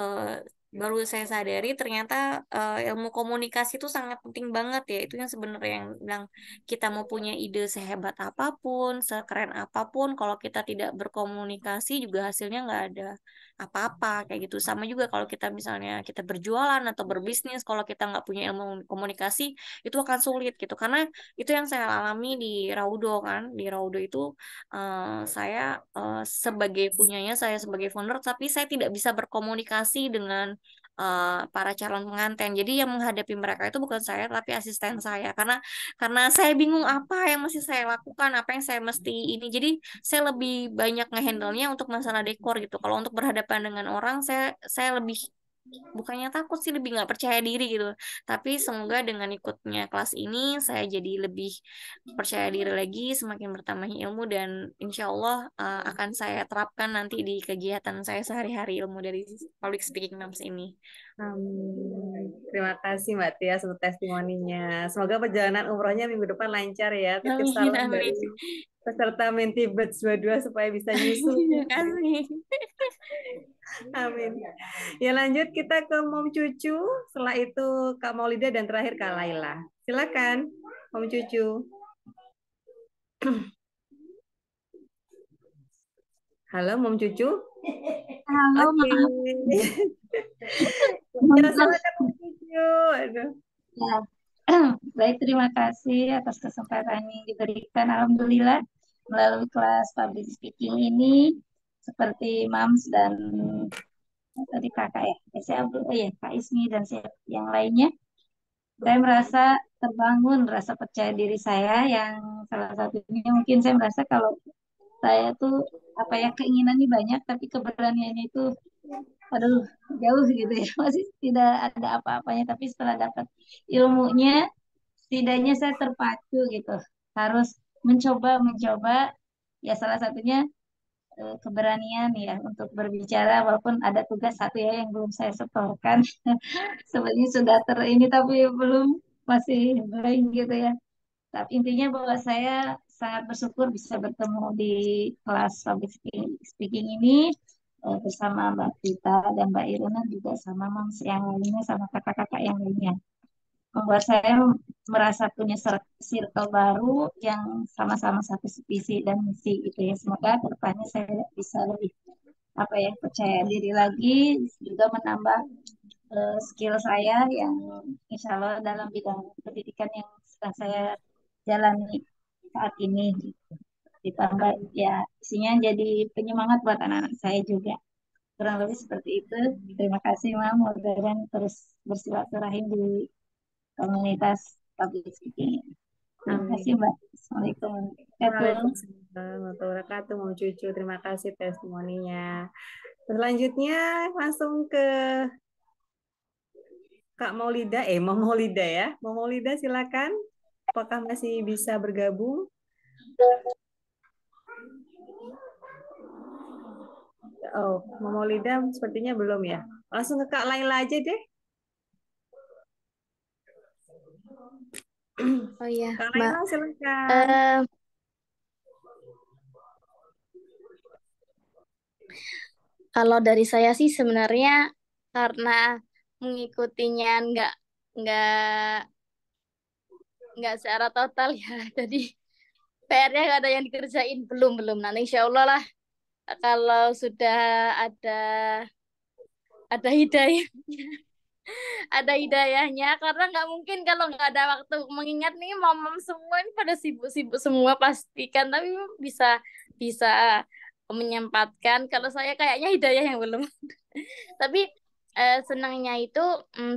eh, baru saya sadari ternyata ilmu komunikasi itu sangat penting banget ya. Itu yang sebenarnya yang bilang, kita mau punya ide sehebat apapun, sekeren apapun, kalau kita tidak berkomunikasi juga hasilnya nggak ada apa-apa kayak gitu. Sama juga kalau kita misalnya kita berjualan atau berbisnis, kalau kita nggak punya ilmu komunikasi itu akan sulit gitu. Karena itu yang saya alami di Raudo kan. Di Raudo itu saya sebagai punyanya, saya sebagai founder, tapi saya tidak bisa berkomunikasi dengan para calon pengantin. Jadi yang menghadapi mereka itu bukan saya, tapi asisten saya. Karena saya bingung apa yang mesti saya lakukan, apa yang saya mesti ini. Jadi saya lebih banyak ngehandle-nya untuk masalah dekor gitu. Kalau untuk berhadapan dengan orang, saya lebih, bukannya takut sih, lebih nggak percaya diri gitu. Tapi semoga dengan ikutnya kelas ini saya jadi lebih percaya diri lagi, semakin bertambahnya ilmu, dan insya Allah akan saya terapkan nanti di kegiatan saya sehari-hari ilmu dari public speaking moms ini. Terima kasih Mbak Tia untuk testimoninya. Semoga perjalanan umrohnya minggu depan lancar ya. Titip Amin, salam amin. dari peserta Menti Batch 22 supaya bisa nyusul. Terima kasih. Amin. Ya lanjut kita ke Mom Cucu. Setelah itu Kak Maulida dan terakhir Kak Laila. Silakan Mom Cucu. Halo Mom Cucu. Halo, Oke. Ya, silakan Mom Cucu. Aduh. Ya. Baik, terima kasih atas kesempatan yang diberikan. Alhamdulillah, melalui kelas public speaking ini, seperti Mams dan tadi kakak ya, Kak Ismi dan yang lainnya, saya merasa terbangun rasa percaya diri saya, yang salah satunya mungkin saya merasa kalau saya tuh apa ya, keinginannya banyak tapi keberaniannya itu aduh jauh gitu ya, masih tidak ada apa-apanya, tapi setelah dapat ilmunya setidaknya saya terpacu gitu, harus mencoba ya, salah satunya keberanian ya untuk berbicara, walaupun ada tugas satu ya yang belum saya setorkan. Sebenarnya sudah ini tapi belum, masih blank gitu ya. Tapi intinya bahwa saya sangat bersyukur bisa bertemu di kelas public speaking ini bersama Mbak Vita dan Mbak Iruna, juga sama Mams yang lainnya, sama kakak-kakak yang lainnya. Membuat saya merasa punya circle baru yang sama-sama satu visi dan misi gitu ya. Semoga kedepannya saya bisa lebih apa ya, percaya diri lagi, juga menambah skill saya yang insya Allah dalam bidang pendidikan yang sedang saya jalani saat ini gitu. Ditambah ya isinya jadi penyemangat buat anak-anak saya juga. Kurang lebih seperti itu. Terima kasih Mam, mudah-mudahan terus bersilaturahim di komunitas public speaking. Terima kasih Mbak. Assalamualaikum warahmatullahi Waalaikumsalam warahmatullahi wabarakatuh. Mau Cucu, terima kasih testimoninya. Selanjutnya langsung ke Kak Maulida, Mom Maulida ya. Mom Maulida silakan. Apakah masih bisa bergabung? Oh, Mom Maulida sepertinya belum ya. Langsung ke Kak Laila aja deh. Oh iya, Kak Mbak. Laila silakan. Kalau dari saya sih sebenarnya karena mengikutinya nggak secara total ya. Jadi PR-nya nggak ada yang dikerjain, belum. Nanti insya Allah lah kalau sudah ada hidayah ada hidayahnya, karena nggak mungkin kalau nggak ada waktu, mengingat nih mama semua ini pada sibuk-sibuk semua pastikan, tapi bisa bisa menyempatkan. Kalau saya kayaknya hidayah yang belum. Tapi senangnya itu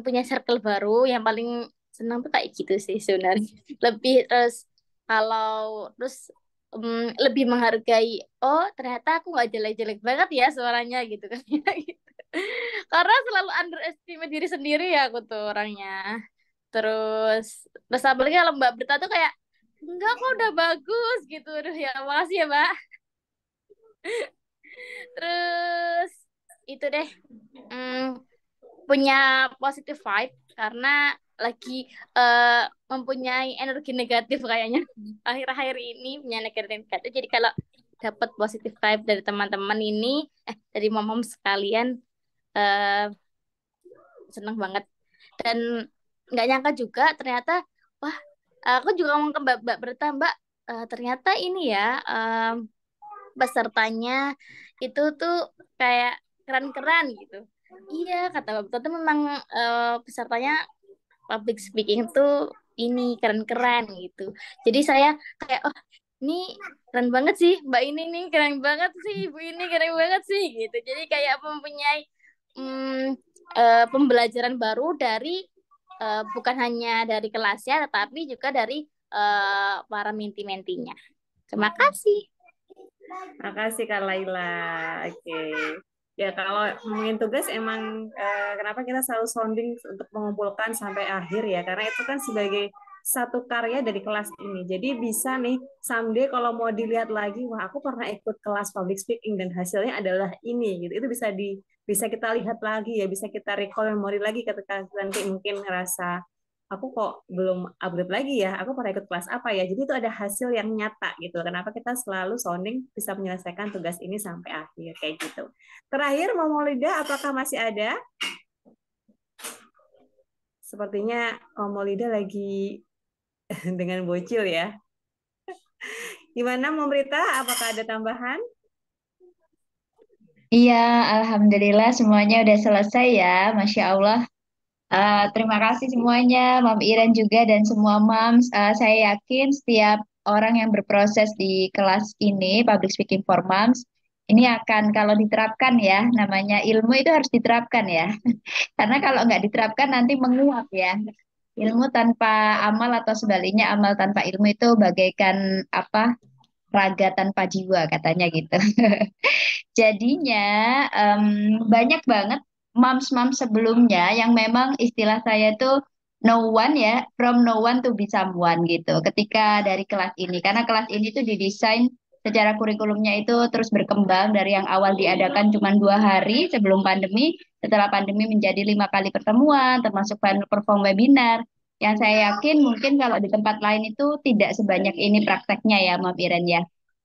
punya circle baru. Yang paling senang tuh kayak gitu sih sebenarnya. Lebih terus kalau terus lebih menghargai, oh ternyata aku nggak jelek-jelek banget ya suaranya gitu kan. Gitu. Karena selalu underestimate diri sendiri ya aku tuh orangnya. Terus terus apalagi kalau Mbak Berta tuh kayak enggak kok udah bagus gitu. Aduh ya makasih ya Mbak. Terus itu deh, mm, punya positive vibe karena lagi mempunyai energi negatif kayaknya akhir-akhir ini punya energi negatif. Jadi kalau dapat positive vibe dari teman-teman ini, dari mom sekalian, eh seneng banget. Dan nggak nyangka juga ternyata, wah, aku juga ngomong ke Mbak Berta, Mbak, ternyata ini ya, pesertanya itu tuh kayak keren-keren gitu. Iya, kata Mbak Berta tuh memang pesertanya public speaking tuh ini keren-keren gitu. Jadi saya kayak, oh ini keren banget sih, Mbak ini nih keren banget sih, Ibu ini keren banget sih gitu. Jadi kayak mempunyai mm, pembelajaran baru dari bukan hanya dari kelasnya, tetapi juga dari para menti-mentinya. Terima kasih. Makasih Kak Laila. Oke. Ya kalau ngomongin tugas emang kenapa kita selalu sounding untuk mengumpulkan sampai akhir ya, karena itu kan sebagai satu karya dari kelas ini. Jadi bisa nih someday kalau mau dilihat lagi, wah aku pernah ikut kelas public speaking dan hasilnya adalah ini gitu. Itu bisa kita lihat lagi ya, bisa kita recall memori lagi ketika nanti mungkin ngerasa aku kok belum upgrade lagi ya, aku pernah ikut kelas apa ya. Jadi itu ada hasil yang nyata gitu. Kenapa kita selalu sounding bisa menyelesaikan tugas ini sampai akhir kayak gitu. Terakhir, Momolida, apakah masih ada? Sepertinya Momolida lagi dengan bocil ya. Gimana Momrita, apakah ada tambahan? Iya, alhamdulillah semuanya udah selesai ya, Masya Allah. Terima kasih semuanya, Mam Iren juga dan semua Mams. Saya yakin setiap orang yang berproses di kelas ini, Public Speaking for Moms, ini akan kalau diterapkan ya, namanya ilmu itu harus diterapkan ya. Karena kalau nggak diterapkan nanti menguap ya. Ilmu tanpa amal atau sebaliknya amal tanpa ilmu itu bagaikan apa? Raga tanpa jiwa katanya gitu. Jadinya em, banyak banget moms-moms sebelumnya yang memang istilah saya itu no one ya, from no one to be someone gitu. Ketika dari kelas ini, karena kelas ini tuh didesain secara kurikulumnya itu terus berkembang dari yang awal diadakan cuma 2 hari sebelum pandemi, setelah pandemi menjadi 5 kali pertemuan, termasuk final perform webinar. Yang saya yakin mungkin kalau di tempat lain itu tidak sebanyak ini prakteknya ya, Mbak Iren ya.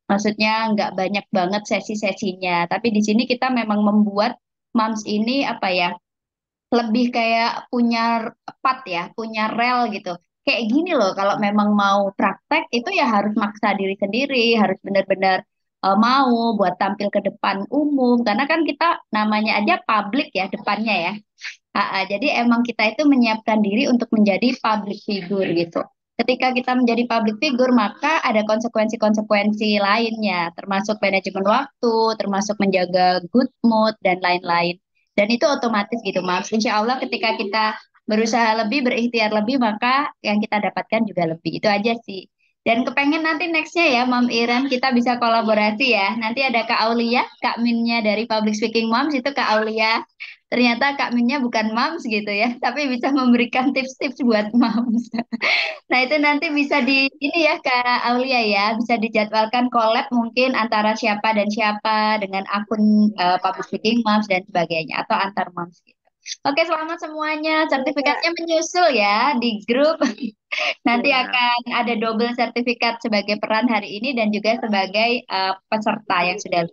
Maksudnya nggak banyak banget sesi-sesinya. Tapi di sini kita memang membuat moms ini apa ya, lebih kayak punya part ya, punya rel gitu. Kayak gini loh, kalau memang mau praktek itu ya harus maksa diri sendiri, harus benar-benar mau buat tampil ke depan umum. Karena kan kita namanya aja public ya depannya ya. Jadi emang kita itu menyiapkan diri untuk menjadi public figure gitu. Ketika kita menjadi public figure, maka ada konsekuensi-konsekuensi lainnya, termasuk manajemen waktu, termasuk menjaga good mood, dan lain-lain. Dan itu otomatis gitu, Mas. Insya Allah ketika kita berusaha lebih, berikhtiar lebih, maka yang kita dapatkan juga lebih. Itu aja sih. Dan kepengen nanti nextnya ya, Mam Iren, kita bisa kolaborasi ya. Nanti ada Kak Aulia, Kak Minnya dari Public Speaking Moms, itu Kak Aulia. Ternyata Kak Minnya bukan moms gitu ya, tapi bisa memberikan tips-tips buat moms. Nah, itu nanti bisa di ini ya Kak Aulia ya, bisa dijadwalkan collab mungkin antara siapa dan siapa dengan akun public speaking moms dan sebagainya atau antar moms gitu. Oke, selamat semuanya. Sertifikatnya menyusul ya di grup. Nanti Ya. akan ada double sertifikat sebagai peran hari ini dan juga sebagai peserta yang sudah.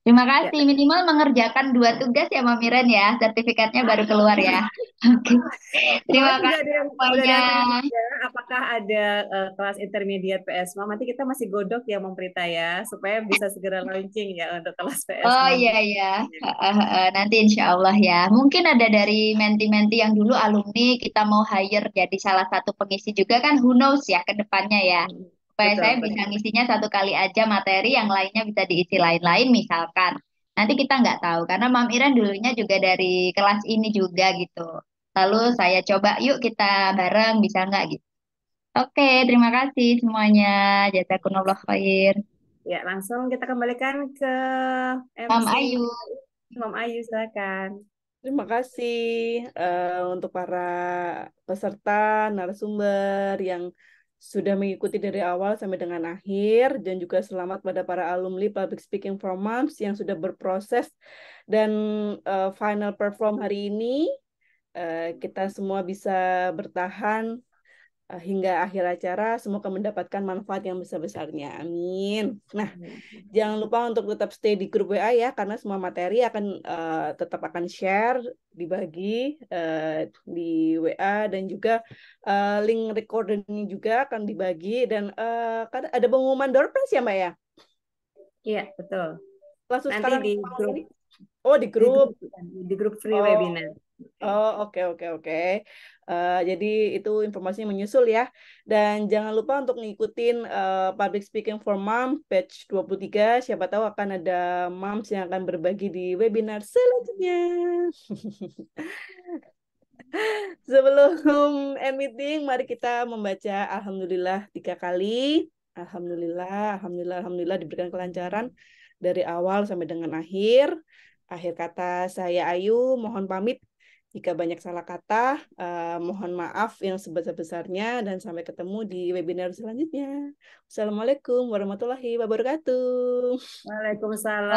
Terima Ya. kasih. Minimal mengerjakan 2 tugas ya, Mamiran ya. Sertifikatnya baru keluar ya. Oke. Terima Soalnya kasih udah semuanya. datang juga, apakah ada kelas intermediate PS Mom? Nanti kita masih godok ya Memprita ya, supaya bisa segera launching ya untuk kelas PS Oh Mom. iya iya. Nanti insya Allah ya. Mungkin ada dari menti-menti yang dulu alumni kita mau hire jadi salah satu pengisi juga kan. Who knows ya ke depannya ya. Supaya Betul, saya betul. bisa ngisinya 1 kali aja materi, yang lainnya bisa diisi lain-lain misalkan. Nanti kita nggak tahu karena Mam Iran dulunya juga dari kelas ini juga gitu. Lalu saya coba yuk kita bareng bisa nggak gitu. Oke, terima kasih semuanya. Jazakumullah khair. Ya, langsung kita kembalikan ke Mam MC Ayu. Mam Ayu, silakan. Terima kasih untuk para peserta, narasumber yang sudah mengikuti dari awal sampai dengan akhir, dan juga selamat pada para alumni Public Speaking for Moms yang sudah berproses dan final perform hari ini. Kita semua bisa bertahan hingga akhir acara, semoga mendapatkan manfaat yang besar-besarnya. Amin. Nah, jangan lupa untuk tetap stay di grup WA ya, karena semua materi akan tetap akan share, dibagi di WA, dan juga link recordingnya juga akan dibagi, dan kan ada pengumuman door prize ya Mbak ya? Iya, betul. Langsung Nanti sekarang di malam grup ini? Oh, di grup. di grup free Oh, webinar. oke. Jadi itu informasinya menyusul ya. Dan jangan lupa untuk ngikutin Public Speaking for Mom batch 23. Siapa tahu akan ada moms yang akan berbagi di webinar selanjutnya. Sebelum end meeting, mari kita membaca Alhamdulillah 3 kali. Alhamdulillah diberikan kelancaran dari awal sampai dengan akhir. Akhir kata saya Ayu, mohon pamit jika banyak salah kata, mohon maaf yang sebesar-besarnya, dan sampai ketemu di webinar selanjutnya. Assalamualaikum warahmatullahi wabarakatuh. Waalaikumsalam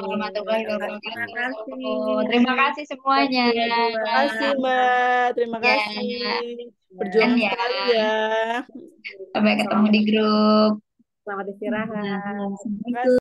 warahmatullahi wabarakatuh. Terima kasih semuanya. Terima kasih Mbak, terima Ya. kasih. Perjuangan Ya. sekali ya. Sampai ketemu di grup. Selamat istirahat. Terima kasih.